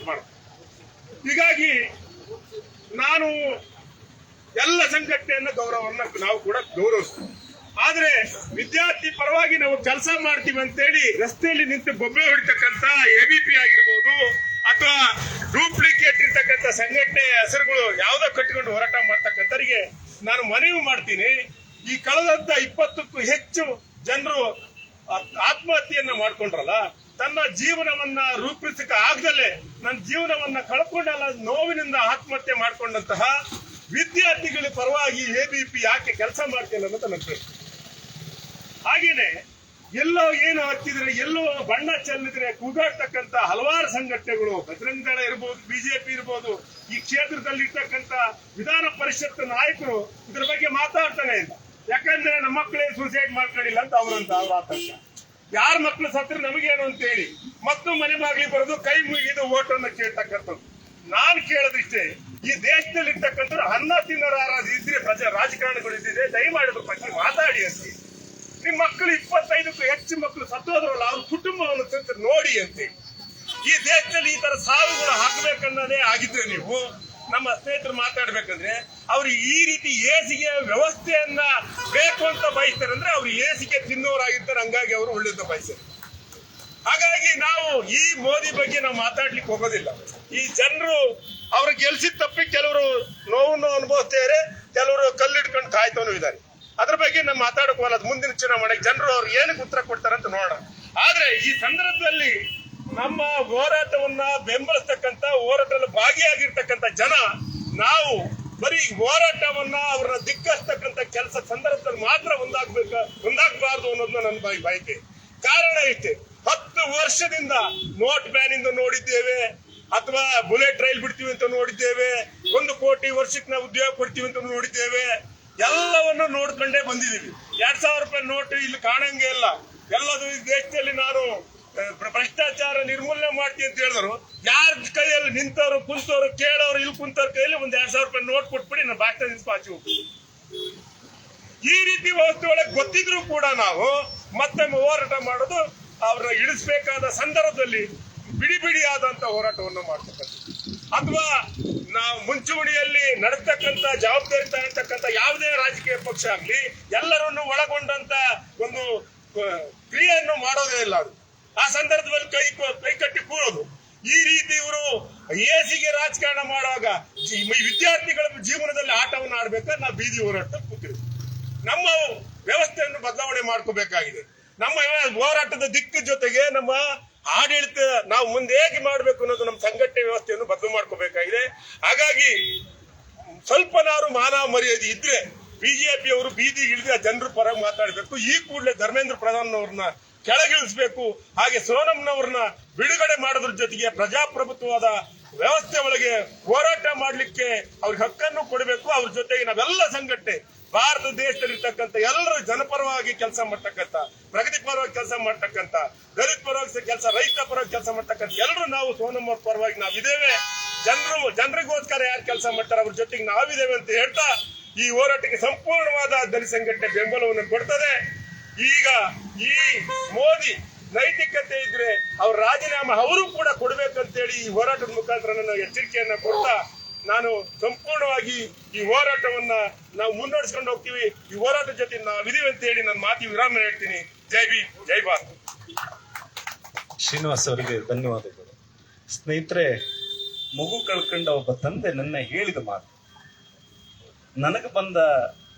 ಮಾಡುತ್ತೆ. ಹೀಗಾಗಿ ನಾನು ಎಲ್ಲ ಸಂಘಟನೆಯನ್ನ ಗೌರವವನ್ನ ನಾವು ಕೂಡ ಗೌರವಿಸ್ತೀವಿ. ಆದ್ರೆ ವಿದ್ಯಾರ್ಥಿ ಪರವಾಗಿ ನಾವು ಕೆಲಸ ಮಾಡ್ತೀವಿ ಅಂತೇಳಿ ರಸ್ತೆಯಲ್ಲಿ ನಿಂತು ಬೊಬ್ಬೆ ಹೊಡಿತಕ್ಕಂಥ ABP ಆಗಿರ್ಬೋದು ಅಥವಾ ಡೂಪ್ಲಿಕೇಟ್ ಇರ್ತಕ್ಕಂಥ ಸಂಘಟನೆ ಹೆಸರುಗಳು ಯಾವ್ದೋ ಕಟ್ಟಿಕೊಂಡು ಹೋರಾಟ ಮಾಡ್ತಕ್ಕಂಥವರಿಗೆ ನಾನು ಮನವಿ ಮಾಡ್ತೀನಿ. ಈ ಕಳೆದಂತ 20ಕ್ಕೂ ಹೆಚ್ಚು ಜನರು ಆತ್ಮಹತ್ಯೆಯನ್ನ ಮಾಡ್ಕೊಂಡ್ರಲ್ಲ, ತನ್ನ ಜೀವನವನ್ನ ರೂಪಿಸಕ್ಕೆ ಆಗದಲ್ಲೇ ನನ್ನ ಜೀವನವನ್ನ ಕಳ್ಕೊಂಡಲ್ಲ ನೋವಿನಿಂದ ಆತ್ಮಹತ್ಯೆ ಮಾಡ್ಕೊಂಡಂತಹ ವಿದ್ಯಾರ್ಥಿಗಳ ಪರವಾಗಿ ABP ಯಾಕೆ ಕೆಲಸ ಮಾಡ್ತಿಲ್ಲ ಅನ್ನೋದು ನನ್ನ ಪ್ರಶ್ನೆ. ಹಾಗೇನೆ ಎಲ್ಲೋ ಏನು ಹಚ್ಚಿದ್ರೆ, ಎಲ್ಲೋ ಬಣ್ಣ ಚೆಲ್ಲಿದ್ರೆ ಕೂಗಾಡ್ತಕ್ಕಂಥ ಹಲವಾರು ಸಂಘಟನೆಗಳು, ಬಜರಂಗ ದಳ ಇರ್ಬೋದು, BJP ಇರ್ಬೋದು, ಈ ಕ್ಷೇತ್ರದಲ್ಲಿ ಇರ್ತಕ್ಕಂಥ ವಿಧಾನ ಪರಿಷತ್ ನಾಯಕರು ಇದ್ರ ಬಗ್ಗೆ ಮಾತಾಡ್ತಾನೆ ಇಲ್ಲ. ಯಾಕಂದ್ರೆ ನಮ್ಮ ಮಕ್ಕಳೇ ಸೂಸೈಡ್ ಮಾಡ್ಕೊಂಡಿಲ್ಲ ಅಂತ ಅವ್ರ ಆತಂಕ. ಯಾರ ಮಕ್ಕಳು ಸತ್ರ ನಮಗೇನು ಅಂತ ಹೇಳಿ ಮತ್ತು ಮನೆ ಬಾಗಿಲಿ ಬರೋದು, ಕೈ ಮುಗಿದು ಓಟನ್ನು ಕೇಳ್ತಕ್ಕಂಥದ್ದು. ನಾನ್ ಕೇಳೋದಿಷ್ಟೇ, ಈ ದೇಶದಲ್ಲಿ ಇರ್ತಕ್ಕಂಥ ಅನ್ನ ತಿನ್ನೋರಾರ ಇದ್ರೆ ರಾಜಕಾರಣಿಗಳು ಇದ್ದಿದ್ರೆ ದಯಮಾಡಿದ್ರ ಬಗ್ಗೆ ಮಾತಾಡಿ ಅಂತೆ. ನಿಮ್ ಮಕ್ಕಳು 25ಕ್ಕೂ ಹೆಚ್ಚು ಮಕ್ಕಳು ಸತ್ತೋದ್ರಲ್ಲ, ಅವ್ರ ಕುಟುಂಬವನ್ನು ನೋಡಿ ಅಂತೆ. ಈ ದೇಶದಲ್ಲಿ ಈ ತರ ಸಾವುಗಳು ಹಾಕಬೇಕನ್ನೋದೇ ಆಗಿದ್ರೆ ನೀವು ನಮ್ಮ ಸ್ನೇಹಿತರು ಮಾತಾಡ್ಬೇಕಂದ್ರೆ ಅವ್ರು ಈ ರೀತಿ ಏಸಿಗೆ ವ್ಯವಸ್ಥೆಯನ್ನ ಬೇಕು ಅಂತ ಬಯಸ್ತಾರೆ ಅಂದ್ರೆ ಅವ್ರು ಏಸಿಗೆ ತಿನ್ನೋರಾಗಿರ್ತಾರೆ. ಹಂಗಾಗಿ ಅವರು ಒಳ್ಳೇದ ಬಯಸ್ತಾರೆ. ಹಾಗಾಗಿ ನಾವು ಈ ಮೋದಿ ಬಗ್ಗೆ ನಾವು ಮಾತಾಡ್ಲಿಕ್ಕೆ ಹೋಗೋದಿಲ್ಲ. ಈ ಜನರು ಅವ್ರ ಗೆಲ್ಸಿದ ತಪ್ಪಿಗೆ ಕೆಲವರು ನೋವನ್ನು ಅನುಭವಿಸ್ತಾರೆ, ಕೆಲವರು ಕಲ್ಲಿಡ್ಕೊಂಡು ಕಾಯ್ತಾನೂ ಇದ್ದಾರೆ. ಅದ್ರ ಬಗ್ಗೆ ನಾವು ಮಾತಾಡಕ್ ಹೋಗಲ್ಲ. ಮುಂದಿನ ಚುನಾವಣೆಗೆ ಜನರು ಅವ್ರು ಏನಕ್ಕೆ ಉತ್ತರ ಕೊಡ್ತಾರಂತ ನೋಡೋಣ. ಆದ್ರೆ ಈ ಸಂದರ್ಭದಲ್ಲಿ ನಮ್ಮ ಹೋರಾಟವನ್ನ ಬೆಂಬಲಿಸ್ತಕ್ಕಂಥ ಹೋರಾಟದಲ್ಲಿ ಭಾಗಿಯಾಗಿರ್ತಕ್ಕಂಥ ಜನ, ನಾವು ಬರೀ ಹೋರಾಟವನ್ನ ಅವ್ರನ್ನ ದಿಕ್ಕಸ್ತಕ್ಕಂಥ ಕೆಲಸ ಸಂದರ್ಭದಲ್ಲಿ ಮಾತ್ರ ಒಂದಾಗಬಾರ್ದು ಅನ್ನೋದನ್ನ ನನ್ನ ಬಯಕೆ. ಕಾರಣ ಇಷ್ಟೇ, 10 ವರ್ಷದಿಂದ ನೋಟ್ ಬ್ಯಾನ್ ಇಂದ ನೋಡಿದ್ದೇವೆ, ಅಥವಾ ಬುಲೆಟ್ ರೈಲ್ ಬಿಡ್ತೀವಿ ಅಂತ ನೋಡಿದ್ದೇವೆ, 1 ಕೋಟಿ ವರ್ಷಕ್ಕೆ ನಾವು ಉದ್ಯೋಗ ಕೊಡ್ತೀವಿ ಅಂತ ನೋಡಿದ್ದೇವೆ. ಎಲ್ಲವನ್ನು ನೋಡ್ಕೊಂಡೇ ಬಂದಿದ್ದೀವಿ. 2000 ರೂಪಾಯಿ ನೋಟ್ ಇಲ್ಲಿ ಕಾಣಂಗೆ ಇಲ್ಲ. ಎಲ್ಲದು ಈ ದೇಶದಲ್ಲಿ ನಾನು ಭ್ರಷ್ಟಾಚಾರ ನಿರ್ಮೂಲನೆ ಮಾಡ್ತೀನಿ ಅಂತ ಹೇಳಿದ್ರು, ಯಾರ ಕೈಯಲ್ಲಿ ನಿಂತವ್ರು ಕುಂತವ್ರು ಕೇಳೋರು ಇಲ್ಲಿ ಕುಂತವ್ರ ಕೈಯಲ್ಲಿ 2000 ರೂಪಾಯಿ ನೋಟ್ ಕೊಟ್ಬಿಡಿ ನಾನು ಭಾಷಣ ಪಾಚಿ ಹೋಗ್ತೀವಿ. ಈ ರೀತಿ ವ್ಯವಸ್ಥೆ ಒಳಗೆ ಗೊತ್ತಿದ್ರು ಕೂಡ ನಾವು ಮತ್ತೊಮ್ಮೆ ಹೋರಾಟ ಮಾಡೋದು, ಅವ್ರನ್ನ ಇಳಿಸಬೇಕಾದ ಸಂದರ್ಭದಲ್ಲಿ ಬಿಡಿಯಾದಂತ ಹೋರಾಟವನ್ನು ಮಾಡ್ತಕ್ಕಂಥ, ಅಥವಾ ನಾವು ಮುಂಚೂಣಿಯಲ್ಲಿ ನಡೆಸ್ತಕ್ಕಂಥ ಜವಾಬ್ದಾರಿ ತಗೊಳ್ತಕ್ಕಂಥ ಯಾವುದೇ ರಾಜಕೀಯ ಪಕ್ಷ ಆಗ್ಲಿ ಎಲ್ಲರನ್ನು ಒಳಗೊಂಡಂತ ಒಂದು ಕ್ರಿಯೆಯನ್ನು ಮಾಡೋದೇ ಇಲ್ಲ. ಅದು ಆ ಸಂದರ್ಭದಲ್ಲಿ ಕೈ ಕಟ್ಟಿ ಕೂರೋದು. ಈ ರೀತಿ ಇವರು ಏಸಿಗೆ ರಾಜಕಾರಣ ಮಾಡುವಾಗ ವಿದ್ಯಾರ್ಥಿಗಳ ಜೀವನದಲ್ಲಿ ಆಟವನ್ನು ಆಡ್ಬೇಕಾದ್ರೆ ನಾವು ಬೀದಿ ಹೋರಾಟ ಕೂತಿರ್ತೀವಿ. ನಮ್ಮ ವ್ಯವಸ್ಥೆಯನ್ನು ಬದಲಾವಣೆ ಮಾಡ್ಕೋಬೇಕಾಗಿದೆ. ನಮ್ಮ ಹೋರಾಟದ ದಿಕ್ಕು ಜೊತೆಗೆ ನಮ್ಮ ಆಡಳಿತ ನಾವು ಮುಂದೆ ಹೇಗೆ ಮಾಡಬೇಕು ಅನ್ನೋದು ನಮ್ಮ ಸಂಘಟನೆ ವ್ಯವಸ್ಥೆಯನ್ನು ಬದಲು ಮಾಡ್ಕೋಬೇಕಾಗಿದೆ. ಹಾಗಾಗಿ ಸ್ವಲ್ಪನಾರು ಮಾನ ಮರ್ಯಾದೆ ಇದ್ರೆ BJP ಅವರು ಬೀದಿಗೆ ಇಳಿದ ಜನರ ಪರ ಮಾತಾಡಬೇಕು. ಈ ಕೂಡಲೇ ಧರ್ಮೇಂದ್ರ ಪ್ರಧಾನ್ ಅವ್ರನ್ನ ಕೆಳಗಿಳಿಸಬೇಕು. ಹಾಗೆ ಸೋನಂನವ್ರನ್ನ ಬಿಡುಗಡೆ ಮಾಡೋದ್ರ ಜೊತೆಗೆ ಪ್ರಜಾಪ್ರಭುತ್ವದ ವ್ಯವಸ್ಥೆ ಒಳಗೆ ಹೋರಾಟ ಮಾಡ್ಲಿಕ್ಕೆ ಅವ್ರಿಗೆ ಹಕ್ಕನ್ನು ಕೊಡಬೇಕು. ಅವ್ರ ಜೊತೆಗೆ ನಾವೆಲ್ಲ ಸಂಘಟನೆ, ಭಾರತ ದೇಶದಲ್ಲಿರ್ತಕ್ಕಂಥ ಎಲ್ಲರೂ ಜನಪರವಾಗಿ ಕೆಲಸ ಮಾಡ್ತಕ್ಕಂಥ, ಪ್ರಗತಿ ಪರವಾಗಿ ಕೆಲಸ ಮಾಡ್ತಕ್ಕಂಥ, ದಲಿತ ಪರವಾಗಿ ಕೆಲಸ, ರೈತ ಪರವಾಗಿ ಕೆಲಸ ಮಾಡ್ತಕ್ಕಂಥ ಎಲ್ಲರೂ ನಾವು ಸೋನಮ್ಮ ಪರವಾಗಿ ನಾವಿದ್ದೇವೆ. ಜನರಿಗೋಸ್ಕರ ಯಾರು ಕೆಲಸ ಮಾಡ್ತಾರೆ ಅವ್ರ ಜೊತೆಗೆ ನಾವಿದ್ದೇವೆ ಅಂತ ಹೇಳ್ತಾ ಈ ಹೋರಾಟಕ್ಕೆ ಸಂಪೂರ್ಣವಾದ ದಲಿತ ಸಂಘಟನೆ ಬೆಂಬಲವನ್ನು ಕೊಡ್ತದೆ. ಈಗ ಈ ಮೋದಿ ನೈತಿಕತೆ ಇದ್ರೆ ಅವ್ರ ರಾಜೀನಾಮೆ ಅವರು ಕೂಡ ಕೊಡ್ಬೇಕಂತೇಳಿ ಈ ಹೋರಾಟದ ಮುಖಾಂತರ ನನ್ನ ಎಚ್ಚರಿಕೆಯನ್ನ ಕೊಡ್ತಾ ನಾನು ಸಂಪೂರ್ಣವಾಗಿ ಈ ಹೋರಾಟವನ್ನ ನಾವು ಮುನ್ನಡೆಸ್ಕೊಂಡು ಹೋಗ್ತೀವಿ. ಈ ಹೋರಾಟದ ಜೊತೆ ನಾವಿದೀವಿ ಅಂತ ಹೇಳಿ ನನ್ನ ಮಾತಿ ವಿರಾಮ ಹೇಳ್ತೀನಿ. ಜೈ ಭೀಮ್, ಜೈ ಭಾರತ್. ಶ್ರೀನಿವಾಸ್ ಅವರಿಗೆ ಧನ್ಯವಾದಗಳು. ಸ್ನೇಹಿತರೆ, ಮಗು ಕಳ್ಕೊಂಡ ಒಬ್ಬ ತಂದೆ ನನ್ನ ಹೇಳಿದ ಮಾತು, ನನಗೆ ಬಂದ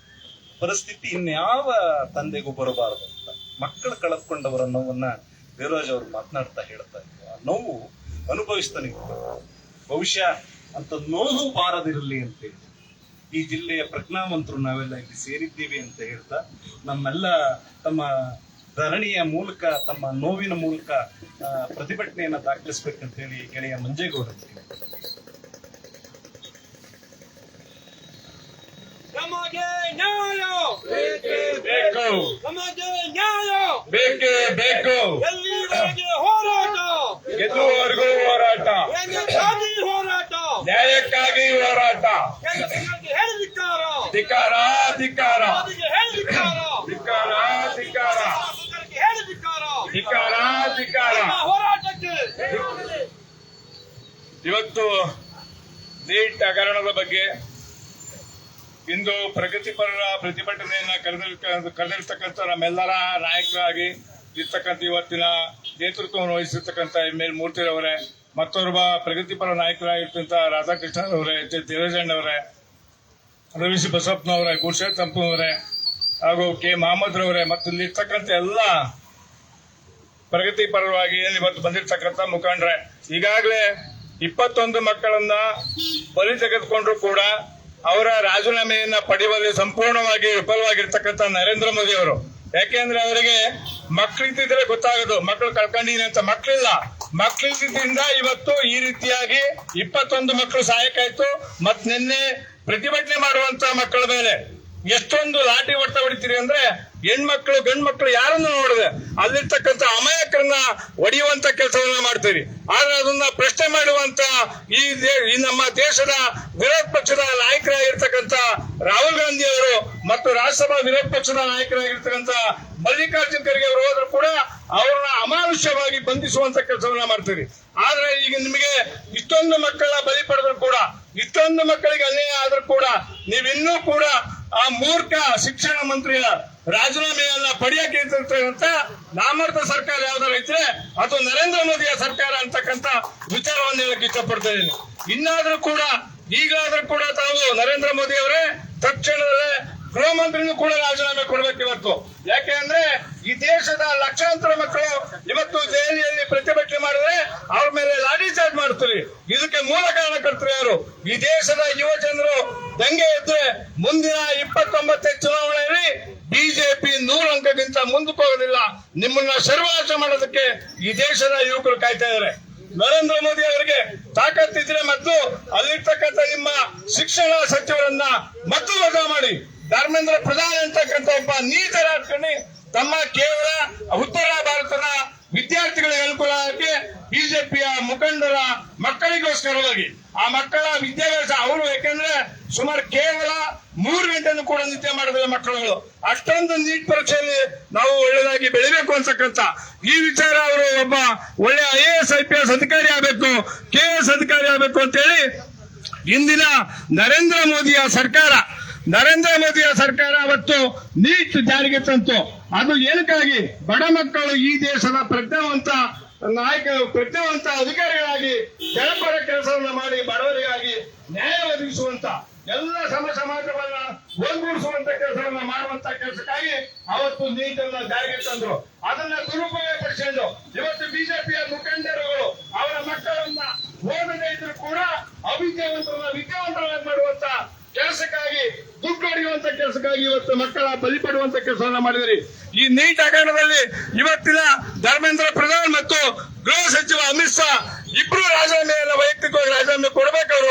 ಪರಿಸ್ಥಿತಿ ಇನ್ಯಾವ ತಂದೆಗೂ ಬರಬಾರದು ಅಂತ. ಮಕ್ಕಳು ಕಳೆದುಕೊಂಡವರ ನೋವನ್ನ ದೇವರಾಜ್ ಅವರು ಮಾತನಾಡ್ತಾ ಹೇಳ್ತಾ ಇದ್ರು. ಆ ನೋವು ಅನುಭವಿಸ್ತಾನೆ ಬಹುಶಃ ಅಂತ ನೋವು ಬಾರದಿರಲಿ ಅಂತೇಳಿ ಈ ಜಿಲ್ಲೆಯ ಪ್ರಜ್ಞಾವಂತರು ನಾವೆಲ್ಲ ಇಲ್ಲಿ ಸೇರಿದ್ದೀವಿ ಅಂತ ಹೇಳ್ತಾ ನಮ್ಮೆಲ್ಲ ತಮ್ಮ ಧರಣಿಯ ಮೂಲಕ ತಮ್ಮ ನೋವಿನ ಮೂಲಕ ಪ್ರತಿಭಟನೆಯನ್ನ ದಾಖಲಿಸ್ಬೇಕಂತ ಹೇಳಿ ಗೆಳೆಯ ಮಂಜೇಗೌಡ ನಮಗೆ ನ್ಯಾಯ ಬೇಕು, ನಮಗೆ ನ್ಯಾಯ ಬೇಕೇ ಬೇಕು, ಎಲ್ಲಿವರೆಗೆ ಹೋರಾಟ, ಗೆಲ್ಲುವವರೆಗೂ ಹೋರಾಟ, ನ್ಯಾಯಕ್ಕಾಗಿ ಹೋರಾಟ, ನ್ಯಾಯಕ್ಕಾಗಿ ಹೋರಾಟ. ಕೇಂದ್ರ ಸರ್ಕಾರಕ್ಕೆ ಹೇಳಿದಿಕ್ಕಾರ, ಧಿಕ್ಕಾರ ಧಿಕ್ಕಾರ ಮೋದಿಗೆ ಹೇಳಿದಿಕ್ಕಾರ, ಧಿಕ್ಕಾರ ಧಿಕ್ಕಾರ ಸರ್ಕಾರಕ್ಕೆ ಹೇಳಿದಿಕ್ಕಾರ, ಧಿಕ್ಕಾರ ಧಿಕ್ಕಾರ. ನಮ್ಮ ಹೋರಾಟಕ್ಕೆ ಇವತ್ತು ನೀಟ್ ಹಗರಣದ ಬಗ್ಗೆ ಇಂದು ಪ್ರಗತಿಪರರ ಪ್ರತಿಭಟನೆಯನ್ನ ಕರೆದಿರ್ತಕ್ಕಂಥ ನಮ್ಮೆಲ್ಲರ ನಾಯಕರಾಗಿ ಇರ್ತಕ್ಕಂಥ ಇವತ್ತಿನ ನೇತೃತ್ವವನ್ನು ವಹಿಸಿರ್ತಕ್ಕಂಥ ಎಂ.ಎಲ್. ಮೂರ್ತಿರವರೇ, ಮತ್ತೋರ್ವ ಪ್ರಗತಿಪರ ನಾಯಕರಾಗಿರ್ತಕ್ಕಂಥ ರಾಧಾಕೃಷ್ಣರವರೇ, ದೇವರಾಜಣ್ಣವರೇ, ರವಿ ಬಸಪ್ಪನವರೇ, ಗುರುಶೇಖರ್ ತಂಪನವರೇ ಹಾಗೂ ಕೆ. ಮಹಮ್ಮದ್ ರವರೇ ಮತ್ತು ಇಲ್ಲಿರ್ತಕ್ಕಂಥ ಎಲ್ಲ ಪ್ರಗತಿಪರವಾಗಿ ಏನು ಇವತ್ತು ಬಂದಿರ್ತಕ್ಕಂಥ ಮುಖಂಡರೇ, ಈಗಾಗಲೇ 21 ಮಕ್ಕಳನ್ನ ಬಲಿ ತೆಗೆದುಕೊಂಡ್ರು ಕೂಡ ಅವರ ರಾಜೀನಾಮೆಯನ್ನ ಪಡೆಯುವಲ್ಲಿ ಸಂಪೂರ್ಣವಾಗಿ ವಿಫಲವಾಗಿರ್ತಕ್ಕಂಥ ನರೇಂದ್ರ ಮೋದಿ ಅವರು. ಯಾಕೆಂದ್ರೆ ಅವರಿಗೆ ಮಕ್ಕಳಿದ್ದಿದ್ರೆ ಗೊತ್ತಾಗೋದು ಮಕ್ಕಳು ಕಳ್ಕೊಂಡಿದ್ದೀನಿ ಅಂತ. ಮಕ್ಕಳಿದ್ದಿಂದ ಇವತ್ತು ಈ ರೀತಿಯಾಗಿ 21 ಮಕ್ಕಳು ಸಹಾಯಕ್ಕಾಯ್ತು. ಮತ್ ನಿನ್ನೆ ಪ್ರತಿಭಟನೆ ಮಾಡುವಂತ ಮಕ್ಕಳ ಮೇಲೆ ಎಷ್ಟೊಂದು ಲಾಠಿ ಹೊಡ್ತಾ ಹೊಡಿತೀರಿ ಅಂದ್ರೆ ಹೆಣ್ಮಕ್ಳು ಗಂಡು ಮಕ್ಕಳು ಯಾರನ್ನು ನೋಡಿದೆ ಅಲ್ಲಿರ್ತಕ್ಕಂಥ ಅಮಾಯಕರನ್ನ ಹೊಡೆಯುವಂತ ಕೆಲಸವನ್ನ ಮಾಡ್ತೀರಿ. ಆದ್ರೆ ಅದನ್ನ ಪ್ರಶ್ನೆ ಮಾಡುವಂತ ಈ ನಮ್ಮ ದೇಶದ ವಿರೋಧ ಪಕ್ಷದ ನಾಯಕರಾಗಿರ್ತಕ್ಕಂಥ ರಾಹುಲ್ ಗಾಂಧಿ ಅವರು ಮತ್ತು ರಾಜ್ಯಸಭಾ ವಿರೋಧ ಪಕ್ಷದ ನಾಯಕರಾಗಿರ್ತಕ್ಕಂಥ ಮಲ್ಲಿಕಾರ್ಜುನ್ ಖರ್ಗೆ ಅವರು ಹೋದ್ರು ಕೂಡ ಅವ್ರನ್ನ ಅಮಾನುಷ್ಯವಾಗಿ ಬಂಧಿಸುವಂತ ಕೆಲಸವನ್ನ ಮಾಡ್ತೀರಿ. ಆದ್ರೆ ಈಗ ನಿಮಗೆ ಇಷ್ಟೊಂದು ಮಕ್ಕಳ ಬಲಿ ಪಡೆದ್ರು ಕೂಡ, ಇಷ್ಟೊಂದು ಮಕ್ಕಳಿಗೆ ಅನ್ಯಾಯ ಆದ್ರೂ ಕೂಡ ನೀವಿನ್ನೂ ಕೂಡ ಆ ಮೂರ್ಖ ಶಿಕ್ಷಣ ಮಂತ್ರಿಯ ರಾಜೀನಾಮೆಯನ್ನ ಪಡೆಯಕ್ಕೆ ಇರ್ತಕ್ಕಂಥ ನಾಮರ್ಥ ಸರ್ಕಾರ ಯಾವ್ದಾರು ಇದ್ರೆ ಅದು ನರೇಂದ್ರ ಮೋದಿಯ ಸರ್ಕಾರ ಅಂತಕ್ಕಂಥ ವಿಚಾರವನ್ನು ಹೇಳಕ್ ಇಷ್ಟಪಡ್ತಾ ಇದ್ದೀನಿ. ಇನ್ನಾದ್ರೂ ಕೂಡ ಈಗಾದ್ರೂ ಕೂಡ ತಾವು ನರೇಂದ್ರ ಮೋದಿ ಅವರೇ ತಕ್ಷಣದಲ್ಲೇ ಗೃಹ ಮಂತ್ರಿನೂ ಕೂಡ ರಾಜೀನಾಮೆ ಕೊಡ್ಬೇಕು ಇವತ್ತು. ಯಾಕೆ ಅಂದ್ರೆ ಈ ದೇಶದ ಲಕ್ಷಾಂತರ ಮಕ್ಕಳು ಇವತ್ತು ದೆಹಲಿಯಲ್ಲಿ ಪ್ರತಿಭಟನೆ ಮಾಡಿದ್ರೆ ಅವ್ರ ಮೇಲೆ ಲಾಠಿ ಚಾರ್ಜ್ ಮಾಡ್ತೀರಿ. ಇದಕ್ಕೆ ಮೂಲ ಕಾರಣಕರ್ತರು ಯಾರು? ಈ ದೇಶದ ಯುವ ಜನರು ದಂಗೆ ಎದ್ರೆ ಮುಂದಿನ 29 ಚುನಾವಣೆಯಲ್ಲಿ ಬಿಜೆಪಿ 100 ಅಂಕಕ್ಕಿಂತ ಮುಂದಕ್ಕೆ ಹೋಗೋದಿಲ್ಲ. ನಿಮ್ಮನ್ನ ಸರ್ವನಾಶ ಮಾಡೋದಕ್ಕೆ ಈ ದೇಶದ ಯುವಕರು ಕಾಯ್ತಾ ಇದ್ದಾರೆ. ನರೇಂದ್ರ ಮೋದಿ ಅವರಿಗೆ ತಾಕತ್ತಿದ್ರೆ ಮತ್ತು ಅಲ್ಲಿರ್ತಕ್ಕಂಥ ನಿಮ್ಮ ಶಿಕ್ಷಣ ಸಚಿವರನ್ನ ಮತ್ತು ವಜಾ ಮಾಡಿ ಧರ್ಮೇಂದ್ರ ಪ್ರಧಾನ್ ಅಂತಕ್ಕಂಥ ಒಬ್ಬ ನೀತ ರಾಜಕಾರಣಿ ತಮ್ಮ ಕೇವಲ ಉತ್ತರ ಭಾರತದ ವಿದ್ಯಾರ್ಥಿಗಳಿಗೆ ಅನುಕೂಲ ಆಗಿ ಬಿಜೆಪಿಯ ಮುಖಂಡರ ಮಕ್ಕಳಿಗೋಸ್ಕರವಾಗಿ ಆ ಮಕ್ಕಳ ವಿದ್ಯಾಭ್ಯಾಸ ಅವರು, ಯಾಕಂದ್ರೆ ಸುಮಾರು ಕೇವಲ 3 ಗಂಟೆನೂ ಕೂಡ ನಿದ್ದೆ ಮಾಡಿದ್ರೆ ಮಕ್ಕಳುಗಳು ಅಷ್ಟೊಂದು ನೀಟ್ ಪರೀಕ್ಷೆಯಲ್ಲಿ ನಾವು ಒಳ್ಳೆದಾಗಿ ಬೆಳಿಬೇಕು ಅಂತಕ್ಕಂಥ ಈ ವಿಚಾರ ಅವರು ಒಬ್ಬ ಒಳ್ಳೆ IAS IPS ಅಧಿಕಾರಿ ಆಗಬೇಕು, KS ಅಧಿಕಾರಿ ಆಗಬೇಕು ಅಂತ ಹೇಳಿ ಇಂದಿನ ನರೇಂದ್ರ ಮೋದಿಯ ಸರ್ಕಾರ ಅವತ್ತು ನೀಟ್ ಜಾರಿಗೆ ತಂತು. ಅದು ಏನಕ್ಕಾಗಿ? ಬಡ ಮಕ್ಕಳು ಈ ದೇಶದ ಪ್ರಜ್ಞಾವಂತ ಅಧಿಕಾರಿಗಳಾಗಿ ಜನಪರ ಕೆಲಸವನ್ನು ಮಾಡಿ ಬಡವರಿಗಾಗಿ ನ್ಯಾಯ ಒದಗಿಸುವಂತ ಎಲ್ಲ ಸಮಾಜವನ್ನ ಒಂದುಗೂಡಿಸುವಂತ ಕೆಲಸವನ್ನ ಮಾಡುವಂತ ಕೆಲಸಕ್ಕಾಗಿ ಅವತ್ತು ನೀಟನ್ನ ಜಾರಿಗೆ ತಂದ್ರು. ಅದನ್ನ ದುರುಪಯೋಗ ಪಡಿಸಿಕೊಂಡು ಇವತ್ತು ಬಿಜೆಪಿಯ ಮುಖಂಡರುಗಳು ಅವರ ಮಕ್ಕಳನ್ನ ಓದದೇ ಇದ್ರು ಕೂಡ ವಿದ್ಯಾವಂತರನ್ನಾಗಿ ಮಾಡುವಂತ ಕೆಲಸಕ್ಕಾಗಿ, ದುಡ್ಡು ಹೊಡೆಯುವಂತ ಕೆಲಸಕ್ಕಾಗಿ ಇವತ್ತು ಮಕ್ಕಳ ಬಲಿ ಪಡುವಂತ ಕೆಲಸವನ್ನ ಮಾಡಿದ್ರಿ. ಈ ನೀಟ್ ಹಗರಣದಲ್ಲಿ ಇವತ್ತಿನ ಧರ್ಮೇಂದ್ರ ಪ್ರಧಾನ್ ಮತ್ತು ಗೃಹ ಸಚಿವ ಅಮಿತ್ ಶಾ ಇಬ್ರು ರಾಜೀನಾಮೆಯನ್ನ ವೈಯಕ್ತಿಕವಾಗಿ ರಾಜೀನಾಮೆ ಕೊಡಬೇಕು.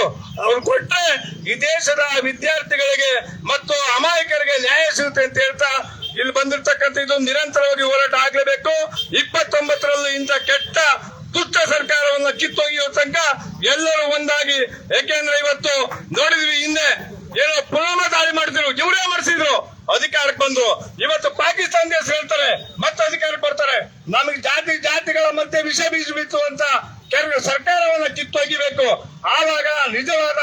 ಅವ್ರು ಕೊಟ್ರೆ ಈ ದೇಶದ ವಿದ್ಯಾರ್ಥಿಗಳಿಗೆ ಮತ್ತು ಅಮಾಯಕರಿಗೆ ನ್ಯಾಯ ಸಿಗುತ್ತೆ ಅಂತ ಹೇಳ್ತಾ ಇಲ್ಲಿ ಬಂದಿರ್ತಕ್ಕಂಥ ಇದು ನಿರಂತರವಾಗಿ ಹೋರಾಟ ಆಗ್ಲೇಬೇಕು. 29ರಲ್ಲಿ ಇಂಥ ಕೆಟ್ಟ ದುಷ್ಟ ಸರ್ಕಾರವನ್ನ ಕಿತ್ತೊಗೆಯುವ ತನಕ ಎಲ್ಲರೂ ಒಂದಾಗಿ, ಯಾಕೆಂದ್ರೆ ಇವತ್ತು ನೋಡಿದ್ವಿ ಹಿಂದೆ ಏನೋ ಪುಲ್ವಾಮಾ ದಾಳಿ ಮಾಡ್ತಿದ್ರು, ಇವರೇ ಮಾಡಿಸಿದ್ರು, ಅಧಿಕಾರಕ್ಕೆ ಬಂದ್ರು. ಇವತ್ತು ಪಾಕಿಸ್ತಾನ ದೇಶ ಹೇಳ್ತಾರೆ ಮತ್ತೆ ಅಧಿಕಾರಕ್ಕೆ ಬರ್ತಾರೆ. ನಮಗೆ ಜಾತಿಗಳ ಮಧ್ಯೆ ವಿಷ ಬೀಜ ಬಿತ್ತುವಂತ ಸರ್ಕಾರವನ್ನ ಕಿತ್ತೊಗಿಬೇಕು. ಆವಾಗ ನಿಜವಾದ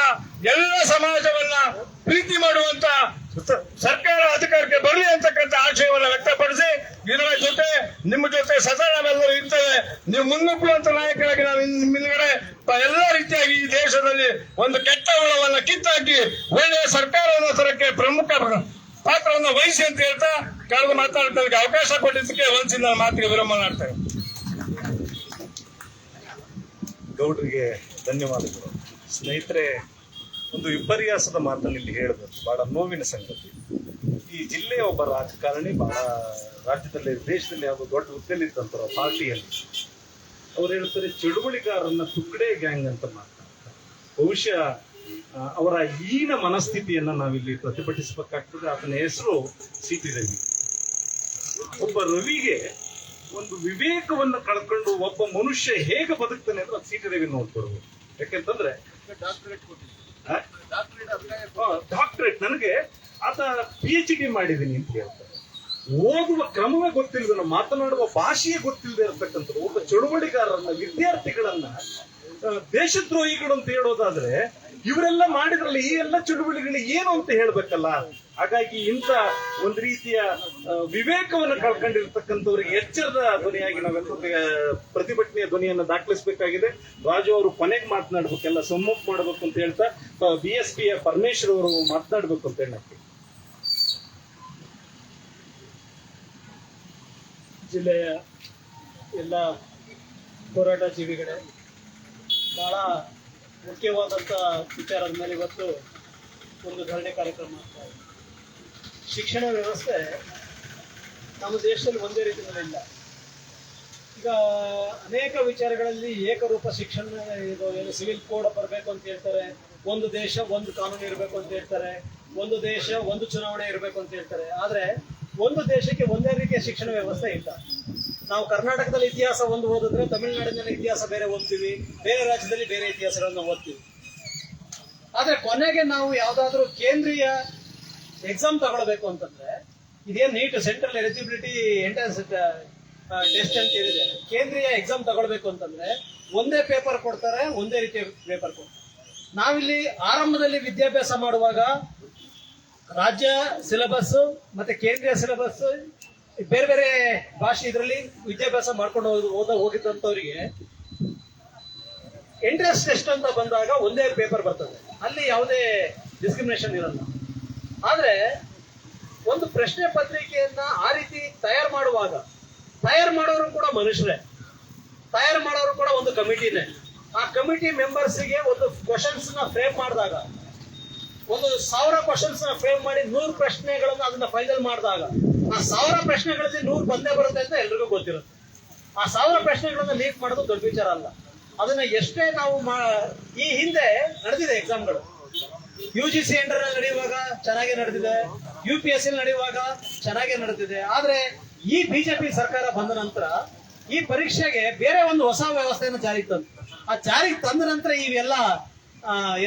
ಎಲ್ಲ ಸಮಾಜವನ್ನ ಪ್ರೀತಿ ಮಾಡುವಂತ ಸರ್ಕಾರ ಅಧಿಕಾರಕ್ಕೆ ಬರಲಿ ಅಂತಕ್ಕಂಥ ಆಶಯವನ್ನ ವ್ಯಕ್ತಪಡಿಸಿ ಇದರ ಜೊತೆ ನಿಮ್ಮ ಜೊತೆ ಸದಾ ನಾವೆಲ್ಲರೂ ಇರ್ತೇವೆ. ನೀವು ಮುನ್ನುಗ್ಗುವಂತ ನಾಯಕರಾಗಿ ನಾವು ನಿಮ್ಮ ಹಿಂದ್ಗಡೆ ಎಲ್ಲ ರೀತಿಯಾಗಿ ಈ ದೇಶದಲ್ಲಿ ಒಂದು ಕೆಟ್ಟ ಹುಳವನ್ನ ಕಿತ್ತಾಕಿ ಒಳ್ಳೆಯ ಸರ್ಕಾರವನ್ನು ತರಕ್ಕೆ ಪ್ರಮುಖ ಪಾತ್ರವನ್ನು ವಹಿಸಿ ಅಂತ ಹೇಳ್ತಾ ಕಳೆದು ಮಾತನಾಡೋದಕ್ಕೆ ಅವಕಾಶ ಕೊಟ್ಟಿದ್ದಕ್ಕೆ ಒಂದ್ಸಿಂದ ನನ್ನ ಮಾತಿಗೆ ವಿರಾಮ ಮಾಡ್ತೇವೆ. ಗೌಡ್ರಿಗೆ ಧನ್ಯವಾದಗಳು. ಸ್ನೇಹಿತರೆ, ಒಂದು ವಿಪರ್ಯಾಸದ ಮಾತನ್ನು ಇಲ್ಲಿ ಹೇಳಿದ್ರು, ಬಹಳ ನೋವಿನ ಸಂಗತಿ. ಈ ಜಿಲ್ಲೆಯ ಒಬ್ಬ ರಾಜಕಾರಣಿ ಬಹಳ ರಾಜ್ಯದಲ್ಲಿ ದೇಶದಲ್ಲಿ ಯಾವುದೋ ದೊಡ್ಡ ಹುದ್ದೆಲಿದ್ದಂತರ ಪಾರ್ಟಿಯಲ್ಲಿ ಅವ್ರು ಹೇಳ್ತಾರೆ ಚಳುವಳಿಗಾರರನ್ನ ತುಕ್ಕಡೆ ಗ್ಯಾಂಗ್ ಅಂತ ಮಾತಾಡ್ತಾರೆ. ಬಹುಶಃ ಅವರ ಹೀನ ಮನಸ್ಥಿತಿಯನ್ನ ನಾವಿಲ್ಲಿ ಪ್ರತಿಭಟಿಸಬೇಕಾಗ್ತದೆ. ಆತನ ಹೆಸರು ಸಿ ಟಿ ರವಿ. ಒಬ್ಬ ರವಿಗೆ ಒಂದು ವಿವೇಕವನ್ನು ಕಳ್ಕೊಂಡು ಒಬ್ಬ ಮನುಷ್ಯ ಹೇಗೆ ಬದುಕ್ತಾನೆ ಅಂದ್ರೆ ಸಿ ಟಿ ರವಿ ನೋಡ್ಕೊಡ್ಬೋದು. ಯಾಕೆಂತಂದ್ರೆ ಡಾಕ್ಟರೇಟ್ ನನಗೆ ಆತ PhD ಮಾಡಿದ್ದೀನಿ ಅಂತ ಹೇಳ್ತಾರೆ. ಓದುವ ಕ್ರಮವೇ ಗೊತ್ತಿಲ್ಲದ, ಮಾತನಾಡುವ ಭಾಷೆಯೇ ಗೊತ್ತಿಲ್ಲದೆ ಇರತಕ್ಕಂಥ ಒಬ್ಬ ಚಳುವಳಿಗಾರರನ್ನ, ವಿದ್ಯಾರ್ಥಿಗಳನ್ನ ದೇಶದ್ರೋಹಿಗಳು ಅಂತ ಹೇಳೋದಾದ್ರೆ ಇವರೆಲ್ಲ ಮಾಡಿದ್ರಲ್ಲ ಈ ಎಲ್ಲ ಚಳುವಳಿಗಳು ಏನು ಅಂತ ಹೇಳ್ಬೇಕಲ್ಲ. ಹಾಗಾಗಿ ಇಂಥ ಒಂದು ರೀತಿಯ ವಿವೇಕವನ್ನು ಕಳ್ಕೊಂಡಿರ್ತಕ್ಕಂಥವ್ರಿಗೆ ಎಚ್ಚರದ ಧ್ವನಿಯಾಗಿ ನಾವೆಲ್ಲರೂ ಪ್ರತಿಭಟನೆಯ ಧ್ವನಿಯನ್ನು ದಾಖಲಿಸಬೇಕಾಗಿದೆ. ರಾಜು ಅವರು ಕೊನೆಗೆ ಮಾತನಾಡ್ಬೇಕೆಲ್ಲ ಸಮ್ಮುಖ ಮಾಡಬೇಕು ಅಂತ ಹೇಳ್ತಾ BSP ಪರಮೇಶ್ವರ್ ಅವರು ಮಾತನಾಡ್ಬೇಕು ಅಂತ ಹೇಳಕ್ಕೆ. ಜಿಲ್ಲೆಯ ಎಲ್ಲ ಹೋರಾಟ ಜೀವಿಗಳೇ, ಬಹಳ ಮುಖ್ಯವಾದಂಥ ವಿಚಾರದ ಮೇಲೆ ಇವತ್ತು ಒಂದು ಧರಣಿ ಕಾರ್ಯಕ್ರಮ ಆಗ್ತಾ ಇದೆ. ಶಿಕ್ಷಣ ವ್ಯವಸ್ಥೆ ನಮ್ಮ ದೇಶದಲ್ಲಿ ಒಂದೇ ರೀತಿಯಲ್ಲಿ ಇಲ್ಲ. ಈಗ ಅನೇಕ ವಿಚಾರಗಳಲ್ಲಿ ಏಕರೂಪ ಶಿಕ್ಷಣ, ಇದು ಏನು ಸಿವಿಲ್ ಕೋಡ್ ಬರಬೇಕು ಅಂತ ಹೇಳ್ತಾರೆ, ಒಂದು ದೇಶ ಒಂದು ಕಾನೂನು ಇರಬೇಕು ಅಂತ ಹೇಳ್ತಾರೆ, ಒಂದು ದೇಶ ಒಂದು ಚುನಾವಣೆ ಇರಬೇಕು ಅಂತ ಹೇಳ್ತಾರೆ. ಆದರೆ ಒಂದು ದೇಶಕ್ಕೆ ಒಂದೇ ರೀತಿಯ ಶಿಕ್ಷಣ ವ್ಯವಸ್ಥೆ ಇಲ್ಲ. ನಾವು ಕರ್ನಾಟಕದಲ್ಲಿ ಇತಿಹಾಸ ಒಂದು ಓದಿದ್ರೆ ತಮಿಳುನಾಡಿನಲ್ಲಿ ಇತಿಹಾಸ ಬೇರೆ ಓದ್ತೀವಿ, ಬೇರೆ ರಾಜ್ಯದಲ್ಲಿ ಬೇರೆ ಇತಿಹಾಸಗಳನ್ನು ಓದ್ತೀವಿ. ಆದ್ರೆ ಕೊನೆಗೆ ನಾವು ಯಾವ್ದಾದ್ರು ಕೇಂದ್ರೀಯ ಎಕ್ಸಾಮ್ ತಗೊಳ್ಬೇಕು ಅಂತಂದ್ರೆ, ಇದೇನು NEET central eligibility entrance test ಅಂತ ಏನಿದೆ, ಕೇಂದ್ರೀಯ ಎಕ್ಸಾಮ್ ತಗೊಳ್ಬೇಕು ಅಂತಂದ್ರೆ ಒಂದೇ ಪೇಪರ್ ಕೊಡ್ತಾರೆ, ಒಂದೇ ರೀತಿಯ ಪೇಪರ್ ಕೊಡ್ತಾರೆ. ನಾವಿಲ್ಲಿ ಆರಂಭದಲ್ಲಿ ವಿದ್ಯಾಭ್ಯಾಸ ಮಾಡುವಾಗ ರಾಜ್ಯ ಸಿಲೆಬಸ್ ಮತ್ತೆ ಕೇಂದ್ರೀಯ ಸಿಲೆಬಸ್ ಬೇರೆ ಬೇರೆ ಭಾಷೆ ಇದರಲ್ಲಿ ವಿದ್ಯಾಭ್ಯಾಸ ಮಾಡ್ಕೊಂಡು ಹೋಗಿದ್ದಂಥವ್ರಿಗೆ ಎಂಟ್ರೆನ್ಸ್ ಟೆಸ್ಟ್ ಅಂತ ಬಂದಾಗ ಒಂದೇ ಪೇಪರ್ ಬರ್ತದೆ, ಅಲ್ಲಿ ಯಾವುದೇ ಡಿಸ್ಕ್ರಿಮಿನೇಷನ್ ಇರಲ್ಲ. ಆದ್ರೆ ಒಂದು ಪ್ರಶ್ನೆ ಪತ್ರಿಕೆಯನ್ನ ಆ ರೀತಿ ತಯಾರು ಮಾಡುವಾಗ ತಯಾರು ಮಾಡೋರು ಕೂಡ ಮನುಷ್ಯರೇ, ತಯಾರು ಮಾಡೋರು ಕೂಡ ಒಂದು ಕಮಿಟಿನೇ. ಆ ಕಮಿಟಿ ಮೆಂಬರ್ಸ್ಗೆ ಒಂದು ಕ್ವಶನ್ಸ್ ನ ಫ್ರೇಮ್ ಮಾಡಿದಾಗ, ಒಂದು 1000 ಕ್ವಶನ್ಸ್ ನ ಫ್ರೇಮ್ ಮಾಡಿ 100 ಪ್ರಶ್ನೆಗಳನ್ನ ಅದನ್ನ ಫೈನಲ್ ಮಾಡಿದಾಗ ಆ 1000 ಪ್ರಶ್ನೆಗಳಲ್ಲಿ 100 ಬಂದೇ ಬರುತ್ತೆ ಅಂತ ಎಲ್ರಿಗೂ ಗೊತ್ತಿರುತ್ತೆ. ಆ 1000 ಪ್ರಶ್ನೆಗಳನ್ನ ಲೀಕ್ ಮಾಡೋದು ದೊಡ್ಡ ವಿಚಾರ ಅಲ್ಲ. ಅದನ್ನ ಎಷ್ಟೇ ನಾವು ಈ ಹಿಂದೆ ನಡೆದಿದೆ ಎಕ್ಸಾಮ್ಗಳು, UGC ಅಂಡರ್ ನಡೆಯುವಾಗ ಚೆನ್ನಾಗೇ ನಡೆದಿದೆ, UPSC ನಡೆಯುವಾಗ ಚೆನ್ನಾಗೇ ನಡೆದಿದೆ. ಆದ್ರೆ ಈ ಬಿಜೆಪಿ ಸರ್ಕಾರ ಬಂದ ನಂತರ ಈ ಪರೀಕ್ಷೆಗೆ ಬೇರೆ ಒಂದು ಹೊಸ ವ್ಯವಸ್ಥೆಯನ್ನು ಜಾರಿಗೆ ತಂದು, ಆ ಜಾರಿಗೆ ತಂದ ನಂತರ ಇವೆಲ್ಲ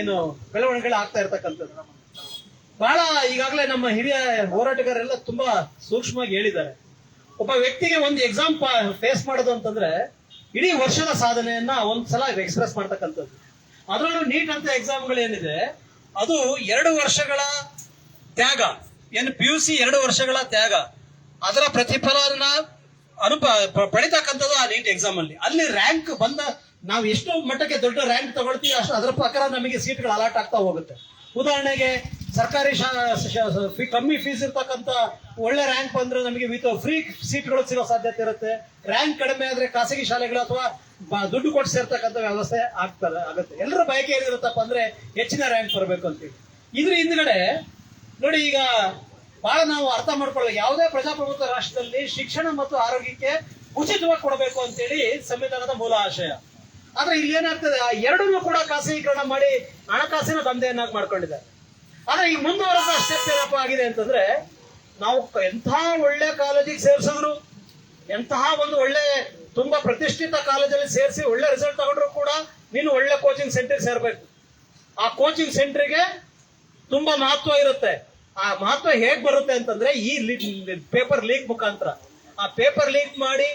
ಏನು ಬೆಳವಣಿಗೆಗಳು ಆಗ್ತಾ ಇರ್ತಕ್ಕಂಥದ್ದು ಬಹಳ. ಈಗಾಗಲೇ ನಮ್ಮ ಹಿರಿಯ ಹೋರಾಟಗಾರರೆಲ್ಲ ತುಂಬಾ ಸೂಕ್ಷ್ಮವಾಗಿ ಹೇಳಿದ್ದಾರೆ. ಒಬ್ಬ ವ್ಯಕ್ತಿಗೆ ಒಂದು ಎಕ್ಸಾಮ್ ಫೇಸ್ ಮಾಡೋದು ಅಂತಂದ್ರೆ ಇಡೀ ವರ್ಷದ ಸಾಧನೆಯನ್ನ ಒಂದ್ಸಲ ಎಕ್ಸ್ಪ್ರೆಸ್ ಮಾಡ್ತಕ್ಕಂಥದ್ದು. ಅದರಲ್ಲೂ ನೀಟ್ ಅಂತ ಎಕ್ಸಾಮ್ಗಳು ಏನಿದೆ ಅದು 2 ವರ್ಷಗಳ ತ್ಯಾಗ, ಏನು PUC 2 ವರ್ಷಗಳ ತ್ಯಾಗ, ಅದರ ಪ್ರತಿಫಲನ ಪಡಿತಕ್ಕಂಥದ್ದು ಆ ನೀಟ್ ಎಕ್ಸಾಮ್ ಅಲ್ಲಿ. ಅಲ್ಲಿ ರ್ಯಾಂಕ್ ಬಂದ ನಾವು ಎಷ್ಟು ಮಟ್ಟಕ್ಕೆ ದೊಡ್ಡ ರ್ಯಾಂಕ್ ತಗೊಳ್ತೀವಿ ಅಷ್ಟು ಅದರ ಪ್ರಕಾರ ನಮಗೆ ಸೀಟ್ಗಳು ಅಲಾಟ್ ಆಗ್ತಾ ಹೋಗುತ್ತೆ. ಉದಾಹರಣೆಗೆ ಸರ್ಕಾರಿ ಕಮ್ಮಿ ಫೀಸ್ ಇರ್ತಕ್ಕಂಥ ಒಳ್ಳೆ ರ್ಯಾಂಕ್ ಬಂದ್ರೆ ನಮಗೆ ಫ್ರೀ ಸೀಟ್ಗಳು ಸಿಗೋ ಸಾಧ್ಯತೆ ಇರುತ್ತೆ. ರ್ಯಾಂಕ್ ಕಡಿಮೆ ಆದ್ರೆ ಖಾಸಗಿ ಶಾಲೆಗಳು ಅಥವಾ ದುಡ್ಡು ಕೊಟ್ಟು ಸೇರ್ತಕ್ಕಂಥ ವ್ಯವಸ್ಥೆ ಆಗುತ್ತೆ. ಎಲ್ಲರ ಬಯಕೆ ಏನಿರುತ್ತಪ್ಪ ಅಂದ್ರೆ ಹೆಚ್ಚಿನ ರ್ಯಾಂಕ್ ಬರಬೇಕು ಅಂತೇಳಿ. ಇದ್ರ ಹಿಂದ್ಗಡೆ ನೋಡಿ, ಈಗ ಬಹಳ ನಾವು ಅರ್ಥ ಮಾಡ್ಕೊಳ್ಳೋದು, ಯಾವುದೇ ಪ್ರಜಾಪ್ರಭುತ್ವ ರಾಷ್ಟ್ರದಲ್ಲಿ ಶಿಕ್ಷಣ ಮತ್ತು ಆರೋಗ್ಯಕ್ಕೆ ಉಚಿತವಾಗಿ ಕೊಡಬೇಕು ಅಂತೇಳಿ ಸಂವಿಧಾನದ ಮೂಲ ಆಶಯ. ಆದ್ರೆ ಇಲ್ಲಿ ಏನಾಗ್ತದೆ, ಆ ಎರಡನ್ನೂ ಕೂಡ ಖಾಸಗೀಕರಣ ಮಾಡಿ ಹಣಕಾಸಿನ ದಂಧೆಯನ್ನಾಗಿ ಮಾಡ್ಕೊಂಡಿದ್ದಾರೆ. ಆದ್ರೆ ಈ ಮುಂದುವರೆದ ಸ್ಟೆಪ್ ಏನಪ್ಪ ಆಗಿದೆ ಅಂತಂದ್ರೆ, ನಾವು ಎಂತಹ ಒಳ್ಳೆ ಕಾಲೇಜಿಗೆ ಸೇರ್ಸಿದ್ರು, ಎಂತಹ ಒಂದು ಒಳ್ಳೆ ತುಂಬಾ ಪ್ರತಿಷ್ಠಿತ ಕಾಲೇಜಲ್ಲಿ ಸೇರಿಸಿ ಒಳ್ಳೆ ರಿಸಲ್ಟ್ ತಗೊಂಡ್ರು ಕೂಡ ನೀನು ಒಳ್ಳೆ ಕೋಚಿಂಗ್ ಸೆಂಟರ್ ಸೇರ್ಬೇಕು. ಆ ಕೋಚಿಂಗ್ ಸೆಂಟರ್ಗೆ ತುಂಬಾ ಮಹತ್ವ ಇರುತ್ತೆ. ಆ ಮಹತ್ವ ಹೇಗ್ ಬರುತ್ತೆ ಅಂತಂದ್ರೆ ಈ ಪೇಪರ್ ಲೀಕ್ ಮುಖಾಂತರ. ಆ ಪೇಪರ್ ಲೀಕ್ ಮಾಡಿ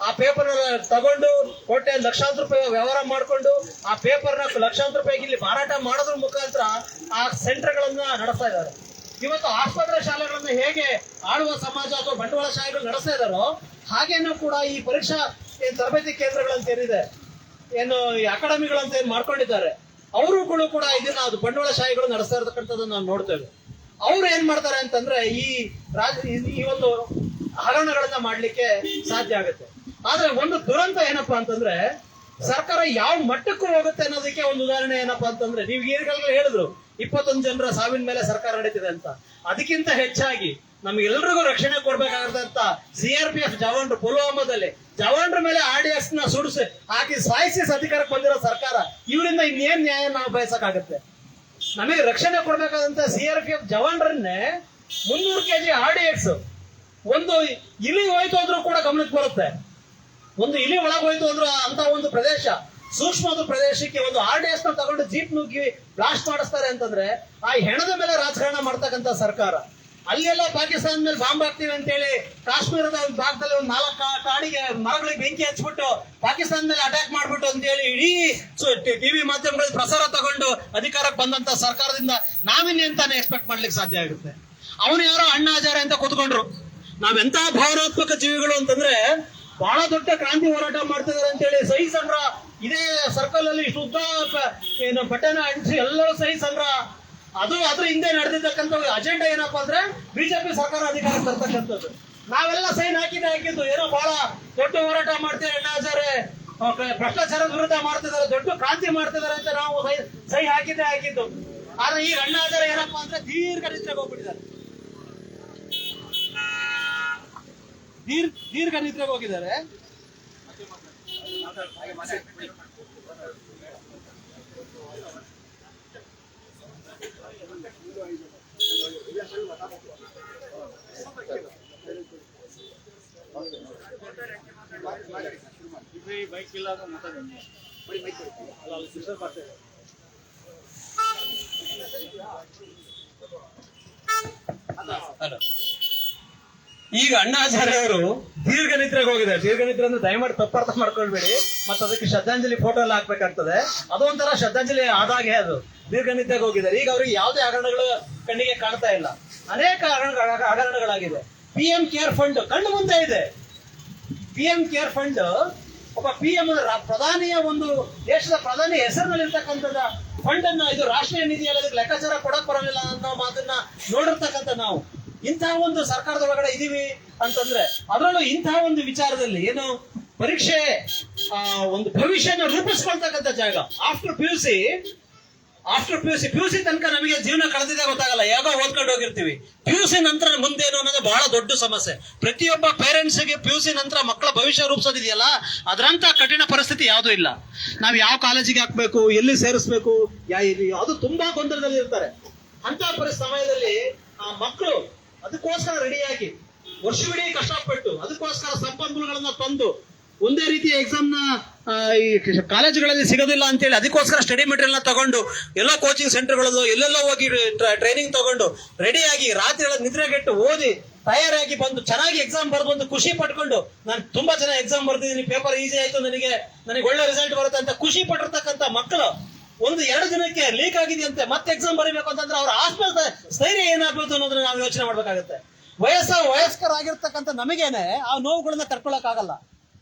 ಆ ಪೇಪರ್ ತಗೊಂಡು ಕೋಟೆ ಲಕ್ಷಾಂತರ ರೂಪಾಯಿ ವ್ಯವಹಾರ ಮಾಡಿಕೊಂಡು ಆ ಪೇಪರ್ನ ಲಕ್ಷಾಂತರ ರೂಪಾಯಿಗೆ ಇಲ್ಲಿ ಮಾರಾಟ ಮಾಡೋದ್ರ ಮುಖಾಂತರ ಆ ಸೆಂಟರ್ಗಳನ್ನ ನಡೆಸ್ತಾ ಇದ್ದಾರೆ. ಇವತ್ತು ಆಸ್ಪತ್ರೆ ಶಾಲೆಗಳನ್ನ ಹೇಗೆ ಆಳುವ ಸಮಾಜ ಅಥವಾ ಬಂಡವಾಳಶಾಹಿಗಳು ನಡೆಸ್ತಾ ಇದಾರೋ ಹಾಗೇನೂ ಕೂಡ ಈ ಪರೀಕ್ಷಾ ತರಬೇತಿ ಕೇಂದ್ರಗಳಂತ ಏನಿದೆ, ಏನು ಈ ಅಕಾಡೆಮಿಗಳಂತ ಏನ್ ಮಾಡ್ಕೊಂಡಿದ್ದಾರೆ, ಅವರುಗಳು ಕೂಡ ಇದನ್ನ ಅದು ಬಂಡವಾಳಶಾಹಿಗಳು ನಡೆಸ್ತಾ ಇರತಕ್ಕಂಥದ್ದನ್ನ ನಾವು ನೋಡ್ತೇವೆ. ಅವ್ರು ಏನ್ ಮಾಡ್ತಾರೆ ಅಂತಂದ್ರೆ ಈ ಒಂದು ಹಗರಣಗಳನ್ನ ಮಾಡ್ಲಿಕ್ಕೆ ಸಾಧ್ಯ ಆಗುತ್ತೆ. ಆದ್ರೆ ಒಂದು ದುರಂತ ಏನಪ್ಪಾ ಅಂತಂದ್ರೆ ಸರ್ಕಾರ ಯಾವ ಮಟ್ಟಕ್ಕೂ ಹೋಗುತ್ತೆ ಅನ್ನೋದಕ್ಕೆ ಒಂದು ಉದಾಹರಣೆ ಏನಪ್ಪಾ ಅಂತಂದ್ರೆ, ನೀವು ಈಗಾಗಲೇ ಹೇಳಿದ್ರು 21 ಜನರ ಸಾವಿನ ಮೇಲೆ ಸರ್ಕಾರ ನಡೀತಿದೆ ಅಂತ. ಅದಕ್ಕಿಂತ ಹೆಚ್ಚಾಗಿ ನಮ್ಗೆಲ್ರಿಗೂ ರಕ್ಷಣೆ ಕೊಡ್ಬೇಕಾಗಿರ್ತಂತ CRPF ಜವಾನ್ರು ಪುಲ್ವಾಮಾದಲ್ಲಿ ಜವಾನ್ರ ಮೇಲೆ RDX ನ ಸುಡಿಸಿ ಹಾಕಿ ಸಾಯಿಸಿ ಅಧಿಕಾರಕ್ಕೆ ಬಂದಿರೋ ಸರ್ಕಾರ, ಇವರಿಂದ ಇನ್ನೇನ್ ನ್ಯಾಯ ನಾವು ಬಯಸಕ್ಕಾಗತ್ತೆ? ನಮಗೆ ರಕ್ಷಣೆ ಕೊಡ್ಬೇಕಾದಂತ CRPF ಜವಾನ್ರನ್ನೇ 300 kg RDX ಒಂದು ಇಲಿ ಹೋಯ್ತು ಅಂದ್ರೂ ಕೂಡ ಗಮನಕ್ಕೆ ಬರುತ್ತೆ. ಒಂದು ಇಲಿ ಒಳಗೆ ಹೋಯ್ತು ಅಂದ್ರೂ ಅಂತ ಒಂದು ಪ್ರದೇಶ, ಸೂಕ್ಷ್ಮವಾದ ಪ್ರದೇಶಕ್ಕೆ ಒಂದು RDX ನ ತಗೊಂಡು ಜೀಪ್ ನುಗ್ಗಿ ಬ್ಲಾಸ್ಟ್ ಮಾಡಿಸ್ತಾರೆ ಅಂತಂದ್ರೆ ಆ ಹೆಣದ ಮೇಲೆ ರಾಜಕಾರಣ ಮಾಡ್ತಕ್ಕಂತ ಸರ್ಕಾರ. ಅಲ್ಲೆಲ್ಲ ಪಾಕಿಸ್ತಾನ ಮೇಲೆ ಬಾಂಬ್ ಹಾಕ್ತೀವಿ ಅಂತೇಳಿ ಕಾಶ್ಮೀರದ ಒಂದು ಭಾಗದಲ್ಲಿ ಒಂದು 4 ಕಾಡಿಗೆ ಮರಗಳಿಗೆ ಬೆಂಕಿ ಹಚ್ಬಿಟ್ಟು ಪಾಕಿಸ್ತಾನ ಮೇಲೆ ಅಟ್ಯಾಕ್ ಮಾಡ್ಬಿಟ್ಟು ಅಂತೇಳಿ ಇಡೀ ಟಿವಿ ಮಾಧ್ಯಮಗಳಲ್ಲಿ ಪ್ರಸಾರ ತಗೊಂಡು ಅಧಿಕಾರಕ್ಕೆ ಬಂದಂತ ಸರ್ಕಾರದಿಂದ ನಾವಿನ್ನೆಂತಾನೆ ಎಕ್ಸ್ಪೆಕ್ಟ್ ಮಾಡ್ಲಿಕ್ಕೆ ಸಾಧ್ಯ ಆಗುತ್ತೆ? ಅವನು ಯಾರೋ ಅಣ್ಣ ಹಜಾರೆ ಅಂತ ಕೂತ್ಕೊಂಡ್ರು. ನಾವೆಂತ ಭಾವನಾತ್ಮಕ ಜೀವಿಗಳು ಅಂತಂದ್ರೆ ಬಹಳ ದೊಡ್ಡ ಕ್ರಾಂತಿ ಹೋರಾಟ ಮಾಡ್ತಿದಾರೆ ಅಂತೇಳಿ ಸಹಿ ಸಂಗ್ರಹ ಇದೇ ಸರ್ಕಲ್ ಅಲ್ಲಿ ಶುದ್ಧ ಏನು ಬಟ್ಟೆನ ಅಂಟಿಸಿ ಎಲ್ಲರೂ ಸಹಿ ಸಂಗ್ರಹ. ಅದ್ರ ಹಿಂದೆ ನಡೆದಿರ್ತಕ್ಕಂಥ ಅಜೆಂಡಾ ಏನಪ್ಪಾ ಅಂದ್ರೆ ಬಿಜೆಪಿ ಸರ್ಕಾರ ಅಧಿಕಾರಕ್ಕೆ ತರ್ತಕ್ಕಂಥದ್ದು. ನಾವೆಲ್ಲ ಸೈನ್ ಹಾಕಿದ್ದು ಏನೋ ಬಹಳ ದೊಡ್ಡ ಹೋರಾಟ ಮಾಡ್ತೇವೆ, ಅಣ್ಣ ಹಜಾರೆ ಭ್ರಷ್ಟಾಚಾರದ ವಿರುದ್ಧ ಮಾಡ್ತಿದ್ದಾರೆ, ದೊಡ್ಡ ಕ್ರಾಂತಿ ಮಾಡ್ತಿದ್ದಾರೆ ಅಂತ ನಾವು ಸಹಿ ಹಾಕಿದ್ದು. ಆದ್ರೆ ಈ ಅಣ್ಣ ಹಜಾರೆ ಏನಪ್ಪಾ ಅಂದ್ರೆ ದೀರ್ಘ ನಿದ್ರೆಗೆ ಹೋಗ್ಬಿಟ್ಟಿದ್ದಾರೆ, ದೀರ್ಘ ನಿದ್ರೆಗೆ ಹೋಗಿದ್ದಾರೆ. ಈಗ ಅಣ್ಣಾ ಹಜಾರೆ ಅವರು ದೀರ್ಘ ನಿದ್ರೆಗೆ ಹೋಗಿದ್ದಾರೆ. ದೀರ್ಘ ನಿದ್ರೆ ಅಂದ್ರೆ ದಯಮಾಡಿ ತಪ್ಪರ್ಥ ಮಾಡ್ಕೊಳ್ಬೇಡಿ, ಮತ್ತೆ ಅದಕ್ಕೆ ಶ್ರದ್ಧಾಂಜಲಿ ಫೋಟೋ ಎಲ್ಲ ಹಾಕ್ಬೇಕಾಗ್ತದೆ. ಅದೊಂಥರ ಶ್ರದ್ಧಾಂಜಲಿ ಆದಾಗೆ ಅದು ದೀರ್ಘ ನಿದ್ರೆಗೆ ಹೋಗಿದ್ದಾರೆ. ಈಗ ಅವ್ರಿಗೆ ಯಾವುದೇ ಹಗರಣಗಳು ಕಣ್ಣಿಗೆ ಕಾಣ್ತಾ ಇಲ್ಲ, ಅನೇಕ ಹಗರಣಗಳಾಗಿದೆ. PM ಕೇರ್ ಫಂಡ್ ಕಣ್ಣು ಮುಂದೆ ಇದೆ. PM ಕೇರ್ ಫಂಡ್ ಒಬ್ಬ PM ಪ್ರಧಾನಿಯ ಒಂದು ದೇಶದ ಪ್ರಧಾನಿ ಹೆಸರಿನಲ್ಲಿರ್ತಕ್ಕಂಥದ ಫಂಡ್ ಅನ್ನ ಇದು ರಾಷ್ಟ್ರೀಯ ನಿಧಿ ಅದಕ್ಕೆ ಲೆಕ್ಕಾಚಾರ ಕೊಡಕ್ ಬರೋದಿಲ್ಲ ಅನ್ನೋ ಮಾತನ್ನ ನೋಡಿರ್ತಕ್ಕಂಥ ನಾವು ಇಂತಹ ಒಂದು ಸರ್ಕಾರದ ಒಳಗಡೆ ಇದೀವಿ ಅಂತಂದ್ರೆ, ಅದರಲ್ಲೂ ಇಂತಹ ಒಂದು ವಿಚಾರದಲ್ಲಿ ಏನು ಪರೀಕ್ಷೆ ಒಂದು ಭವಿಷ್ಯನ ರೂಪಿಸ್ಕೊಳ್ತಕ್ಕಂಥ ಜಾಗ. ಆಫ್ಟರ್ PUC ತನಕ ನಮಗೆ ಜೀವನ ಕಳೆದಿದೆ ಗೊತ್ತಾಗಲ್ಲ, ಯಾವಾಗ ಓದ್ಕೊಂಡು ಹೋಗಿರ್ತೀವಿ. PUC ನಂತರ ಮುಂದೇನು ಅನ್ನೋದು ಬಹಳ ದೊಡ್ಡ ಸಮಸ್ಯೆ. ಪ್ರತಿಯೊಬ್ಬ ಪೇರೆಂಟ್ಸ್ ಗೆ PUC ನಂತರ ಮಕ್ಕಳ ಭವಿಷ್ಯ ರೂಪಿಸೋದಿದೆಯಲ್ಲ, ಅದರಂತ ಕಠಿಣ ಪರಿಸ್ಥಿತಿ ಯಾವುದೂ ಇಲ್ಲ. ನಾವ್ ಯಾವ ಕಾಲೇಜಿಗೆ ಹಾಕ್ಬೇಕು, ಎಲ್ಲಿ ಸೇರಿಸ್ಬೇಕು, ಅದು ತುಂಬಾ ಗೊಂದಲದಲ್ಲಿ ಇರ್ತಾರೆ. ಅಂತ ಸಮಯದಲ್ಲಿ ಆ ಮಕ್ಕಳು ಅದಕ್ಕೋಸ್ಕರ ರೆಡಿಯಾಗಿ ವರ್ಷವಿಡೀ ಕಷ್ಟಪಟ್ಟು ಅದಕ್ಕೋಸ್ಕರ ಸಂಪನ್ಮೂಲಗಳನ್ನ ತಂದು ಒಂದೇ ರೀತಿಯ ಎಕ್ಸಾಮ್ ನ ಈ ಕಾಲೇಜುಗಳಲ್ಲಿ ಸಿಗೋದಿಲ್ಲ ಅಂತೇಳಿ ಅದಕ್ಕೋಸ್ಕರ ಸ್ಟಡಿ ಮೆಟೀರಿಯಲ್ ನ ತಗೊಂಡು ಎಲ್ಲ ಕೋಚಿಂಗ್ ಸೆಂಟರ್ಗಳಲ್ಲೂ ಎಲ್ಲೆಲ್ಲೋ ಹೋಗಿ ಟ್ರೈನಿಂಗ್ ತಗೊಂಡು ರೆಡಿಯಾಗಿ ರಾತ್ರಿ ಎಲ್ಲ ನಿದ್ರೆಗೆಟ್ಟು ಓದಿ ತಯಾರಾಗಿ ಬಂದು ಚೆನ್ನಾಗಿ ಎಕ್ಸಾಮ್ ಬರೆದು ಒಂದು ಖುಷಿ ಪಟ್ಕೊಂಡು, ನಾನು ತುಂಬಾ ಚೆನ್ನಾಗಿ ಎಕ್ಸಾಮ್ ಬರ್ದಿದ್ದೀನಿ, ಪೇಪರ್ ಈಸಿ ಆಯ್ತು, ನನಗೆ ಒಳ್ಳೆ ರಿಸಲ್ಟ್ ಬರುತ್ತೆ ಅಂತ ಖುಷಿ ಪಟ್ಟಿರ್ತಕ್ಕಂಥ ಮಕ್ಕಳು 1-2 ದಿನಕ್ಕೆ ಲೀಕ್ ಆಗಿದೆಯಂತೆ ಮತ್ತೆ ಎಕ್ಸಾಮ್ ಬರೀಬೇಕು ಅಂತಂದ್ರೆ ಅವ್ರ ಆಸ್ಪದ ಸ್ಥೈರ್ಯ ಏನಾಗ್ಬೋದು ಅನ್ನೋದನ್ನ ನಾವು ಯೋಚನೆ ಮಾಡ್ಬೇಕಾಗತ್ತೆ. ವಯಸ್ಕರಾಗಿರ್ತಕ್ಕಂಥ ನಮಗೇನೆ ಆ ನೋವುಗಳನ್ನ ತಡ್ಕೊಳಕ್ ಆಗಲ್ಲ.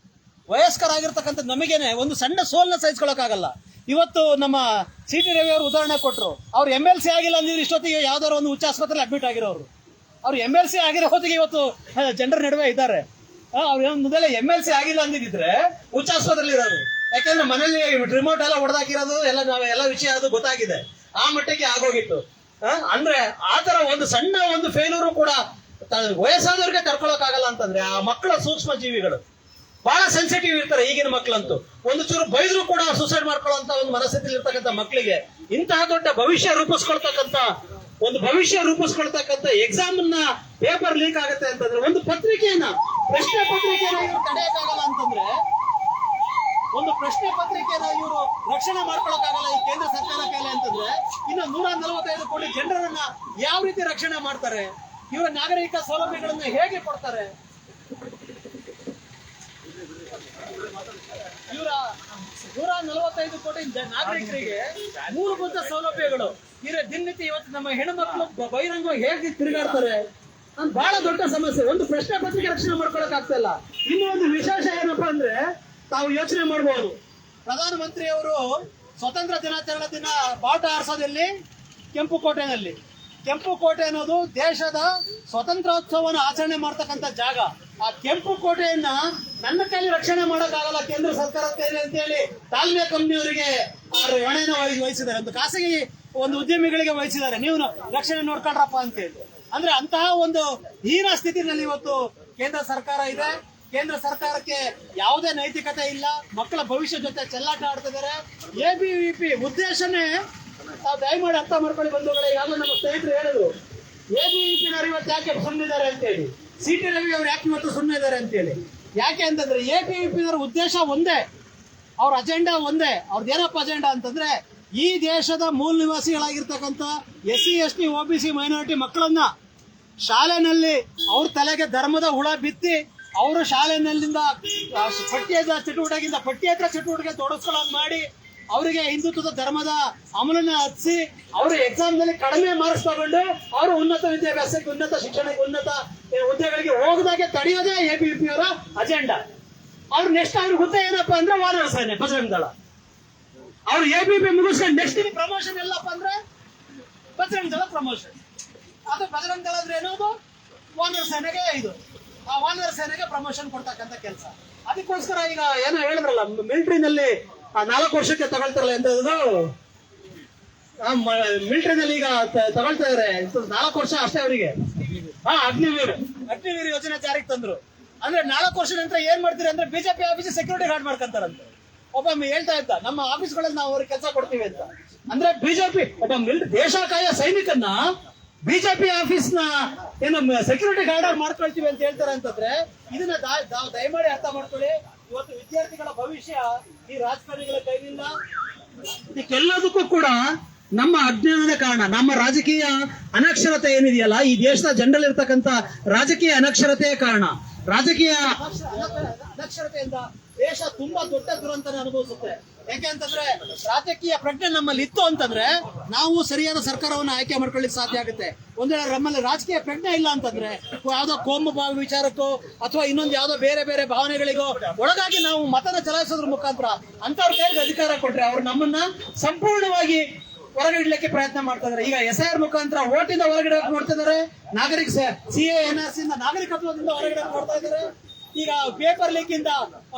ವಯಸ್ಕರಾಗಿರ್ತಕ್ಕಂಥ ನಮಗೇನೆ ಒಂದು ಸಣ್ಣ ಸೋಲ್ನ ಸಹಿಸ್ಕೊಳಕ್ಕಾಗಲ್ಲ. ಇವತ್ತು ನಮ್ಮ CT ರವಿ ಅವರು ಉದಾಹರಣೆ ಕೊಟ್ಟರು. ಅವ್ರು MLC ಆಗಿಲ್ಲ ಅಂದ್ರೆ ಇಷ್ಟೊತ್ತಿಗೆ ಯಾವ್ದಾದ್ರು ಒಂದು ಉಚ್ಚ ಆಸ್ಪತ್ರೆಯಲ್ಲಿ ಅಡ್ಮಿಟ್ ಆಗಿರೋರು. ಅವ್ರು MLC ಆಗಿರೋ ಹೊತ್ತಿಗೆ ಇವತ್ತು ಜನರ ನಡುವೆ ಇದ್ದಾರೆ. ಅವ್ರು ಮೊದಲೇ MLC ಆಗಿಲ್ಲ ಅಂದಿದ್ರೆ ಉಚ್ಚ ಆಸ್ಪತ್ರೆಯಲ್ಲಿ ಇರೋರು. ಯಾಕಂದ್ರೆ ಮನೇಲಿ ರಿಮೋಟ್ ಎಲ್ಲ ಹೊಡೆದಾಕಿರೋದು ಎಲ್ಲ ವಿಷಯ ಅದು ಗೊತ್ತಾಗಿದೆ. ಆ ಮಟ್ಟಕ್ಕೆ ಆಗೋಗಿತ್ತು. ಅಂದ್ರೆ ಆತರ ಒಂದು ಸಣ್ಣ ಒಂದು ಫೇಲ್ಯೂರು ಕೂಡ ವಯಸ್ಸಾದವ್ರಿಗೆ ತಡ್ಕೊಳಕ್ ಆಗಲ್ಲ ಅಂತಂದ್ರೆ ಆ ಮಕ್ಕಳ ಸೂಕ್ಷ್ಮ ಜೀವಿಗಳು ಬಹಳ ಸೆನ್ಸಿಟಿವ್ ಇರ್ತಾರೆ. ಈಗಿನ ಮಕ್ಕಳಂತೂ ಒಂದು ಚೂರು ಬೈದ್ರು ಕೂಡ ಸೂಸೈಡ್ ಮಾಡ್ಕೊಳ್ಳುವಂತ ಒಂದು ಮನಸ್ಥಿತಿಲಿ ಇರ್ತಕ್ಕಂಥ ಮಕ್ಕಳಿಗೆ ಇಂತಹ ದೊಡ್ಡ ಭವಿಷ್ಯ ರೂಪಿಸ್ಕೊಳ್ತಕ್ಕಂಥ ಎಕ್ಸಾಮ್ ನ ಪೇಪರ್ ಲೀಕ್ ಆಗುತ್ತೆ ಅಂತಂದ್ರೆ, ಒಂದು ಪತ್ರಿಕೆಯನ್ನ ಪ್ರಶ್ನೆ ಪತ್ರಿಕೆಯನ್ನ ಇವರು ತಡೆಯಕ್ಕಾಗಲ್ಲ ಅಂತಂದ್ರೆ, ಒಂದು ಪ್ರಶ್ನೆ ಪತ್ರಿಕೆಯನ್ನ ಇವರು ರಕ್ಷಣೆ ಮಾಡ್ಕೊಳಕ್ಕಾಗಲ್ಲ ಈ ಕೇಂದ್ರ ಸರ್ಕಾರ ಕೈಲಿ ಅಂತಂದ್ರೆ, ಇನ್ನು 145 ಕೋಟಿ ಜನರನ್ನ ಯಾವ ರೀತಿ ರಕ್ಷಣೆ ಮಾಡ್ತಾರೆ? ಇವರ ನಾಗರಿಕ ಸೌಲಭ್ಯಗಳನ್ನ ಹೇಗೆ ಕೊಡ್ತಾರೆ? ಇವರ 145 ಕೋಟಿ ನಾಗರಿಕರಿಗೆ ಮೂಲಭೂತ ಸೌಲಭ್ಯಗಳು ದಿನನಿತ್ಯ ಇವತ್ತು ನಮ್ಮ ಹೆಣ್ಣುಮಕ್ಕಳು ಬಹಿರಂಗವಾಗಿ ಹೇಗೆ ತಿರುಗಾಡ್ತಾರೆ? ಅದು ಬಹಳ ದೊಡ್ಡ ಸಮಸ್ಯೆ. ಒಂದು ಪ್ರಶ್ನೆ ಪತ್ರಿಕೆ ರಕ್ಷಣೆ ಮಾಡ್ಕೊಳಕ್ ಆಗ್ತಾ ಇಲ್ಲ. ಇನ್ನೂ ಒಂದು ವಿಶೇಷ ಏನಪ್ಪಾ ಅಂದ್ರೆ, ತಾವು ಯೋಚನೆ ಮಾಡಬಹುದು, ಪ್ರಧಾನಮಂತ್ರಿಯವರು ಸ್ವತಂತ್ರ ದಿನಾಚರಣೆ ದಿನ ಬಾವುಟ ಹಾರಿಸೋದಲ್ಲಿ ಕೆಂಪುಕೋಟೆನಲ್ಲಿ. ಕೆಂಪುಕೋಟೆ ಅನ್ನೋದು ದೇಶದ ಸ್ವತಂತ್ರೋತ್ಸವವನ್ನು ಆಚರಣೆ ಮಾಡ್ತಕ್ಕಂಥ ಜಾಗ. ಆ ಕೆಂಪುಕೋಟೆಯನ್ನ ನನ್ನ ಕೈಲಿ ರಕ್ಷಣೆ ಮಾಡೋಕ್ಕಾಗಲ್ಲ, ಕೇಂದ್ರ ಸರ್ಕಾರದ ಕೈಲಿ ಅಂತೇಳಿ ತಾಲ್ಮೆ ಕಂಪ್ನಿಯವರಿಗೆ ಹೊಣೆನ ವಹಿಸಿದ್ದಾರೆ. ಒಂದು ಖಾಸಗಿ ಒಂದು ಉದ್ಯಮಿಗಳಿಗೆ ವಹಿಸಿದ್ದಾರೆ, ನೀವು ರಕ್ಷಣೆ ನೋಡ್ಕೊಂಡ್ರಪ್ಪ ಅಂತೇಳಿ. ಅಂದ್ರೆ ಅಂತಹ ಒಂದು ಹೀನ ಸ್ಥಿತಿನಲ್ಲಿ ಇವತ್ತು ಕೇಂದ್ರ ಸರ್ಕಾರ ಇದೆ. ಕೇಂದ್ರ ಸರ್ಕಾರಕ್ಕೆ ಯಾವುದೇ ನೈತಿಕತೆ ಇಲ್ಲ, ಮಕ್ಕಳ ಭವಿಷ್ಯ ಜೊತೆ ಚೆಲ್ಲಾಟ ಆಡ್ತಿದ್ದಾರೆ. ABVP ಉದ್ದೇಶನೇ ತಾವು ದಯಮಾಡಿ ಅರ್ಥ ಮಾಡ್ಕೊಳ್ಳಿ ಬಂಧುಗಳೇ. ಈಗಾಗಲೇ ನಮ್ಮ ಸ್ನೇಹಿತರು ಹೇಳಿದ್ರು, ABVP ಇವತ್ತು ಯಾಕೆ ಸುಮ್ಮನಿದ್ದಾರೆ ಅಂತೇಳಿ, CT ರವಿ ಅವ್ರು ಯಾಕೆ ಇವತ್ತು ಸುಮ್ಮನಿದ್ದಾರೆ ಅಂತೇಳಿ. ಯಾಕೆ ಅಂತಂದ್ರೆ ABVP ಉದ್ದೇಶ ಒಂದೇ, ಅವ್ರ ಅಜೆಂಡಾ ಒಂದೇ. ಅವ್ರದ್ದು ಏನಪ್ಪ ಅಜೆಂಡಾ ಅಂತಂದ್ರೆ, ಈ ದೇಶದ ಮೂಲ ನಿವಾಸಿಗಳಾಗಿರ್ತಕ್ಕಂಥ SC ST OBC ಮೈನಾರಿಟಿ ಮಕ್ಕಳನ್ನ ಶಾಲೆನಲ್ಲಿ ಅವ್ರ ತಲೆಗೆ ಧರ್ಮದ ಹುಳ ಬಿತ್ತಿ ಅವರು ಶಾಲೆನಲ್ಲಿಂದ ಪಠ್ಯೇತರ ಚಟುವಟಿಕೆ ತೊಡಗಿಸ್ಕೊಳ್ಳೋದು ಮಾಡಿ ಅವರಿಗೆ ಹಿಂದುತ್ವದ ಧರ್ಮದ ಅಮಲನ್ನ ಹಚ್ಚಿಸಿ ಅವರು ಎಕ್ಸಾಮ್ ನಲ್ಲಿ ಕಡಿಮೆ ಮಾರ್ಕ್ಸ್ ತಗೊಂಡು ಅವರು ಉನ್ನತ ವಿದ್ಯಾಭ್ಯಾಸಕ್ಕೆ, ಉನ್ನತ ಶಿಕ್ಷಣಕ್ಕೆ, ಉನ್ನತ ಹುದ್ದೆಗಳಿಗೆ ಹೋಗದಾಗೆ ತಡೆಯೋದೇ ABVP ಅವರ ಅಜೆಂಡಾ. ಅವ್ರು ನೆಕ್ಸ್ಟ್ ಅವ್ರ ಹುದ್ದೆ ಏನಪ್ಪಾ ಅಂದ್ರೆ ವಾನರ ಸೇನೆ, ಬಜರಂಗ ದಳ. ಅವ್ರು ABVP ಮುಗಿಸ್ಕೊಂಡು ನೆಕ್ಸ್ಟ್ ಪ್ರಮೋಷನ್ ಎಲ್ಲಪ್ಪ ಅಂದ್ರೆ ಬಜರಂಗ ದಳ ಪ್ರಮೋಷನ್. ಅದು ಬಜರಂಗ ದಳ ಅಂದ್ರೆ ಏನೋದು ವಾನರ ಸೇನೆಗೆ ಇದು, ಆ ವಾನರ ಸೇನೆಗೆ ಪ್ರಮೋಷನ್ ಕೊಡ್ತಕ್ಕಂಥ ಕೆಲಸ. ಅದಕ್ಕೋಸ್ಕರ ಈಗ ಏನೋ ಹೇಳಿದ್ರಲ್ಲ, ಮಿಲಿಟರಿನಲ್ಲಿ 4 ವರ್ಷಕ್ಕೆ ತಗೊಳ್ತಾರಲ್ಲ ಎಂತದ್ದು, ಮಿಲಿಟರಿನಲ್ಲಿ ಈಗ ತಗೊಳ್ತಾ ಇದಾರೆ 4 ವರ್ಷ ಅಷ್ಟೇ ಅವರಿಗೆ. ಅಗ್ನಿವೀರ್ ಯೋಜನೆ ಜಾರಿಗೆ ತಂದ್ರು. ಅಂದ್ರೆ 4 ವರ್ಷದ ನಂತರ ಏನ್ ಮಾಡ್ತೀರಿ ಅಂದ್ರೆ BJP ಆಫೀಸ್ ಸೆಕ್ಯೂರಿಟಿ ಗಾರ್ಡ್ ಮಾಡ್ಕೊಂತಾರಂತೆ. ಒಬ್ಬ ಹೇಳ್ತಾ ಇದ್ದ, ನಮ್ಮ ಆಫೀಸ್ಗಳಲ್ಲಿ ನಾವು ಅವ್ರಿಗೆ ಕೆಲಸ ಕೊಡ್ತೀವಿ ಅಂತ. ಅಂದ್ರೆ BJP ಒಬ್ಬ ದೇಶ ಕಾಯ ಸೈನಿಕನ್ನ BJP ಆಫೀಸ್ ನ ಏನು ಸೆಕ್ಯೂರಿಟಿ ಗಾರ್ಡ್ ಮಾಡ್ಕೊಳ್ತೀವಿ ಅಂತ ಹೇಳ್ತಾರೆ ಅಂತಂದ್ರೆ, ಇದನ್ನ ದಯಮಾಡಿ ಅರ್ಥ ಮಾಡ್ಕೊಳ್ಳಿ. ಇವತ್ತು ವಿದ್ಯಾರ್ಥಿಗಳ ಭವಿಷ್ಯ ಈ ರಾಜಕಾರಣಿಗಳ ಕೈಲಿಲ್ಲ. ಇದಕ್ಕೆಲ್ಲದಕ್ಕೂ ಕೂಡ ನಮ್ಮ ಅಜ್ಞಾನದ ಕಾರಣ, ನಮ್ಮ ರಾಜಕೀಯ ಅನಕ್ಷರತೆ ಏನಿದೆಯಲ್ಲ, ಈ ದೇಶದ ಜನರಲ್ಲಿ ಇರ್ತಕ್ಕಂಥ ರಾಜಕೀಯ ಅನಕ್ಷರತೆಯ ಕಾರಣ. ರಾಜಕೀಯ ಅನಕ್ಷರತೆಯಿಂದ ದೇಶ ತುಂಬಾ ದೊಡ್ಡ ದುರಂತನ ಅನುಭವಿಸುತ್ತೆ. ಯಾಕೆಂತಂದ್ರೆ ರಾಜಕೀಯ ಪ್ರಜ್ಞೆ ನಮ್ಮಲ್ಲಿ ಇತ್ತು ಅಂತಂದ್ರೆ ನಾವು ಸರಿಯಾದ ಸರ್ಕಾರವನ್ನು ಆಯ್ಕೆ ಮಾಡ್ಕೊಳ್ಳಿಕ್ಕೆ ಸಾಧ್ಯ ಆಗುತ್ತೆ. ಒಂದ್ ವೇಳೆ ನಮ್ಮಲ್ಲಿ ರಾಜಕೀಯ ಪ್ರಜ್ಞೆ ಇಲ್ಲ ಅಂತಂದ್ರೆ ಯಾವ್ದೋ ಕೋಮು ಭಾವ ವಿಚಾರಕ್ಕೋ ಅಥವಾ ಇನ್ನೊಂದು ಯಾವ್ದೋ ಬೇರೆ ಬೇರೆ ಭಾವನೆಗಳಿಗೋ ಒಳಗಾಗಿ ನಾವು ಮತನ ಚಲಾಯಿಸೋದ್ರ ಮುಖಾಂತರ ಅಂತವ್ರ ಕೈಗೆ ಅಧಿಕಾರ ಕೊಟ್ರೆ ಅವ್ರು ನಮ್ಮನ್ನ ಸಂಪೂರ್ಣವಾಗಿ ಹೊರಗಡೆ ಇಡ್ಲಿಕ್ಕೆ ಪ್ರಯತ್ನ ಮಾಡ್ತಾ ಇದಾರೆ. ಈಗ SIR ಮುಖಾಂತರ ಓಟಿಂದ ಹೊರಗಡೆ ನೋಡ್ತಾ ಇದಾರೆ, ನಾಗರಿಕ CA NRC ಇಂದ ನಾಗರಿಕತ್ವದಿಂದ ಹೊರಗಡೆ ನೋಡ್ತಾ ಇದಾರೆ. ಈಗ ಪೇಪರ್ ಲೀಕ್ ಇಂದ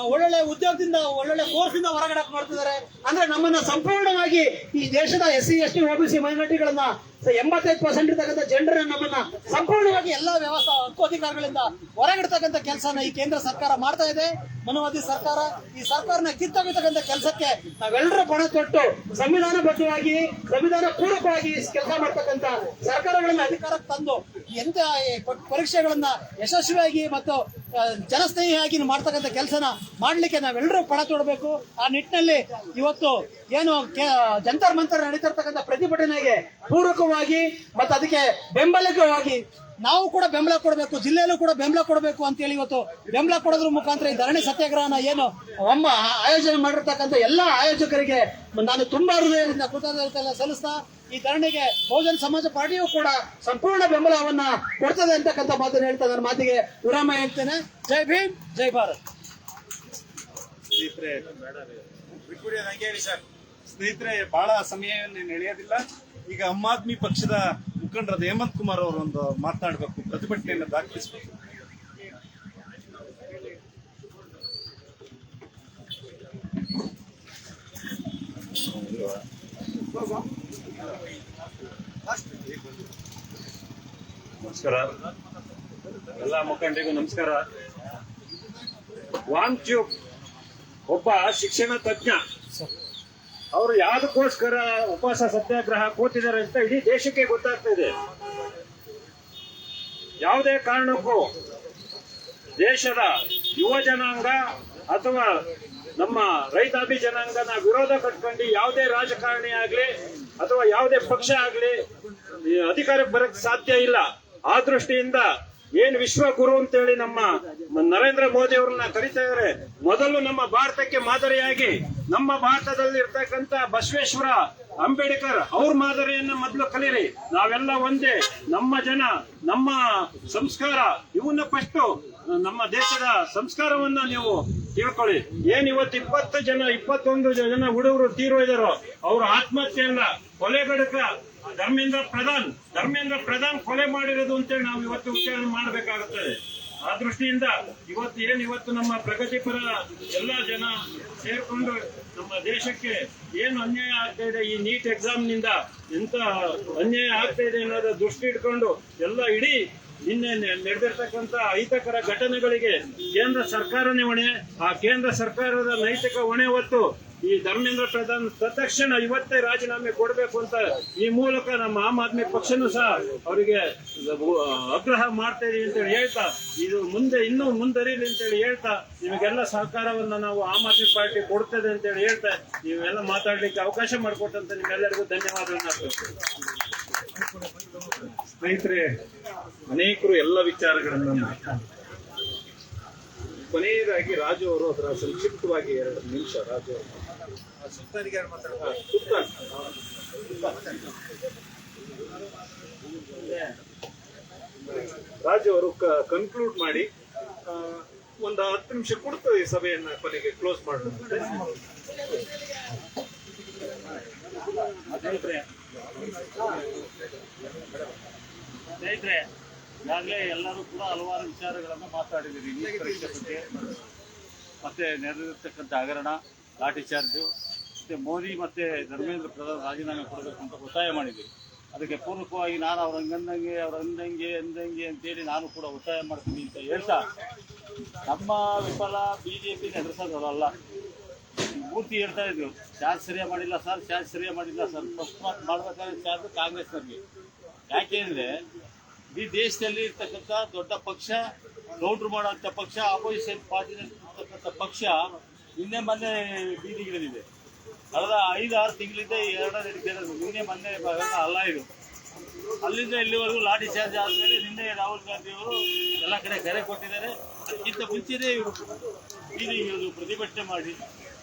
ಒಳ್ಳೊಳ್ಳೆ ಉದ್ಯೋಗದಿಂದ ಒಳ್ಳೊಳ್ಳೆ ಕೋರ್ಸ್ ಇಂದ ಹೊರಗಡೆ ಮಾಡ್ತಿದ್ದಾರೆ. ಅಂದ್ರೆ ನಮ್ಮನ್ನ ಸಂಪೂರ್ಣವಾಗಿ ಈ ದೇಶದ SC ST OBC ಮೈನಾರಿಟಿಗಳನ್ನ 85% ಇರ್ತಕ್ಕಂಥ ಜನರನ್ನ ನಮ್ಮನ್ನ ಸಂಪೂರ್ಣವಾಗಿ ಎಲ್ಲಾ ವ್ಯವಸ್ಥಾ ಹಕ್ಕೋಧಿಕಾರಗಳಿಂದ ಹೊರಗಿಡ್ತಕ್ಕಂಥ ಕೆಲಸನ ಈ ಕೇಂದ್ರ ಸರ್ಕಾರ ಮಾಡ್ತಾ ಇದೆ. ಮನುವಾದಿ ಸರ್ಕಾರ. ಈ ಸರ್ಕಾರನ ಕಿತ್ತೊಗಿತಕ್ಕಂಥ ಕೆಲಸಕ್ಕೆ ನಾವೆಲ್ಲರೂ ಪಣ ತೊಟ್ಟು ಸಂವಿಧಾನಬದ್ಧವಾಗಿ, ಸಂವಿಧಾನ ಪೂರ್ವಕವಾಗಿ ಕೆಲಸ ಮಾಡ್ತಕ್ಕಂಥ ಸರ್ಕಾರಗಳನ್ನ ಅಧಿಕಾರಕ್ಕೆ ತಂದು ಎಂತ ಪರೀಕ್ಷೆಗಳನ್ನ ಯಶಸ್ವಿಯಾಗಿ ಮತ್ತು ಜನಸ್ನೇಹಿಯಾಗಿ ಮಾಡ್ತಕ್ಕಂಥ ಕೆಲಸನ ಮಾಡ್ಲಿಕ್ಕೆ ನಾವೆಲ್ಲರೂ ಪಣ ತೊಡಬೇಕು. ಆ ನಿಟ್ಟಿನಲ್ಲಿ ಇವತ್ತು ಏನು ಜಂತರ್ ಮಂತರ್ ನಡೀತಿರ್ತಕ್ಕಂಥ ಪ್ರತಿಭಟನೆಗೆ ಪೂರಕವಾಗಿ ಮತ್ತು ಅದಕ್ಕೆ ಬೆಂಬಲವಾಗಿ ನಾವು ಕೂಡ ಬೆಂಬಲ ಕೊಡಬೇಕು, ಜಿಲ್ಲೆಯಲ್ಲೂ ಕೂಡ ಬೆಂಬಲ ಕೊಡಬೇಕು ಅಂತೇಳಿ ಇವತ್ತು ಬೆಂಬಲ ಕೊಡೋದ್ರ ಮುಖಾಂತರ ಈ ಧರಣಿ ಸತ್ಯಾಗ್ರಹನ ಏನು ಆಯೋಜನೆ ಮಾಡಿರ್ತಕ್ಕಂಥ ಎಲ್ಲ ಆಯೋಜಕರಿಗೆ ನಾನು ತುಂಬಾ ಹೃದಯದಿಂದ ಕೃತಜ್ಞತೆ ಸಲ್ಲಿಸ್ತಾ ಈ ಧರಣಿಗೆ ಬಹುಜನ ಸಮಾಜ ಪಾರ್ಟಿಯೂ ಕೂಡ ಸಂಪೂರ್ಣ ಬೆಂಬಲವನ್ನ ಕೊಡ್ತದೆ ಅಂತಕ್ಕಂಥ ಮಾತನ್ನು ಹೇಳ್ತಾ ನನ್ನ ಮಾತಿಗೆ ವಿರಾಮ ಹೇಳ್ತೇನೆ. ಜೈ ಭೀಮ್, ಜೈ ಭಾರತ್. ಸ್ನೇಹಿತರೆ, ಬಹಳ ಸಮಯ ನಡೆಯೋದಿಲ್ಲ. ಈಗ ಆಮ್ ಆದ್ಮಿ ಪಕ್ಷದ ಮುಖಂಡರಾದ ಹೇಮಂತ್ ಕುಮಾರ್ ಅವರು ಒಂದು ಮಾತನಾಡಬೇಕು, ಪ್ರತಿಭಟನೆಯನ್ನು ದಾಖಲಿಸಬೇಕು. ನಮಸ್ಕಾರ, ಎಲ್ಲ ಮುಖಂಡರಿಗೂ ನಮಸ್ಕಾರ. ವಾಂಗ್ಚುಕ್ ಒಬ್ಬ ಶಿಕ್ಷಣ ತಜ್ಞ. ಅವರು ಯಾವ್ದಕ್ಕೋಸ್ಕರ ಉಪವಾಸ ಸತ್ಯಾಗ್ರಹ ಕೂತಿದ್ದಾರೆ ಅಂತ ಇಡೀ ದೇಶಕ್ಕೆ ಗೊತ್ತಾಗ್ತಾ ಇದೆ. ಯಾವುದೇ ಕಾರಣಕ್ಕೂ ದೇಶದ ಯುವ ಜನಾಂಗ ಅಥವಾ ನಮ್ಮ ರೈತಾಪಿ ಜನಾಂಗನ ವಿರೋಧ ಕಟ್ಕೊಂಡು ಯಾವುದೇ ರಾಜಕಾರಣಿ ಆಗ್ಲಿ ಅಥವಾ ಯಾವುದೇ ಪಕ್ಷ ಆಗ್ಲಿ ಅಧಿಕಾರಕ್ಕೆ ಬರಕ್ ಸಾಧ್ಯ ಇಲ್ಲ. ಆ ದೃಷ್ಟಿಯಿಂದ ಏನ್ ವಿಶ್ವಗುರು ಅಂತೇಳಿ ನಮ್ಮ ನರೇಂದ್ರ ಮೋದಿ ಅವ್ರನ್ನ ಕರೀತಾ ಇದಾರೆ. ಮೊದಲು ನಮ್ಮ ಭಾರತಕ್ಕೆ ಮಾದರಿಯಾಗಿ ನಮ್ಮ ಭಾರತದಲ್ಲಿ ಇರ್ತಕ್ಕಂಥ ಬಸವೇಶ್ವರ ಅಂಬೇಡ್ಕರ್ ಅವ್ರ ಮಾದರಿಯನ್ನ ಮೊದಲು ಕಲೀರಿ. ನಾವೆಲ್ಲ ಒಂದೇ, ನಮ್ಮ ಜನ, ನಮ್ಮ ಸಂಸ್ಕಾರ, ಇವನ್ನ ಫಸ್ಟ್ ನಮ್ಮ ದೇಶದ ಸಂಸ್ಕಾರವನ್ನ ನೀವು ತಿಳ್ಕೊಳ್ಳಿ. ಏನ್ ಇವತ್ತು 21 ಜನ ಹುಡುಗರು ತೀರೋಯ್ದಾರೋ ಅವ್ರ ಆತ್ಮಹತ್ಯೆ ಅಲ್ಲ, ಕೊಲೆಗಡಕ ಧರ್ಮೇಂದ್ರ ಪ್ರಧಾನ್ ಕೊಲೆ ಮಾಡಿರೋದು ಅಂತೇಳಿ ನಾವು ಇವತ್ತು ವಿಚಾರಣೆ ಮಾಡಬೇಕಾಗುತ್ತದೆ. ಆ ದೃಷ್ಟಿಯಿಂದ ಇವತ್ತು ನಮ್ಮ ಪ್ರಗತಿಪರ ಎಲ್ಲ ಜನ ಸೇರ್ಕೊಂಡು ನಮ್ಮ ದೇಶಕ್ಕೆ ಏನು ಅನ್ಯಾಯ ಆಗ್ತಾ ಇದೆ, ಈ ನೀಟ್ ಎಕ್ಸಾಮ್ನಿಂದ ಎಂತ ಅನ್ಯಾಯ ಆಗ್ತಾ ಇದೆ ಅನ್ನೋದ್ರ ದೃಷ್ಟಿ ಇಟ್ಕೊಂಡು ಎಲ್ಲ ಇಡೀ ನಿನ್ನೆ ನಡೆದಿರ್ತಕ್ಕಂಥ ಅಹಿತಕರ ಘಟನೆಗಳಿಗೆ ಕೇಂದ್ರ ಸರ್ಕಾರನೇ ಹೊಣೆ. ಆ ಕೇಂದ್ರ ಸರ್ಕಾರದ ನೈತಿಕ ಹೊಣೆ ಹೊತ್ತು ಈ ಧರ್ಮೇಂದ್ರ ಪ್ರಧಾನ್ ತತ್ಕ್ಷಣ ಇವತ್ತೇ ರಾಜೀನಾಮೆ ಕೊಡಬೇಕು ಅಂತ ಈ ಮೂಲಕ ನಮ್ಮ ಆಮ್ ಆದ್ಮಿ ಪಕ್ಷನೂ ಸಹ ಅವರಿಗೆ ಆಗ್ರಹ ಮಾಡ್ತಾ ಇದೀವಿ ಅಂತೇಳಿ ಹೇಳ್ತಾ, ಇದು ಇನ್ನೂ ಮುಂದರಿಲಿ ಅಂತೇಳಿ ಹೇಳ್ತಾ, ನಿಮಗೆಲ್ಲ ಸಹಕಾರವನ್ನ ನಾವು ಆಮ್ ಆದ್ಮಿ ಪಾರ್ಟಿ ಕೊಡ್ತದೆ ಅಂತೇಳಿ ಹೇಳ್ತಾ, ನೀವೆಲ್ಲ ಮಾತಾಡ್ಲಿಕ್ಕೆ ಅವಕಾಶ ಮಾಡಿಕೊಟ್ಟಂತ ನಿಮ್ಮೆಲ್ಲರಿಗೂ ಧನ್ಯವಾದಗಳನ್ನ ಅರ್ಪಿಸ್ತೇನೆ. ಸ್ನೇಹಿತರೆ, ಅನೇಕರು ಎಲ್ಲ ವಿಚಾರಗಳನ್ನ ಕೊನೆಯದಾಗಿ ರಾಜು ಅವರು ಅದರ ಸಂಕ್ಷಿಪ್ತವಾಗಿ 2 ನಿಮಿಷ ರಾಜು ಅವರು ರಾಜು ಅವರು ಕನ್ಕ್ಲೂಡ್ ಮಾಡಿ ಒಂದು 10 ನಿಮಿಷ ಕೊಡ್ತದೆ ಈ ಸಭೆಯನ್ನ ಕೊನೆಗೆ ಕ್ಲೋಸ್ ಮಾಡೋಣ. ಸ್ನೇಹಿತರೆ, ಈಗಾಗಲೇ ಎಲ್ಲರೂ ಕೂಡ ಹಲವಾರು ವಿಚಾರಗಳನ್ನು ಮಾತಾಡಿದ್ದೀರಿ. ನೀಟ್ ಪರೀಕ್ಷೆ ಬಗ್ಗೆ, ಮತ್ತೆ ನಡೆದಿರ್ತಕ್ಕಂಥ ಹಗರಣ, ಲಾಠಿ ಚಾರ್ಜು, ಮತ್ತೆ ಮೋದಿ ಮತ್ತೆ ಧರ್ಮೇಂದ್ರ ಪ್ರಧಾನ್ ರಾಜೀನಾಮೆ ಕೊಡಬೇಕು ಅಂತ ಒತ್ತಾಯ ಮಾಡಿದ್ದೀರಿ. ಅದಕ್ಕೆ ಪೂರಕವಾಗಿ ನಾನು ಅವ್ರ ಅಂದಂಗೆ ಅಂತೇಳಿ ನಾನು ಕೂಡ ಒತ್ತಾಯ ಮಾಡ್ತೀನಿ ಅಂತ ಹೇಳ್ತಾ, ನಮ್ಮ ವಿಫಲ ಬಿಜೆಪಿ ಎದುರಿಸೋದಲ್ಲ. ಮೂರ್ತಿ ಹೇಳ್ತಾ ಇದ್ರು, ಚಾರ್ಜ್ ಸರಿಯಾಗಿ ಮಾಡಿಲ್ಲ ಸರ್, ಫಸ್ಟ್ ಮಾಡ್ಬೇಕಾದ್ರೆ ಚಾರ್ಜ್ ಕಾಂಗ್ರೆಸ್ನವ್ರಿಗೆ. ಯಾಕೆಂದ್ರೆ ಈ ದೇಶದಲ್ಲಿ ಇರ್ತಕ್ಕಂಥ ದೊಡ್ಡ ಪಕ್ಷ, ಕೌಂಟ್ರ್ ಮಾಡೋಂಥ ಪಕ್ಷ, ಆಪೋಸಿಷನ್ ಪಾರ್ಟಿ ಇರ್ತಕ್ಕಂಥ ಪಕ್ಷ ನಿನ್ನೆ ಮೊನ್ನೆ ಬೀದಿಗಿಳಿದಿದೆ. ಕಳೆದ 5-6 ತಿಂಗಳಿಂದ ನಡೀತಿರೋದು. ನಿನ್ನೆ ಮೊನ್ನೆ ಅಲ್ಲ, ಇದು ಅಲ್ಲಿಂದ ಇಲ್ಲಿವರೆಗೂ ಲಾಠಿ ಚಾರ್ಜ್ ಆದ್ಮೇಲೆ ನಿನ್ನೆ ರಾಹುಲ್ ಗಾಂಧಿ ಅವರು ಎಲ್ಲ ಕಡೆ ಕರೆ ಕೊಟ್ಟಿದ್ದಾರೆ. ಅದಕ್ಕಿಂತ ಮುಂಚೆನೇ ಇವರು ಬೀದಿಗಿಳಿದು ಪ್ರತಿಭಟನೆ ಮಾಡಿ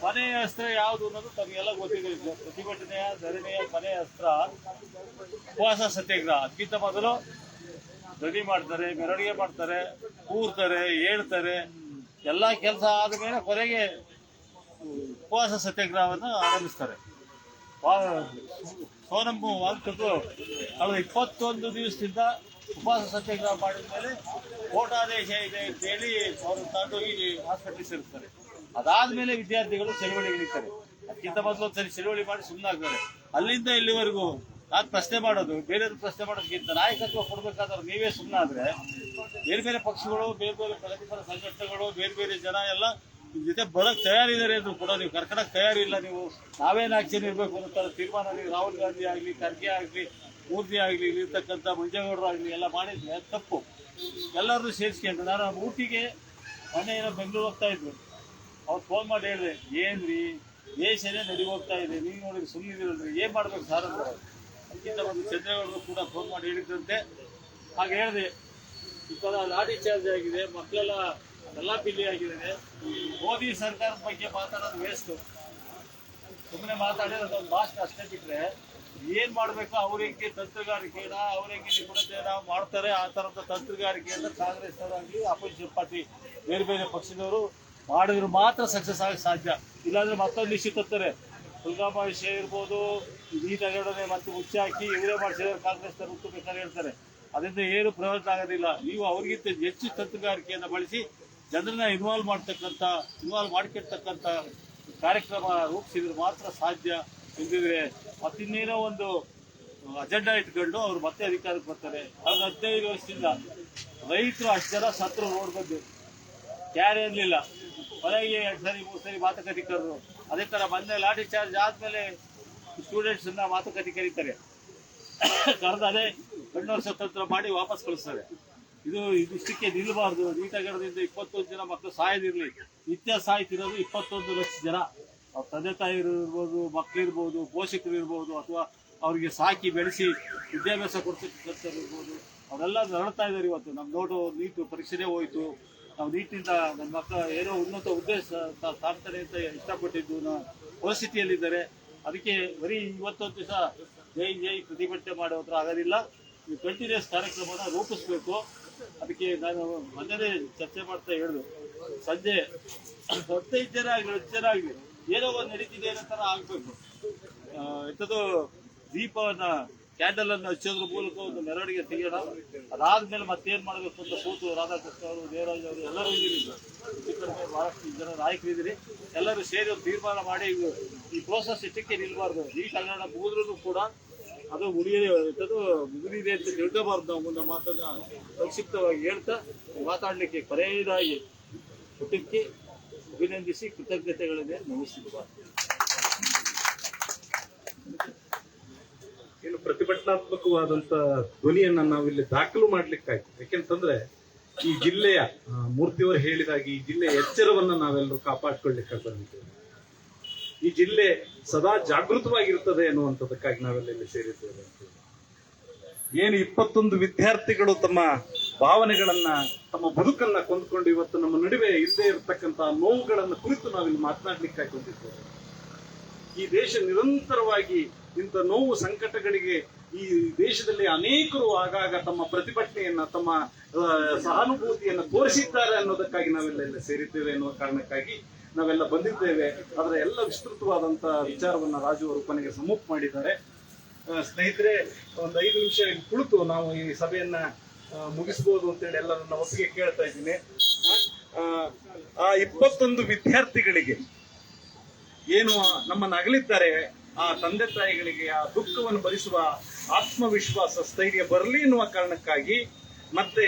ಕೊನೆಯ ಅಸ್ತ್ರ ಯಾವುದು ಅನ್ನೋದು ತಮಗೆಲ್ಲ ಗೊತ್ತಿದೆ. ಪ್ರತಿಭಟನೆಯ ಧರಣಿಯ ಕೊನೆಯ ಅಸ್ತ್ರ ಉಪವಾಸ ಸತ್ಯಾಗ್ರಹ. ಅದಕ್ಕಿಂತ ಮೊದಲು ರೆಡಿ ಮಾಡ್ತಾರೆ, ಮೆರವಣಿಗೆ ಮಾಡ್ತಾರೆ, ಕೂರ್ತಾರೆ, ಹೇಳ್ತಾರೆ, ಎಲ್ಲ ಕೆಲಸ ಆದಮೇಲೆ ಕೊನೆಗೆ ಉಪವಾಸ ಸತ್ಯಾಗ್ರಹವನ್ನು ಆರಂಭಿಸ್ತಾರೆ. ಸೋನಂ ವಾಂಗ್ಚುಕ್ ಕಳೆದ 21 ದಿವಸದಿಂದ ಉಪವಾಸ ಸತ್ಯಾಗ್ರಹ ಮಾಡಿದ ಮೇಲೆ ಕೋರ್ಟಾದೇಶ ಇದೆ ಅಂತೇಳಿ ಅವರು ತಗೊಂಡೋಗಿ ಹಾಸ್ಪಿಟಲ್ ಸೇರಿಸ್ತಾರೆ. ಅದಾದ್ಮೇಲೆ ವಿದ್ಯಾರ್ಥಿಗಳು ಚಳವಳಿಗೆ ಇಳಿತಾರೆ. ಅದಕ್ಕಿಂತ ಮೊದಲು ಒಂದ್ಸರಿ ಚಳವಳಿ ಮಾಡಿ ಸುಮ್ಮನಾಗ್ತಾರೆ. ಅಲ್ಲಿಂದ ಇಲ್ಲಿವರೆಗೂ ನಾನು ಪ್ರಶ್ನೆ ಮಾಡೋದು, ಬೇರೆಯವ್ರು ಪ್ರಶ್ನೆ ಮಾಡೋದಕ್ಕಿಂತ ನಾಯಕತ್ವ ಕೊಡಬೇಕಾದ್ರೆ ನೀವೇ ಸುಮ್ಮನಾದ್ರೆ ಬೇರೆ ಬೇರೆ ಪಕ್ಷಗಳು, ಬೇರೆ ಬೇರೆ ಪ್ರಗತಿಪರ ಸಂಘಟನೆಗಳು, ಬೇರೆ ಜನ ಎಲ್ಲ ನಿಮ್ ಜೊತೆ ಬರಕ್ ತಯಾರಿದ್ದಾರೆ ಅಂದ್ರು ಕೂಡ ನೀವು ಕರ್ಕಡಕ್ ತಯಾರಿಲ್ಲ. ನೀವು ನಾವೇನ್ ಆಕ್ಷನ್ ಇರ್ಬೇಕು ಅನ್ನೋ ತೀರ್ಮಾನ ನೀವು ರಾಹುಲ್ ಗಾಂಧಿ ಆಗ್ಲಿ, ಖರ್ಗೆ ಆಗ್ಲಿ, ಮೂರ್ತಿ ಆಗ್ಲಿ, ಇಲ್ಲಿರ್ತಕ್ಕಂಥ ಮಂಜೇಗೌಡರು ಆಗ್ಲಿ ಎಲ್ಲ ಮಾಡಿದ್ರೆ ತಪ್ಪು. ಎಲ್ಲರೂ ಸೇರಿಸ್ಕೊಂಡು ನಾನು ಊಟಿಗೆ ಮೊನ್ನೆ ಏನೋ ಬೆಂಗಳೂರು ಹೋಗ್ತಾ ಇದ್ರು. ಅವ್ರು ಫೋನ್ ಮಾಡಿ ಹೇಳಿದೆ, ಏನ್ರಿ ದೇಶನೇ ನಡಿ ಹೋಗ್ತಾ ಇದೆ, ನೀವು ನೋಡಿದ್ರೆ ಸುಮ್ಮನಿದ್ದೀರಲ್ರಿ, ಏನ್ ಮಾಡ್ಬೇಕು ಸರ್ ಅಂದ್ರೆ. ಅದಕ್ಕಿಂತ ಒಂದು ಚಂದ್ರೇಗೌಡರು ಕೂಡ ಫೋನ್ ಮಾಡಿ ಹೇಳಿದ್ರಂತೆ. ಹಾಗೆ ಹೇಳಿದೆ, ಈ ಥರ ಲಾಠಿ ಚಾರ್ಜ್ ಆಗಿದೆ, ಮಕ್ಕಳೆಲ್ಲ ಪಿಲ್ಲಿ ಆಗಿದೆ. ಮೋದಿ ಸರ್ಕಾರದ ಬಗ್ಗೆ ಮಾತಾಡೋದು ವೇಸ್ಟ್. ಸುಮ್ಮನೆ ಮಾತಾಡಿದ್ರೆ ಅದೊಂದು ಭಾಷಣ ಅಷ್ಟೇ ಬಿಟ್ರೆ ಏನ್ ಮಾಡ್ಬೇಕು ಅವ್ರಿಗೆ ತಂತ್ರಗಾರಿಕೆನ ಅವ್ರಿಗೆ ನಿಪುಣತೆನ ಮಾಡ್ತಾರೆ. ಆ ತರದ ತಂತ್ರಗಾರಿಕೆಯನ್ನ ಕಾಂಗ್ರೆಸ್ ಅವರಾಗ್ಲಿ, ಅಪೋಸಿಷನ್ ಪಾರ್ಟಿ ಬೇರೆ ಬೇರೆ ಪಕ್ಷದವರು ಮಾಡಿದ್ರು ಮಾತ್ರ ಸಕ್ಸಸ್ ಆಗಕ್ಕೆ ಸಾಧ್ಯ. ಇಲ್ಲಾಂದ್ರೆ ಮತ್ತೊಂದು ನಿಶ್ಚಿತಾರೆ. ಪುಲ್ವಾಮಾ ವಿಷಯ ಇರ್ಬೋದು, ನೀಟ್ ಹಗರಣೆ ಮತ್ತೆ ಮುಚ್ಚಾಕಿ ಇವರೇ ಮಾಡಿಸಿದ್ರೆ ಕಾಂಗ್ರೆಸ್ ಉತ್ತು ಬೇಕಾದ್ರೆ ಹೇಳ್ತಾರೆ. ಅದರಿಂದ ಏನು ಪ್ರಯೋಜನ ಆಗೋದಿಲ್ಲ. ನೀವು ಅವ್ರಿಗಿಂತ ಹೆಚ್ಚು ತಂತ್ರಗಾರಿಕೆಯನ್ನು ಬಳಸಿ ಜನರನ್ನ ಇನ್ವಾಲ್ವ್ ಮಾಡ್ಕೊಳ್ತಕ್ಕಂಥ ಕಾರ್ಯಕ್ರಮ ರೂಪಿಸಿದ್ರೆ ಮಾತ್ರ ಸಾಧ್ಯ. ಇಲ್ದಿದ್ರೆ ಮತ್ತಿನ್ನೇನೋ ಒಂದು ಅಜೆಂಡಾ ಇಟ್ಕೊಂಡು ಅವ್ರು ಮತ್ತೆ ಅಧಿಕಾರಕ್ಕೆ ಬರ್ತಾರೆ. ಕಳೆದ 15 ವರ್ಷದಿಂದ ರೈತರು ಅಷ್ಟು ಜನ ಸತ್ರು ನೋಡ್ಬಂದು ಯಾರೇ ಇರಲಿಲ್ಲ. ಕೊನೆಗೆ 2-3 ಸರಿ ಮಾತುಕತೆ ಕರೆದ್ರು. ಅದೇ ತರ ಮೊನ್ನೆ ಲಾಠಿ ಚಾರ್ಜ್ ಆದ್ಮೇಲೆ ಸ್ಟೂಡೆಂಟ್ಸ್ ಮಾತುಕತೆ ಕರೀತಾರೆ. ಕರೆದದೇ ಕಣ್ಣೋರ್ ಸ್ವತಂತ್ರ ಮಾಡಿ ವಾಪಸ್ ಕಳಿಸ್ತಾರೆ. ಇದು ಇಷ್ಟಕ್ಕೆ ನಿಲ್ಲಬಾರ್ದು. ನೀಟ್ ಹಗರಣದಿಂದ 21 ಜನ ಮಕ್ಕಳು ಸಾಯದಿರ್ಲಿ. ನಿತ್ಯ ಸಾಯ್ತಿರೋದು 21 ಲಕ್ಷ ಜನ. ಅವ್ರ ತಂದೆ ತಾಯಿರು ಇರ್ಬೋದು, ಮಕ್ಕಳಿರ್ಬೋದು, ಪೋಷಕರು ಇರ್ಬೋದು, ಅಥವಾ ಅವ್ರಿಗೆ ಸಾಕಿ ಬೆಳೆಸಿ ವಿದ್ಯಾಭ್ಯಾಸ ಕೊಡ್ತಕ್ಕಂಥವ್ರು ಇರ್ಬೋದು. ಅವರೆಲ್ಲ ನರಳ್ತಾ ಇದ್ದಾರೆ. ಇವತ್ತು ನಮ್ಮ ನೋಟು ನೀಟ್ ಪರೀಕ್ಷೆನೇ ಹೋಯ್ತು. ನಾವು ನೀಟಿಂದ ನನ್ನ ಮಕ್ಕಳು ಏನೋ ಉನ್ನತ ಉದ್ದೇಶ ಸಾಧ್ತಾರೆ ಅಂತ ಇಷ್ಟಪಟ್ಟಿದ್ದು ಪರಿಸ್ಥಿತಿಯಲ್ಲಿದ್ದಾರೆ. ಅದಕ್ಕೆ ಬರೀ ಇವತ್ತೊಂದು ದಿವಸ ಜೈ ಜೈ ಪ್ರತಿಭಟನೆ ಮಾಡೋದ್ರ ಆಗೋದಿಲ್ಲ. ಈ ಕಂಟಿನ್ಯೂಸ್ ಕಾರ್ಯಕ್ರಮನ ರೂಪಿಸ್ಬೇಕು. ಅದಕ್ಕೆ ನಾನು ಮೊನ್ನೆ ಚರ್ಚೆ ಮಾಡ್ತಾ ಹೇಳಿದೆ, ಸಂಜೆ 15 ಜನ ಆಗಲಿ 10 ಜನ ಆಗಲಿ ಏನೋ ಒಂದು ನಡೀತಿದೆ ಅನ್ನೋ ಥರ ಆಗಬೇಕು. ಎಂಥದ್ದು ದೀಪವನ್ನ ಕ್ಯಾಂಡಲ್ ಅನ್ನು ಹಚ್ಚೋದ್ರ ಮೂಲಕ ಒಂದು ಮೆರವಣಿಗೆ ತೆಗೆಯೋಣ. ಅದಾದ್ಮೇಲೆ ಮತ್ತೇನ್ ಮಾಡಬೇಕು ಅಂತ ಕೂತು ರಾಧಾಕೃಷ್ಣ ಅವರು, ದೇವರಾಜ್ ಅವರು ಎಲ್ಲರೂ ಇದ್ದೀರಿ, ಈ ಕಡೆ ಬಹಳಷ್ಟು ಜನ ನಾಯಕರಿದ್ದೀರಿ. ಎಲ್ಲರೂ ಸೇರಿ ಒಂದು ತೀರ್ಮಾನ ಮಾಡಿ ಈ ಪ್ರೋಸೆಸ್ ಇಷ್ಟಕ್ಕೆ ನಿಲ್ಬಾರ್ದು. ಈ ಕನ್ನಡ ಮುಗಿದ್ರೂ ಕೂಡ ಅದು ಮುಗಿದಿದೆ ಅಂತ ತಿಳ್ಕೋಬಾರ್ದು. ನಾವು ಮುಂದೆ ಮಾತನ್ನ ಸಂಕ್ಷಿಪ್ತವಾಗಿ ಹೇಳ್ತಾ ಮಾತಾಡ್ಲಿಕ್ಕೆ ಕೊನೆಯದಾಗಿ ಹುಟ್ಟಕ್ಕೆ ಅಭಿನಂದಿಸಿ ಕೃತಜ್ಞತೆಗಳಿಂದ ಮುಗಿಸಿದ್ವಿ. ಏನು ಪ್ರತಿಭಟನಾತ್ಮಕವಾದಂತ ಧ್ವನಿಯನ್ನ ನಾವಿಲ್ಲಿ ದಾಖಲು ಮಾಡ್ಲಿಕ್ಕಾಯ್ತು. ಯಾಕೆಂತಂದ್ರೆ ಈ ಜಿಲ್ಲೆಯ ಮೂರ್ತಿಯವರು ಹೇಳಿದಾಗಿ ಈ ಜಿಲ್ಲೆಯ ಎಚ್ಚರವನ್ನ ನಾವೆಲ್ಲರೂ ಕಾಪಾಡ್ಕೊಳ್ಳಿಕ್ಕಾಗ್ತದೆ. ಈ ಜಿಲ್ಲೆ ಸದಾ ಜಾಗೃತವಾಗಿರ್ತದೆ ಅನ್ನುವಂಥದ್ದಕ್ಕಾಗಿ ನಾವೆಲ್ಲ ಇಲ್ಲಿ ಸೇರಿದ್ದೇವೆ. ಏನು 21 ವಿದ್ಯಾರ್ಥಿಗಳು ತಮ್ಮ ಭಾವನೆಗಳನ್ನ, ತಮ್ಮ ಬದುಕನ್ನ ಕೊಂದುಕೊಂಡು ಇವತ್ತು ನಮ್ಮ ನಡುವೆ ಇಲ್ಲದೆ ಇರತಕ್ಕಂತ ನೋವುಗಳನ್ನ ಕುರಿತು ನಾವಿಲ್ಲಿ ಮಾತನಾಡ್ಲಿಕ್ಕಾಗಿ ಬಂದಿದ್ದೇವೆ. ಈ ದೇಶ ನಿರಂತರವಾಗಿ ಇಂಥ ನೋವು ಸಂಕಟಗಳಿಗೆ ಈ ದೇಶದಲ್ಲಿ ಅನೇಕರು ಆಗಾಗ ತಮ್ಮ ಪ್ರತಿಭಟನೆಯನ್ನ, ತಮ್ಮ ಸಹಾನುಭೂತಿಯನ್ನ ತೋರಿಸಿದ್ದಾರೆ ಅನ್ನೋದಕ್ಕಾಗಿ ನಾವೆಲ್ಲ ಸೇರಿದ್ದೇವೆ ಎನ್ನುವ ಕಾರಣಕ್ಕಾಗಿ ನಾವೆಲ್ಲ ಬಂದಿದ್ದೇವೆ. ಅದರ ಎಲ್ಲ ವಿಸ್ತೃತವಾದಂತಹ ವಿಚಾರವನ್ನ ರಾಜು ಅವರು ಕೊನೆಗೆ ಸಮ್ಮುಖ ಮಾಡಿದ್ದಾರೆ. ಸ್ನೇಹಿತರೆ, ಒಂದು 5 ನಿಮಿಷ ಕುಳಿತು ನಾವು ಈ ಸಭೆಯನ್ನ ಮುಗಿಸಬಹುದು ಅಂತೇಳಿ ಎಲ್ಲರನ್ನ ಒಪ್ಪಿಗೆ ಕೇಳ್ತಾ ಇದ್ದೀನಿ. ಆ 21 ವಿದ್ಯಾರ್ಥಿಗಳಿಗೆ ಏನು ನಮ್ಮನ್ನು ಅಗಲಿದ್ದಾರೆ, ಆ ತಂದೆ ತಾಯಿಗಳಿಗೆ ಆ ದುಃಖವನ್ನು ಭರಿಸುವ ಆತ್ಮವಿಶ್ವಾಸ, ಸ್ಥೈರ್ಯ ಬರಲಿ ಎನ್ನುವ ಕಾರಣಕ್ಕಾಗಿ, ಮತ್ತೆ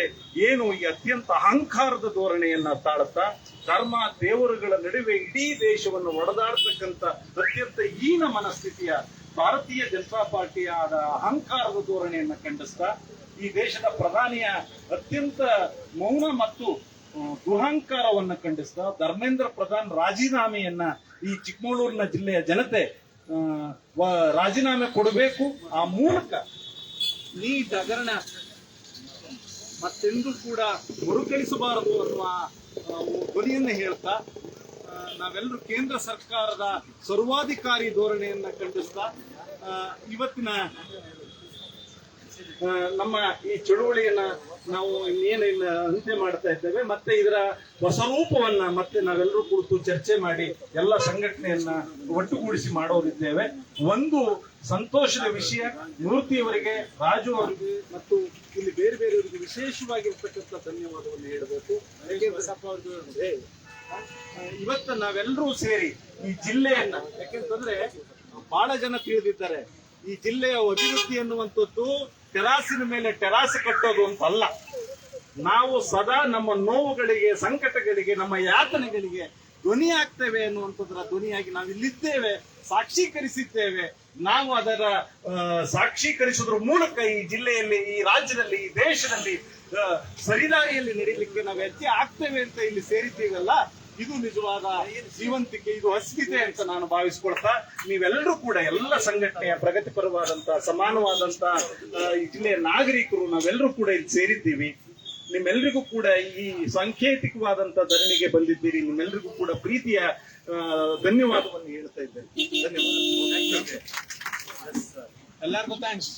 ಏನು ಈ ಅತ್ಯಂತ ಅಹಂಕಾರದ ಧೋರಣೆಯನ್ನ ತಾಳುತ್ತಾ ಧರ್ಮ ದೇವರುಗಳ ನಡುವೆ ಇಡೀ ದೇಶವನ್ನು ಒಡೆದಾಡ್ತಕ್ಕಂಥ ಅತ್ಯಂತ ಹೀನ ಮನಸ್ಥಿತಿಯ ಭಾರತೀಯ ಜನತಾ ಪಾರ್ಟಿಯ ಅಹಂಕಾರದ ಧೋರಣೆಯನ್ನ ಖಂಡಿಸ್ತಾ, ಈ ದೇಶದ ಪ್ರಧಾನಿಯ ಅತ್ಯಂತ ಮೌನ ಮತ್ತು ದುರಹಂಕಾರವನ್ನ ಖಂಡಿಸ್ತಾ ಧರ್ಮೇಂದ್ರ ಪ್ರಧಾನ್ ರಾಜೀನಾಮೆಯನ್ನ ಈ ಚಿಕ್ಕಮಗಳೂರಿನ ಜಿಲ್ಲೆಯ ಜನತೆ ರಾಜೀನಾಮೆ ಕೊಡಬೇಕು. ಆ ಮೂಲಕ ನೀಟ್ ಹಗರಣ ಮತ್ತೆಂದೂ ಕೂಡ ಮರುಕಳಿಸಬಾರದು ಅನ್ನುವ ಧ್ವನಿಯನ್ನ ಹೇಳ್ತಾ ನಾವೆಲ್ಲರೂ ಕೇಂದ್ರ ಸರ್ಕಾರದ ಸರ್ವಾಧಿಕಾರಿ ಧೋರಣೆಯನ್ನ ಖಂಡಿಸ್ತಾ ಇವತ್ತಿನ ನಮ್ಮ ಈ ಚಳುವಳಿಯನ್ನ ನಾವು ಇನ್ನೇನಿಲ್ಲ ಅಂತ್ಯ ಮಾಡ್ತಾ ಇದ್ದೇವೆ. ಮತ್ತೆ ಇದರ ಹೊಸ ರೂಪವನ್ನ ಮತ್ತೆ ನಾವೆಲ್ಲರೂ ಕುರಿತು ಚರ್ಚೆ ಮಾಡಿ ಎಲ್ಲ ಸಂಘಟನೆಯನ್ನ ಒಟ್ಟುಗೂಡಿಸಿ ಮಾಡೋರಿದ್ದೇವೆ. ಒಂದು ಸಂತೋಷದ ವಿಷಯ, ಮೂರ್ತಿಯವರಿಗೆ, ರಾಜು ಅವರಿಗೆ ಮತ್ತು ಇಲ್ಲಿ ಬೇರೆ ಬೇರೆಯವರಿಗೆ ವಿಶೇಷವಾಗಿರ್ತಕ್ಕಂಥ ಧನ್ಯವಾದವನ್ನು ಹೇಳಬೇಕು. ಇವತ್ತು ನಾವೆಲ್ಲರೂ ಸೇರಿ ಈ ಜಿಲ್ಲೆಯನ್ನ, ಯಾಕೆಂತಂದ್ರೆ ಬಹಳ ಜನ ತಿಳಿದಿದ್ದಾರೆ, ಈ ಜಿಲ್ಲೆಯ ಅಭಿವೃದ್ಧಿ ಅನ್ನುವಂಥದ್ದು ಟೆರಾಸಿನ ಮೇಲೆ ಟೆರಾಸ್ ಕಟ್ಟೋದು ಅಂತ ಅಲ್ಲ. ನಾವು ಸದಾ ನಮ್ಮ ನೋವುಗಳಿಗೆ, ಸಂಕಟಗಳಿಗೆ, ನಮ್ಮ ಯಾತನೆಗಳಿಗೆ ಧ್ವನಿ ಆಗ್ತೇವೆ ಅನ್ನುವಂಥದ್ರ ಧ್ವನಿಯಾಗಿ ನಾವು ಇಲ್ಲಿದ್ದೇವೆ, ಸಾಕ್ಷೀಕರಿಸಿದ್ದೇವೆ. ನಾವು ಅದರ ಸಾಕ್ಷೀಕರಿಸೋದ್ರ ಮೂಲಕ ಈ ಜಿಲ್ಲೆಯಲ್ಲಿ, ಈ ರಾಜ್ಯದಲ್ಲಿ, ಈ ದೇಶದಲ್ಲಿ ಸರಿದಾರಿಯಲ್ಲಿ ನಡೀಲಿಕ್ಕೆ ನಾವು ಹೆಜ್ಜೆ ಆಗ್ತೇವೆ ಅಂತ ಇಲ್ಲಿ ಸೇರಿದ್ದೀವಲ್ಲ, ಇದು ನಿಜವಾದ ಜೀವಂತಿಕೆ, ಇದು ಅಸ್ಮಿತೆ ಅಂತ ನಾನು ಭಾವಿಸ್ಕೊಳ್ತಾ, ನೀವೆಲ್ಲರೂ ಕೂಡ ಎಲ್ಲ ಸಂಘಟನೆಯ ಪ್ರಗತಿಪರವಾದಂತಹ, ಸಮಾನವಾದಂತ ಈ ಜಿಲ್ಲೆಯ ನಾಗರಿಕರು ನಾವೆಲ್ಲರೂ ಕೂಡ ಇಲ್ಲಿ ಸೇರಿದ್ದೀವಿ. ನಿಮ್ಮೆಲ್ಲರಿಗೂ ಕೂಡ ಈ ಸಾಂಕೇತಿಕವಾದಂತ ಧರಣಿಗೆ ಬಂದಿದ್ದೀರಿ. ನಿಮ್ಮೆಲ್ಲರಿಗೂ ಕೂಡ ಪ್ರೀತಿಯ ಧನ್ಯವಾದವನ್ನು ಹೇಳ್ತಾ ಇದ್ದೇನೆ. ಧನ್ಯವಾದ. ಎಲ್ಲರಿಗೂ ಥ್ಯಾಂಕ್ಸ್.